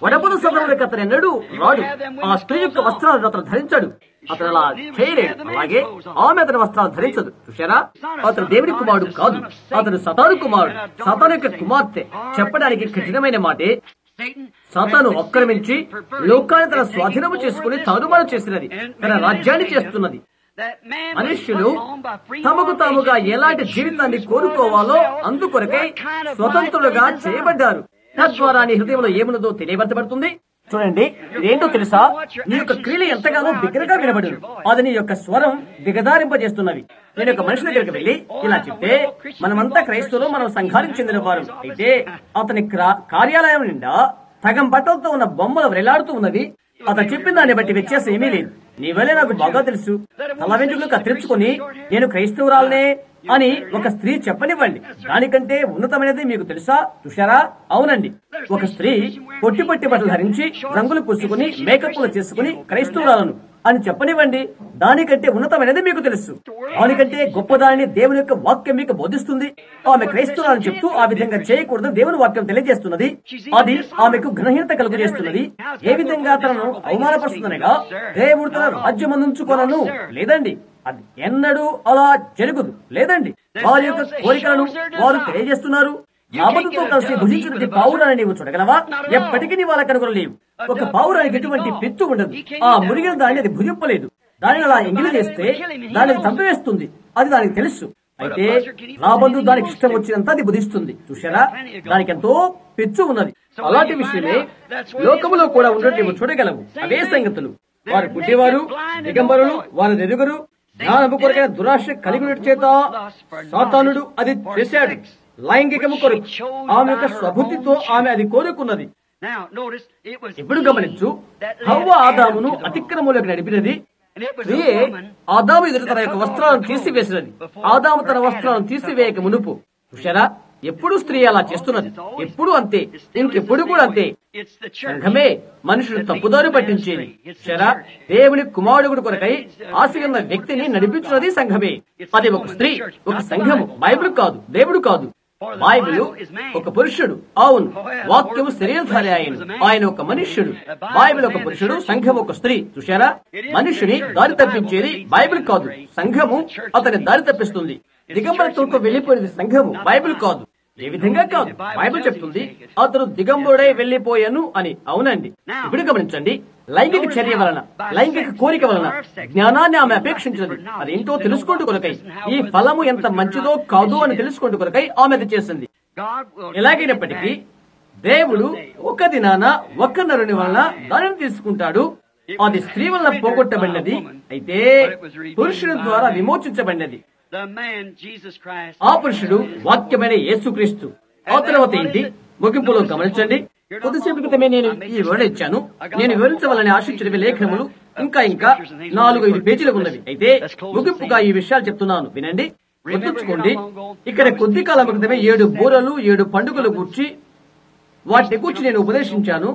వడపద సభలకు అతను ఎన్నడూ రాడు. ఆ స్త్రీ యొక్క వస్త్రాలను అతను ధరించాడు. అతను అలా చేయలేడు. అలాగే ఆమె అతని వస్త్రాలు ధరించదు. చూశారా? అతను దేవుని కుమారుడు కాదు, అతను సతాను కుమారుడు, సతాను యొక్క కుమార్తె. చెప్పడానికి కఠినమైన మాటే, సాతాను ఆక్రమించి లోకాన్ని తన స్వాధీనము చేసుకుని తారుమారు చేసినది, తన రాజ్యాన్ని చేస్తున్నది. మనుష్యులు తమకు తాముగా ఎలాంటి జీవితాన్ని కోరుకోవాలో అందుకొరకై స్వతంత్రులుగా చేయబడ్డారు. తద్వారా నీ హృదయంలో ఏమున్నదో తెలియబరచబడుతుంది. చూడండి, ఇదేంటో తెలుసా? నీ యొక్క క్రియలు ఎంతగానో బిగ్గరగా వినబడును. అది నీ యొక్క స్వరం దిగదారింపజేస్తున్నవి. నేను ఒక మనిషి దగ్గరికి వెళ్లి ఇలా చెప్తే, మనమంతా క్రైస్తవులు, మనం సంఘానికి చెందిన వారు అయితే అతని కార్యాలయం నిండా సగం బట్టలతో ఉన్న బొమ్మలు వేలాడుతూ ఉన్నవి. అతను చెప్పిన దాన్ని బట్టి వ్యత్యాసం ఏమీ లేదు. నీ వల్లే నాకు బాగా తెలుసు. తల వెంట్రుకలు కత్తిరించుకుని నేను క్రైస్తవురాలనే అని ఒక స్త్రీ చెప్పనివ్వండి. దానికంటే ఉన్నతమైనది మీకు తెలుసా? చూశారా? అవునండి, ఒక స్త్రీ పొట్టి పొట్టి బట్టలు ధరించి రంగులు పూసుకుని మేకప్లు చేసుకుని క్రైస్తవురాలను అని చెప్పనివ్వండి. దానికంటే ఉన్నతమైనది మీకు తెలుసు. దానికంటే గొప్పదానిని దేవుని యొక్క వాక్యం మీకు బోధిస్తుంది. ఆమె క్రైస్తవురాలని చెప్తూ ఆ విధంగా చేయకూడదు దేవుని వాక్యం తెలియజేస్తున్నది. అది ఆమెకు ఘనహీనత కలుగజేస్తున్నది. ఏ విధంగా తనను అవమానపరుస్తుందనగా, దేవుడు తన రాజ్యమందుంచుకొనను. లేదండి, అది ఎన్నడూ అలా జరుగుదు. లేదండి, వారి యొక్క కోరికలను వారు తెలియజేస్తున్నారు. యావత్తుతో కలిసి భుజించినది పావురాన్ని నీవు చూడగలవా? ఎప్పటికీ నీ వాళ్ళ కనుగొనలేవు. ఒక పావురానికి ఎటువంటి పెచ్చు ఉండదు. ఆ మురిగిన దాన్ని అది భుజింపలేదు. దానిని అలా ఎంగిలి చేస్తే దానిని చంపివేస్తుంది. అది దానికి తెలుసు. అయితే రాబందు దానికి ఇష్టం వచ్చినంత అది బుధిస్తుంది. చూశారా? దానికి ఎంతో పెచ్చు ఉన్నది. అలాంటి విషయమే లోకములో కూడా ఉన్నట్టు నీవు చూడగలవు. అదే సంగతులు. వారు పుట్టివారు, దిగంబరులు, వారు ఎదుగురు. జ్ఞానము కొరకైన దురాశ కలిగి చేత సాతానుడు అది చేశాడు. లైంగికము కొరకు ఆమె యొక్క స్వబుద్ధితో ఆమె అది కోరుకున్నది. ఇప్పుడు గమనించు, హవ్వ ఆదామును అతిక్రమంలోకి నడిపినది. స్త్రీయే ఆదాము ఎదురు తన యొక్క వస్త్రాలను తీసివేసినది. ఆదాము తన వస్త్రాలను తీసివేయక మునుపు. చూశారా? ఎప్పుడు స్త్రీ అలా చేస్తున్నది. ఎప్పుడు అంతే, ఇంకెప్పుడు కూడా అంతే. సంఘమే మనుషులు తప్పుదారి పట్టించేది. చూశారా? దేవుని కుమారుడు కొరకై ఆశయున్న వ్యక్తిని నడిపించున్నది సంఘమే. అది ఒక స్త్రీ, ఒక సంఘము. బైబిల్ కాదు, దేవుడు కాదు. బైబిల్ ఒక పురుషుడు. అవును, వాక్యము శరీరధారి ఆయన ఒక మనుష్యుడు. బైబిల్ ఒక పురుషుడు, సంఘం ఒక స్త్రీ. చూశారా? మనుషుని దారి తప్పించేది బైబిల్ కాదు, సంఘము అతని దారి తప్పిస్తుంది. దిగంబరత్వంతో వెళ్లిపోయేది సంఘము, బైబిల్ కాదు. ఏ విధంగా కాదు. బైబిల్ చెప్తుంది అతను దిగంబరుడై వెళ్లిపోయాను అని. అవునండి. ఇప్పుడు గమనించండి, లైంగిక చర్య వలన, లైంగిక కోరిక వలన జ్ఞానాన్ని ఆమె అపేక్షించినది. అదేంటో తెలుసుకుంటూ కొరకై, ఈ ఫలము ఎంత మంచిదో కాదు అని తెలుసుకుంటూ కొరకై ఆమె అది చేసింది. ఎలాగైనప్పటికీ దేవుడు ఒక దినాన ఒక్క నరుని వలన దానిని తీసుకుంటాడు. అది స్త్రీ వలన పోగొట్టబడినది, అయితే పురుషుని ద్వారా విమోచించబడినది. ఆ పురుషుడు వాక్యమైన యేసుక్రీస్తు. ఆ తర్వాత ఏంటి? ముగింపులో గమనించండి. కొద్దిసేపు క్రితమే నేను ఈ వివరణ ఇచ్చాను. నేను వివరించవాలని ఆశించిన లేఖనములు ఇంకా 4-5 పేజీలు ఉన్నవి. అయితే ముగింపుగా ఈ విషయాలు చెప్తున్నాను, వినండి, గుర్తుంచుకోండి. ఇక్కడ కొద్ది కాలం క్రితమే 7 బూరలు 7 పండుగలు గూర్చి వాటిని గూర్చి నేను ఉపదేశించాను.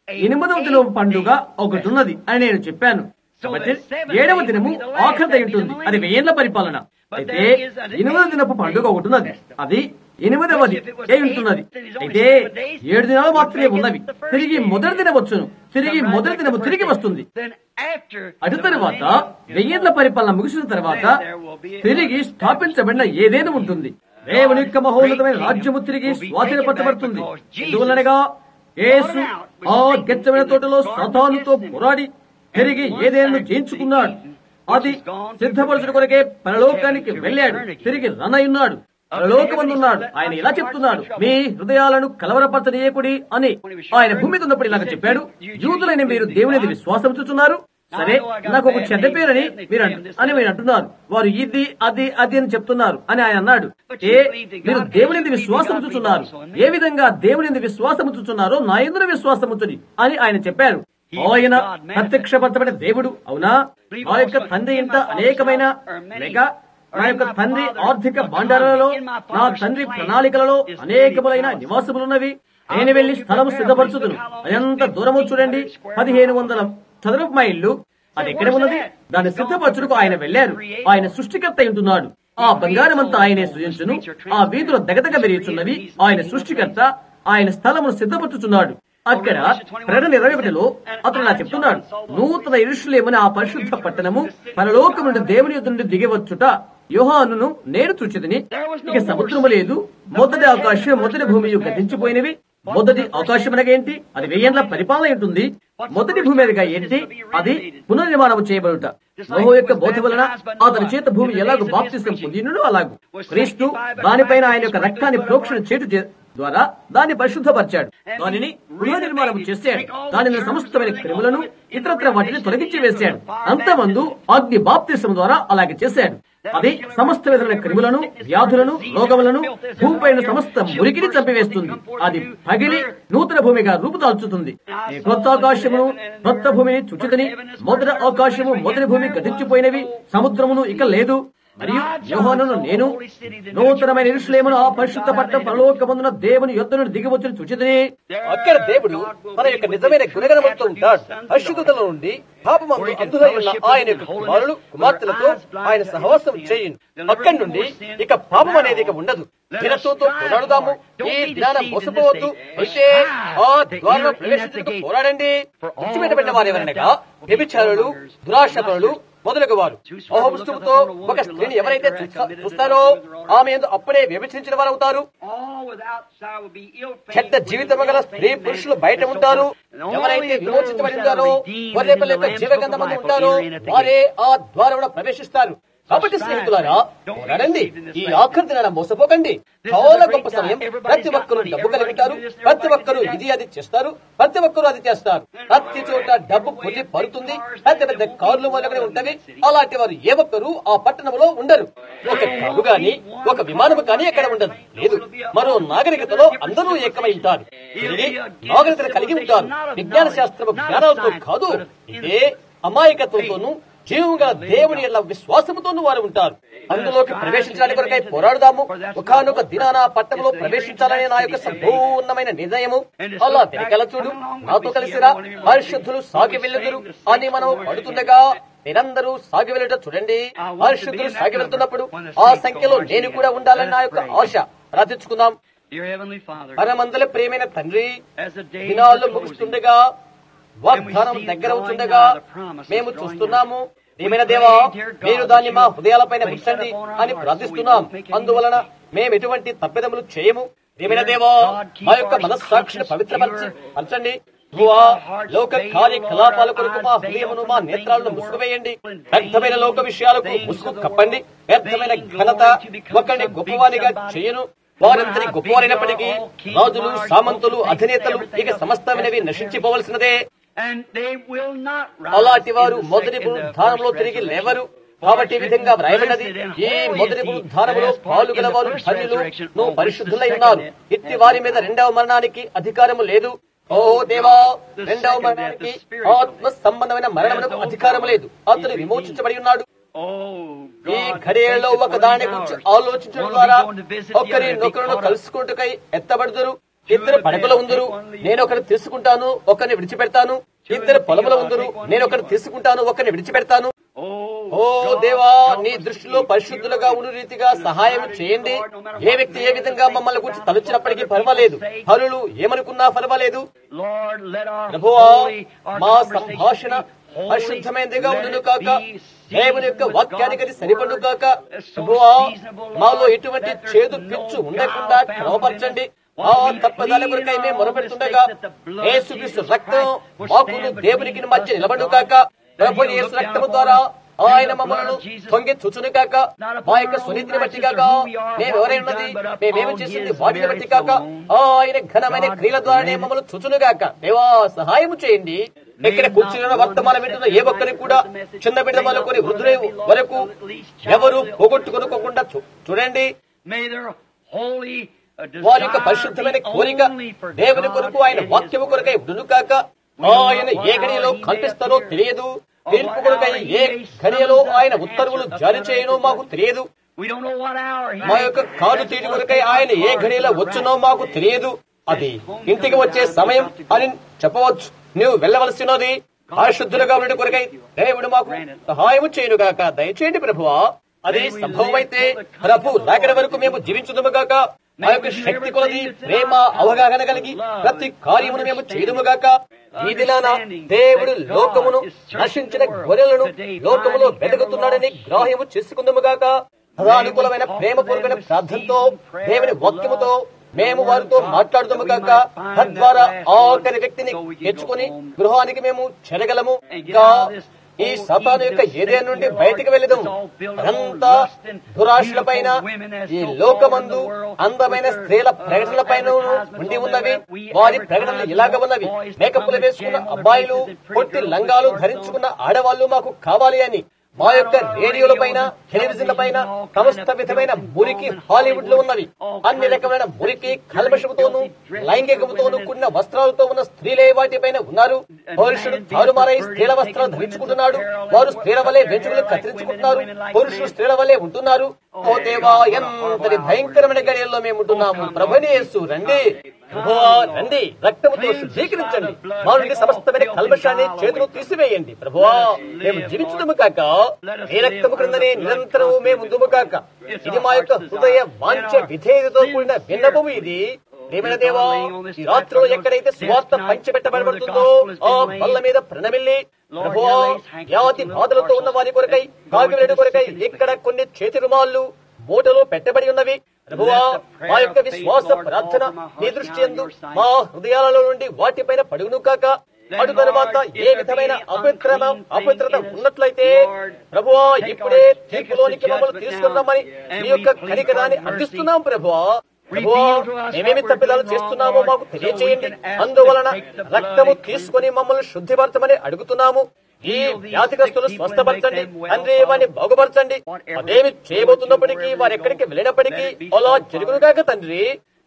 8వ దినం పండుగ ఒకటి ఉన్నది అని నేను చెప్పాను. కాబట్టి 7వ దినము ఆఖరిదై ఉంటుంది. అది 1000 ఏళ్ల పరిపాలన. అయితే 8వ దినపు పండుగ ఒకటి ఉన్నది. అది 8వది అయి ఉంటున్నది. అయితే 7 దినాలు మాత్రమే ఉన్నవి. తిరిగి మొదటి దినం వచ్చును. తిరిగి మొదటి దినము తిరిగి వస్తుంది. అటు తర్వాత 1000 ఏళ్ల పరిపాలన ముగిసిన తర్వాత తిరిగి స్థాపించబడిన ఏదైనా ఉంటుంది. దేవుని యొక్క మహోన్నతమైన రాజ్యము తిరిగి స్వాధీనపరచబడుతుంది. ఎందువలనగా యేసు ఆ గెచ్చమైన తోటలో సాతానుతో పోరాడి తిరిగి ఏదేను జయించుకున్నాడు. అది సిద్ధపరచుట కొరకే పరలోకానికి వెళ్ళాడు. తిరిగి రనయున్నాడు, పరలోకమందున్నాడు. ఆయన ఇలా చెప్తున్నాడు, మీ హృదయాలను కలవరపరచనీయకుడి అని. ఆయన భూమి మీద ఉన్నప్పుడు ఇలాగ చెప్పాడు, యూదులైన మీరు దేవుని విశ్వాసం చూస్తున్నారు. సరే, నాకు ఒక చెడ్డ పేరని మీరు అంటున్నారు. వారు ఇది అది అది అని చెప్తున్నారు అని ఆయన అన్నాడు. మీరు దేవుని విశ్వాసం చూస్తున్నారు. ఏ విధంగా దేవుని విశ్వాసం చూస్తున్నారో నా యందు విశ్వాసం ఉంచుడి అని ఆయన చెప్పారు. ఆయన ప్రత్యక్షపరచబడిన దేవుడు. అవునా? ఆ యొక్క తండ్రి ఇంట అనేకమైన లేక నా యొక్క తండ్రి ఆర్థిక భాండారాలలో, నా తండ్రి ప్రణాళికలలో అనేకములైన నివాసములున్నవి. నేను వెళ్లి స్థలము సిద్ధపరచుదును. ఎంత దూరము చూడండి, 1500 చదరపు మైళ్ళు. అది ఎక్కడ ఉన్నది? దాన్ని సిద్ధపరచుటకు ఆయన వెళ్లారు. ఆయన సృష్టికర్త ఉంటున్నాడు. ఆ బంగారమంతా ఆయనే సృజించును. ఆ వీధులు దగదగ మెరుగుచున్నవి. ఆయన సృష్టికర్త. ఆయన స్థలమును సిద్ధపరచుచున్నాడు. అక్కడ ప్రకటన 21లో అతను ఇలా చెప్తున్నాడు, నూతన యెరూషలేమున ఆ పరిశుద్ధ పట్టణము పరలోకము నుండి దేవుని యొద్ద నుండి దిగివచ్చుట యోహానును నేను చూచితిని. ఇక సముద్రము లేదు, మొదటి ఆకాశం మొదటి భూమి గతించిపోయినవి. మొదటి ఆకాశం అనగా ఏంటి? అది 1000 ఏళ్ల పరిపాలన ఉంటుంది. మొదటి భూమి అనగా ఏంటి? అది పునర్నిర్మాణం చేయబడుట. నోహు యొక్క బోధ వలన అతని చేత భూమి ఎలాగో బాప్తిసం పొందినో అలాగూ క్రీస్తు దానిపైన ఆయన యొక్క రక్తాన్ని ప్రోక్షణ చేటు ద్వారా దాన్ని పరిశుద్ధపరిచాడు. దానిని పునర్నిర్మాణం చేశాడు. దానిని సమస్తమైన క్రిములను ఇతరత్ర వాటిని తొలగించి వేశాడు. అంతమందు అగ్ని బాప్తిసం ద్వారా అలాగే చేశాడు. అది సమస్త విధమైన క్రిములను, వ్యాధులను, రోగములను, భూమిపైన సమస్త మురికిని చంపివేస్తుంది. అది పగిలి నూతన భూమిగా రూపుదాల్చుతుంది. కొత్త ఆకాశమును కొత్త భూమిని చుచితని. మొదటి ఆకాశము మొదటి భూమి గతించిపోయినవి, సముద్రమును ఇక లేదు. మరియు యోహానును నేను నూతనమైన యెరూషలేమును ఆ పరిశుద్ధ పట్టణం పరలోకమందున దేవుని యొద్ద నుండి దిగివచ్చిన చూచితిని. అక్కడ దేవుడు తన యొక్క నిజమైన గుణగణములతో ఉంటాడు. పరిశుద్ధతలో నుండి పాపమందు అందులో ఉన్న ఆయన యొక్క కుమారులు కుమార్తెలతో ఆయన సహవాసం చేయండి. అక్కడి నుండి ఇక పాపం అనేది ఇక ఉండదు. దినత్వంతో పోరాడుదాము. ఈ జ్ఞానం మోసపోవద్దు. అయితే ఆ ద్వారంలో ప్రవేశించడానికి పోరాడండి. విడిచిపెట్టబడిన వారు ఎవరనగా వ్యభిచారులు, దురాశపరులు మొదలగు వారు. పుస్తకంతో ఒక స్త్రీని ఎవరైతే చూస్తారో ఆమె అప్పుడే వ్యభిచరించిన వారు అవుతారు. చెడ్డ జీవితం గల స్త్రీ పురుషులు బయట ఉంటారు. ఎవరైతే విమోచించబడిందారో వారి యొక్క జీవగంధం ఉంటారో వారే ఆ ద్వారా ప్రవేశిస్తారు. కాబట్టి స్నేహితులారా, పోరాడండి. ఈ ఆఖరి దినాన మోసపోకండి. చాలా గొప్ప సమయం. ప్రతి ఒక్కరూ డబ్బు కలిగి ఉంటారు. ప్రతి ఒక్కరూ ఇది అది చేస్తారు. ప్రతి ఒక్కరూ అది చేస్తారు. ప్రతి చోట డబ్బు పొల్లి పడుతుంది. పెద్ద పెద్ద కార్లు మొదలనే ఉంటవి. అలాంటి వారు ఏ ఒక్కరు ఆ పట్టణంలో ఉండరు. ఒక కారు గాని ఒక విమానము కానీ అక్కడ ఉండదు. లేదు, మరో నాగరికతలో అందరూ ఏకమై ఉంటారు. నాగరికత కలిగి ఉంటారు. విజ్ఞాన శాస్త్రము జ్ఞానాలతో కాదు, ఇదే అమాయకత్వంతోనూ జీవముగా దేవుని యొక్క విశ్వాసముతోనూ వారు ఉంటారు. అందులోకి ప్రవేశించడానికి కొరకై పోరాడుదాము. ఒకనొక దినాన పట్టణంలో ప్రవేశించాలనే నా యొక్క సంపూర్ణమైన నిర్ణయము. అలా తిరిగల చూడు, నాతో కలిసిరా, పరిశుద్ధులు సాగి వెళ్ళుదురు అని మనం పడుతుండగా మీరందరూ సాగి వెళ్ళట చూడండి. పరిశుద్ధులు సాగి వెళ్తున్నప్పుడు ఆ సంఖ్యలో నేను కూడా ఉండాలని నా యొక్క ఆశ. ప్రార్థించుకుందాం. పరమందల ప్రియమైన తండ్రి, దినాలు ముగుస్తుండగా, వాగ్దానం దగ్గర ఉంటుండగా మేము చూస్తున్నాము. ఏమైనా దేవా, మీరు దాన్ని మా హృదయాలపైన ఉంచండి అని ప్రార్థిస్తున్నాం. అందువలన మేము ఎటువంటి తప్పిదములు చేయము. ఏమైనా దేవా, మా యొక్క మనస్సాక్షిని పవిత్రపరచండి. లోక కార్యకలాపాల కొరకు మా హృదయమును మా నేత్రాలను ముసుగువేయండి. వ్యర్థమైన లోక విషయాలకు ముసుగు కప్పండి. వ్యర్థమైన ఘనత ఒకరిని గొప్పవారిగా చేయను. వారంతని గొప్పవారైనప్పటికీ రాజులు, సామంతులు, అధినేతలు ఇక సమస్తమైనవి నశించిపోవలసినదే. అలాంటి వారు మొదటి పునరుద్ధానంలో తిరిగి లేవరు. కాబట్టి ఈ విధంగా వ్రాయబడినది, ఈ మొదటి పునరుద్ధానంలో పాలు గలవారు ధన్యులు, నువ్వు పరిశుద్ధులై ఉన్నారు. ఇట్టి వారి మీద రెండవ మరణానికి అధికారము లేదు. ఓ దేవా, రెండవ మరణానికి ఆత్మ సంబంధమైన మరణమునకు అధికారం లేదు. అతను విమోచించబడి ఉన్నాడు. ఈ ఘడియలో ఒక దాని గురించి ఆలోచించడం ద్వారా ఒకరినొకరును కలుసుకుంటూ ఎత్తబడుదురు. ఇద్దరు పడకలో ఉందరు, నేను ఒకరిని తీసుకుంటాను, ఒకరిని విడిచిపెడతాను. ఇద్దరు పొలములో ఉందరు, నేను ఒకరిని తీసుకుంటాను, ఒకరిని విడిచిపెడతాను. ఓ దేవా, నీ దృష్టిలో పరిశుద్ధులుగా ఉన్న రీతిగా సహాయం చేయండి. ఏ వ్యక్తి ఏ విధంగా మమ్మల్ని గురించి తలుచినప్పటికీ పర్వాలేదు, హరులు ఏమనుకున్నా పర్వాలేదు. ప్రభువా, మా సంభాషణ పరిశుద్ధమైనదిగా ఉండును కాక, దేవుని యొక్క వాక్యానికి అది సరిపడు కాక. ప్రభువా, మాలో ఎటువంటి చేదు పిచ్చు ఉండకుండా క్రమపరచండి. ఆ తప్పదాల కొరకై మేము మొరపెడుతుండగా యేసుక్రీస్తు రక్తం మాకును దేవునికి మధ్య నిలబడు కాక. ప్రభు యేసు రక్తము ద్వారా ఆయన మమ్మల్ని తొంగి చూచును కాక. మా యొక్క సునీతిని బట్టి కాక, మేమెవరైనది, మేమేమి చేసింది వాటిని బట్టి కాక, ఆయన ఘనమైన క్రియల ద్వారానే మమ్మల్ని చూచును కాక. దేవా, సహాయం చేయండి. ఇక్కడ కూర్చున్న వర్తమానం వింటున్న ఏ ఒక్కరికి కూడా, చిన్న బిడ్డ మొదలుకొని వృద్ధుల వరకు ఎవరు పోగొట్టుకోకుండా చూడండి. వారి యొక్క పరిశుద్ధమైన కోరిక దేవుని కొరకు, ఆయన వాక్యము కొరకై ఉండును కాక. ఆయన ఏ గడియలో కల్పిస్తారో తెలియదు. తీర్పు కొరకై ఏ గడియలో ఆయన ఉత్తర్వులు జారీ చేయనో మాకు తెలియదు. మా యొక్క కాదు తీటి కొరకై ఆయన ఏ గడియలో వచ్చునో మాకు తెలియదు. అది ఇంటికి వచ్చే సమయం అని చెప్పవచ్చు. నువ్వు వెళ్ళవలసినది పరిశుద్ధులుగా ఉండే కొరకై దేవుడు మాకు సహాయము చేయనుగాక. దయచేయండి ప్రభువా. అది సంభవమైతే ప్రభు రాకడ వరకు మేము జీవించుదుముగాక. మా యొక్క శక్తి కొలది ప్రేమ అవగాహన కలిగి ప్రతి కార్యమును మేము చేయదుముగాక. ఈ దినాన దేవుడు లోకమును నశించిన గొర్రెలను లోకములో వెతుకుతున్నాడని గ్రాహ్యము చేసుకుందుముగాక. సదానుకూలమైన ప్రేమపూర్వకమైన ప్రార్థనతో దేవుని వాక్యముతో మేము వారితో మాట్లాడుతాము కాక. తద్వారా ఆఖరి వ్యక్తిని తెచ్చుకుని గృహానికి మేము చెరగలము. ఇంకా ఈ సాతాను యొక్క ఏదైనా నుండి బయటికి వెళ్ళదాము. అంతా దురాశల పైన, ఈ లోకమందు అందమైన స్త్రీల ప్రకటనల పైన ఉండి ఉన్నవి. వారి ప్రకటనలు ఇలాగ ఉన్నవి: మేకప్పులు వేసుకున్న అబ్బాయిలు, పొట్టి లంగాలు ధరించుకున్న ఆడవాళ్లు మాకు కావాలి అని. మా యొక్క రేడియోల పైన, టెలివిజన్ల పైన సమస్త విధమైన మురికి హాలీవుడ్ లో ఉన్నవి. అన్ని రకమైన మురికి, కల్మషముతోనూ లైంగికముతోనూ కూడిన వస్త్రాలతో ఉన్న స్త్రీలే వాటిపైన ఉన్నారు. పురుషుడు తారుమారై స్త్రీల వస్త్రాలు ధరించుకుంటున్నాడు. వారు స్త్రీల వలె వెంట్రుకలు కత్తిరించుకుంటున్నారు. పురుషులు స్త్రీల వలె ఉంటున్నారు. ఓ దేవా, ఎంతటి భయంకరమైన గడియల్లో మేము ఉంటున్నాము. ప్రభువైన యేసు రండి, ప్రభువా రండి, రక్తముతో శుద్ధీకరించండి. మా నుండి సమస్తమైన కల్మషాన్ని చేతులు తీసివేయండి. ప్రభువా, మేము జీవించుదుము కాక. ఈ రక్తము క్రిందనే నిరంతరము మేము ఉందుము కాక. ఇది మా యొక్క హృదయ వాంఛ విధేయతతో కూడిన విన్నపము. ఇది ప్రియమైన దేవా, ఈ రాత్రిలో ఎక్కడైతే సువార్త పంచిపెట్టబడబడుతుందో ఆ బల్ల మీద ప్రణమిల్లి ప్రభువా, వ్యాధి బాధలతో ఉన్న వారి కొరకై, కాకివేడు కొరకై ఇక్కడ కొన్ని చేతి రుమాళ్ళు మూటలో పెట్టబడి ఉన్నవి. ప్రభువా, మా యొక్క విశ్వాస ప్రార్థన నీ దృష్టి యందు మా హృదయాలలో నుండి వాటిపైన పడుగును కాక. అటు తర్వాత ఏ విధమైన అపవిత్రత ఉన్నట్లయితే ప్రభువా, ఇప్పుడే తీర్పులోనికి మమ్మల్ని తీసుకున్నామని నీ యొక్క కనికరాన్ని అర్థిస్తున్నాం. ప్రభువా, మేమేమి తప్పిదాలు చేస్తున్నామో మాకు తెలియచేయండి. అందువలన రక్తము తీసుకుని మమ్మల్ని శుద్ధిపరచమని అడుగుతున్నాము. ఈ వ్యాధిగ్రస్తులు స్వస్థపరచండి తండ్రి, వారిని బాగుపరచండి. అదేమి చేయబోతున్నప్పటికీ, వారు ఎక్కడికి వెళ్ళినప్పటికీ అలా జరుగునుగాక తండ్రి.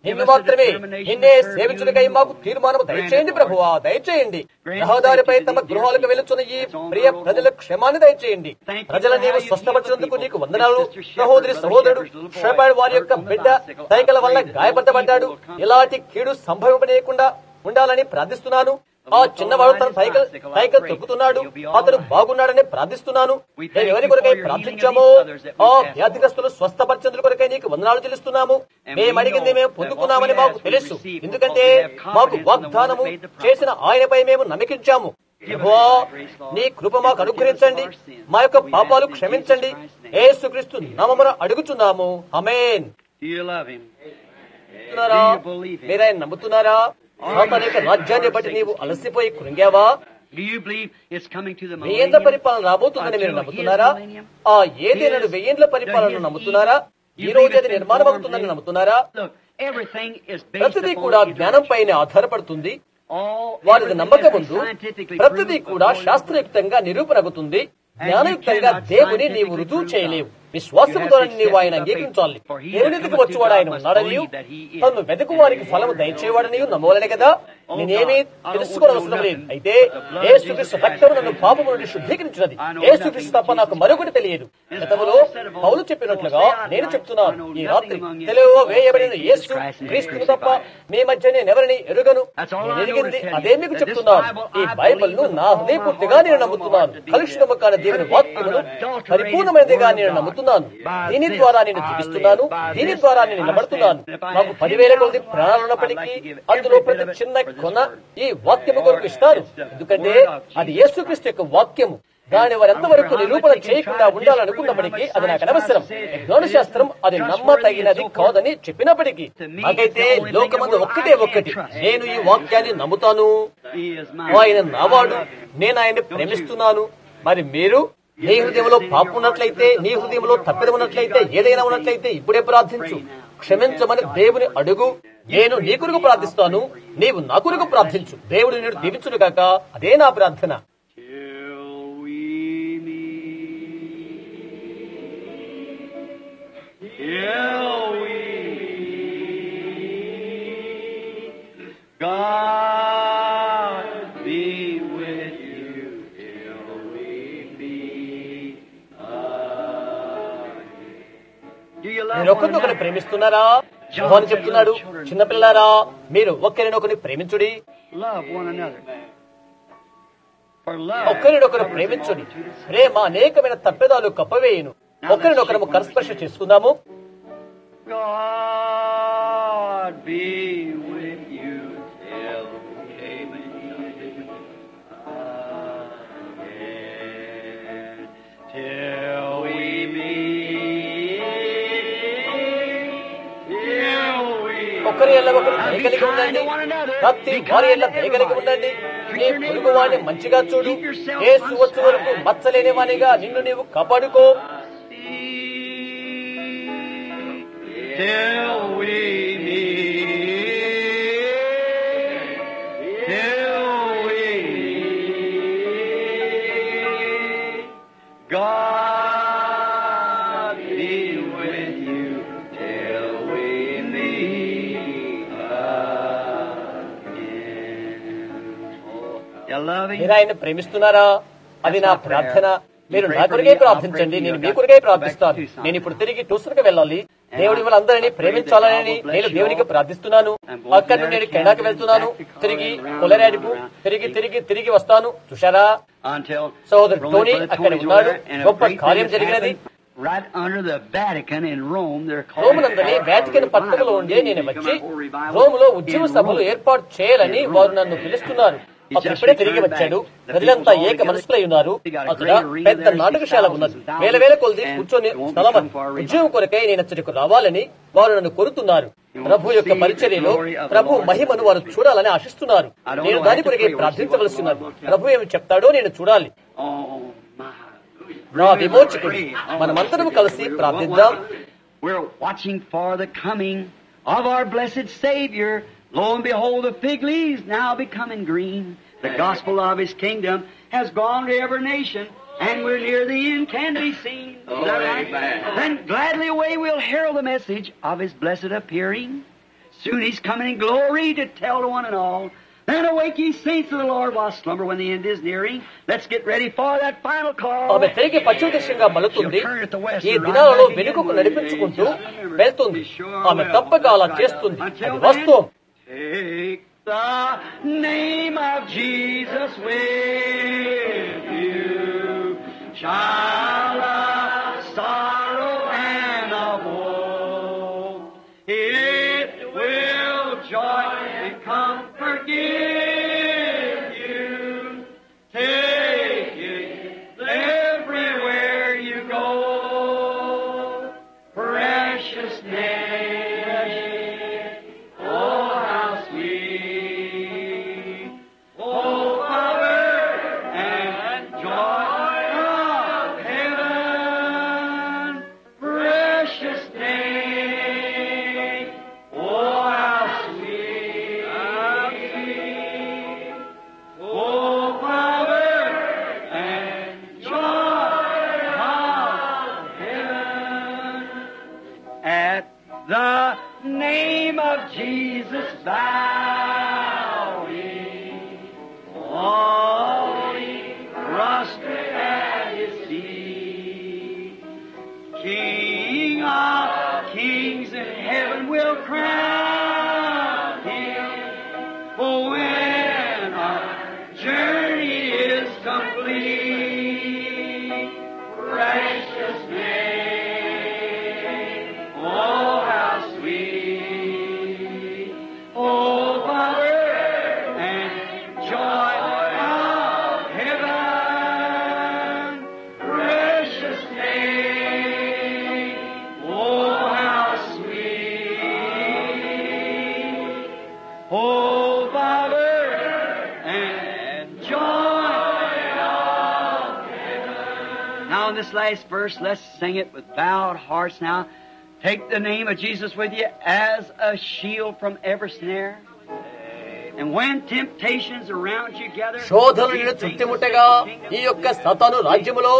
నిన్ను మాత్రమే, నిన్నే సేవించుడికై మాకు తీర్మానం దయచేయండి. ప్రభువా, దయచేయండి. రహదారిపై తమ గృహాలకు వెళ్తున్న ఈ ప్రియ ప్రజల క్షేమాన్ని దయచేయండి. ప్రజల నీవు స్వస్థపరిచినందుకు నీకు వందనాలు. సహోదరి సహోదరుడు షెపర్డ్ వారి యొక్క బిడ్డ సైకిల్ వల్ల గాయపడబడ్డాడు. ఇలాంటి కీడు సంభవింపనీయకుండా ఉండాలని ప్రార్థిస్తున్నాను. ఆ చిన్నవాడు తన సైకిల్ తొక్కుతున్నాడు. అతను బాగున్నాడని ప్రార్థిస్తున్నాను. నేను ఎవరి కొరకై ప్రార్థించామో ఆ వ్యాధిగ్రస్తులు స్వస్థపరిచేందుకు కొరకై నీకు వందనాలు చెల్లిస్తున్నాము. మేము అడిగింది మేము పొందుకున్నామని మాకు తెలుసు. ఎందుకంటే మాకు వాగ్దానము చేసిన ఆయనపై మేము నమ్మకించాము. యెహోవా, నీ కృప మాకు అనుగ్రహించండి. మా యొక్క పాపాలు క్షమించండి. యేసుక్రీస్తు నామమున అడుగుచున్నాము. ఆమేన్. మీరాయన నమ్ముతున్నారా? సాతాను యొక్క రాజ్యాన్ని బట్టి నీవు అలసిపోయి కృంగావా? వెయ్యేండ్ల పరిపాలన రాబోతుందని మీరు నమ్ముతున్నారా? ఆ ఏదేనాడు 1000 ఏళ్ల పరిపాలన నమ్ముతున్నారా? ఈ రోజు అది నిర్మాణం అవుతుందని నమ్ముతున్నారా? ప్రతిదీ కూడా జ్ఞానం పైన ఆధారపడుతుంది. వారిది నమ్మకముందు ప్రతిదీ కూడా శాస్త్రయుక్తంగా నిరూపణగుతుంది. జ్ఞానయుక్తంగా దేవుని నీవు రుజువు చేయలేవు. విశ్వాసము ద్వారా నీవు ఆయన అంగీకరించాలి. దేవునికి వచ్చేవాడు ఆయన ఉన్నాడని, తను వెతుకు వారికి ఫలము దయచేవాడని నమ్మవలనే కదా. నేనేమీ తెలుసుకోవడం లేదు. అయితే యేసుక్రీస్తు రక్తము నన్ను పాపము నుండి శుద్ధీకరించినది. యేసుక్రీస్తు తప్ప నాకు మరొకటి తెలియదు. గతంలో పౌలు చెప్పినట్లుగా నేను చెప్తున్నాను, ఈ రాత్రి తెలుగు వేయబడిన యేసు క్రీస్తును తప్ప మీ మధ్య నేనెవరిని ఎరుగను. నేను ఎరిగింది అదే మీకు చెప్తున్నాను. ఈ బైబిల్ ను నా హృదయపూర్తిగా నేను నమ్ముతున్నాను. కలుషితము కాని దేవుని వాక్యమును పరిపూర్ణమైనదిగా నేను నమ్ముతున్నాను. దీని ద్వారా నేను జీవిస్తున్నాను. దీని ద్వారా నేను నిలబడుతున్నాను. నాకు 10,000 కొద్ది ప్రాణాలు ఉన్నప్పటికీ అందులో ప్రతి చిన్న కొన ఈ వాక్యము కొరకు ఇస్తాను. ఎందుకంటే అది యేసుక్రీస్తు యొక్క వాక్యము. దాని వారెంతవరకు నిరూపణ చేయకుండా ఉండాలనుకున్నప్పటికీ అది నాకు అనవసరం. జ్ఞానశాస్త్రం అది నమ్మతగినది కాదని చెప్పినప్పటికీ నాకైతే లోకమందు ఒక్కటి, నేను ఈ వాక్యాన్ని నమ్ముతాను. ఆయన నావాడు, నేను ఆయన్ని ప్రేమిస్తున్నాను. మరి మీరు నీ హృదయంలో పాపం ఉన్నట్లయితే, నీ హృదయంలో తప్పిదం ఉన్నట్లయితే, ఏదైనా ఉన్నట్లయితే ఇప్పుడే ప్రార్థించు. క్షమించమని దేవుని అడుగు. నేను నీ కొరకు ప్రార్థిస్తాను, నీవు నా కొరకు ప్రార్థించు. దేవుడు నిన్ను దీవించును గాక. అదే నా ప్రార్థన. మీరు ఒకరినొకరిని ప్రేమిస్తున్నారా? యోహాను చెప్తున్నాడు, చిన్నపిల్లారా మీరు ఒకరినొకరిని ప్రేమించుడి. ఒకరినొకరు ప్రేమించుడి. ప్రేమ అనేకమైన తప్పెదాలు కప్పవేయును. ఒకరినొకరు కరస్పర్శ చేసుకుందాము. God be with you till till we meet. ఒకరి ఎల్ల ఒకరు దయగలిగి ఉండండి. భక్తి వారి ఎల్ల దయగలిగి ఉండండి. నీ పొరుగు వాడిని మంచిగా చూడు. యేసు వచ్చే వరకు మచ్చలేని వానిగా నిన్ను నీవు కాపాడుకో. Till we meet, till we meet, God be with you till we meet again. You love him? మీరు ఆయన ప్రేమిస్తున్నారా? అది నా ప్రార్థన. మీరు నా కొరకే ప్రార్థించండి, నేను మీ కొరకే ప్రార్థిస్తాను. నేను ఇప్పుడు తిరిగి ట్యూషన్కి వెళ్ళాలి. దేవుడి వాళ్ళందరినీ ప్రేమించాలని నేను దేవునికి ప్రార్థిస్తున్నాను. అక్కడి నుండి నేను కెనడాకి వెళ్తున్నాను. తిరిగి కొలరాడుకు తిరిగి వస్తాను. చూశారా? సోదరు టోనీ అక్కడ ఉన్నాడు. గొప్ప కార్యం జరిగినది. రోమునందని వాటికన్ పట్టణంలో ఉండే నేను వచ్చి రోములో ఉద్యమ సభలు ఏర్పాటు చేయాలని వారు నన్ను పిలుస్తున్నారు. అప్పుడు ఇప్పుడే తిరిగి వచ్చాడు. ప్రజలంతా ఏక మనసులై ఉన్నారు. అక్కడ పెద్ద నాటకశాల ఉన్నది. వేల కొలది కూర్చొని స్థలం. ఉద్యోగం కొరకై నేను అచ్చటికి రావాలని వారు నన్ను కోరుతున్నారు. ప్రభు యొక్క పరిచర్యలో ప్రభు మహిమను వారు చూడాలని ఆశిస్తున్నారు. నేను దాని కొరకై ప్రార్థించవలసి ఉన్నది. ప్రభు ఏమి చెప్తాడో నేను చూడాలి. నా విమోచకుడు, మనమందరం కలిసి ప్రార్థిద్దాం. We're watching for the coming of our blessed Savior. Lo and behold, the fig leaves now becoming green. The gospel of His kingdom has gone to every nation, and we're near the end, can be seen. Is that right? Then gladly away we'll herald the message of His blessed appearing. Soon He's coming in glory to tell to one and all. Then awake ye saints of the Lord while slumber when the end is nearing. Let's get ready for that final call. ఆమె తిరిగి పశ్చిమ దిశగా మలుతుంది. ఈ దినాలలో వెనుకకు నడిపించుకుంటూ వెళ్తుంది. ఆమె తప్పక అలా చేస్తుంది. అది వాస్తవం. Take the name of Jesus with you, child of sorrow and of woe. It will joy and comfort give you. Take it everywhere you go. Precious name. The name of Jesus bowing, falling, prostrate at His feet. King of kings in heaven will crown Him. For when our journey is complete, precious name. This last verse, let's sing it with bowed hearts now. Take the name of Jesus with you as a shield from every snare. And when temptations around you gather, శోధనలు చుట్టుముట్టగా ఈ యొక్క సాతాను రాజ్యములో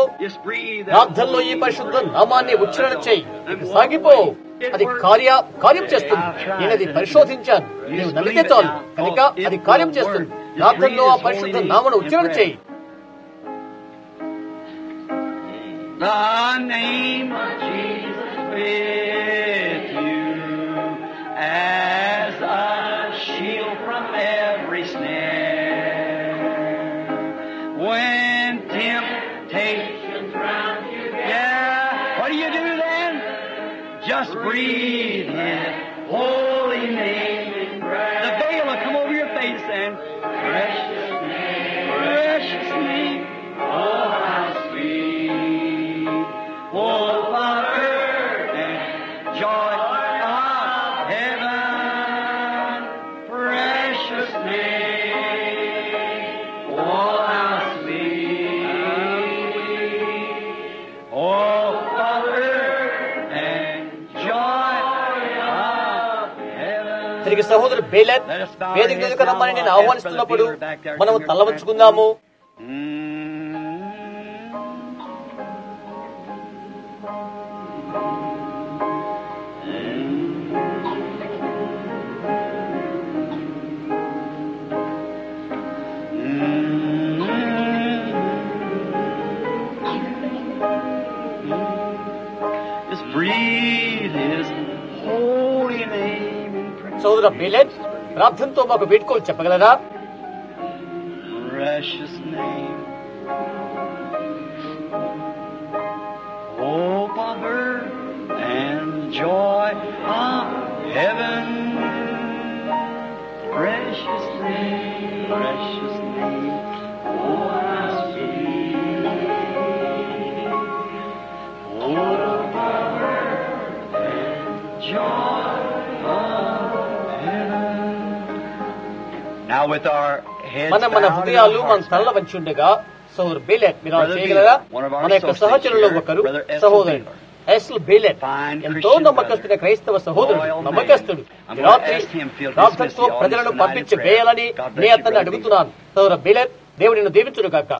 ప్రార్థనలో ఈ పరిశుద్ధ నామాన్ని ఉచ్చారణ చేయి. సాగిపో. అది కార్యం చేస్తుంది. నేను అది పరిశోధించాను. నీవు నమ్మితే చాలు. కనుక అది కార్యం చేస్తుంది. ప్రార్థనలో ఆ పరిశుద్ధ నామను ఉచ్చారణ చేయి. The name of Jesus with you as a shield from every snare. breathe His holy name. The veil will come over your face and precious name, precious name. Oh, how sweet. Oh, Father, and joy of heaven, precious name. Oh, how sweet. Oh, Father, and joy of heaven. తిరిగి సహోదరు బేలెన్ వేదిక మీదకు రమ్మని నేను ఆహ్వానిస్తున్నప్పుడు మనము తల వంచుకుందాము. Just breathe His holy name and సోదర బేలెన్ ప్రార్థనతో మాకు వేడుకోలు చెప్పగలరా? precious name. Hope of earth and joy of heaven. Precious name, precious name. Oh, how sweet. Hope of earth and joy of heaven. Now with our మన హృదయాలు మన తల వంచి ఉండగా సోదరు బేలెట్ మీరు చేయగలరా? మన యొక్క సహచరులలో ఒకరు సహోదరుడు ఎస్ఎల్ బేలెట్ ఎంతో నమ్మకస్తున్న క్రైస్తవ సహోదరుడు, నమ్మకస్తుడు. రాత్రి ప్రార్థనతో ప్రజలను పంపించి వేయాలని నేను అతన్ని అడుగుతున్నాను. సోదరు బేలెట్, దేవుడు నిన్ను దీవించును గాక.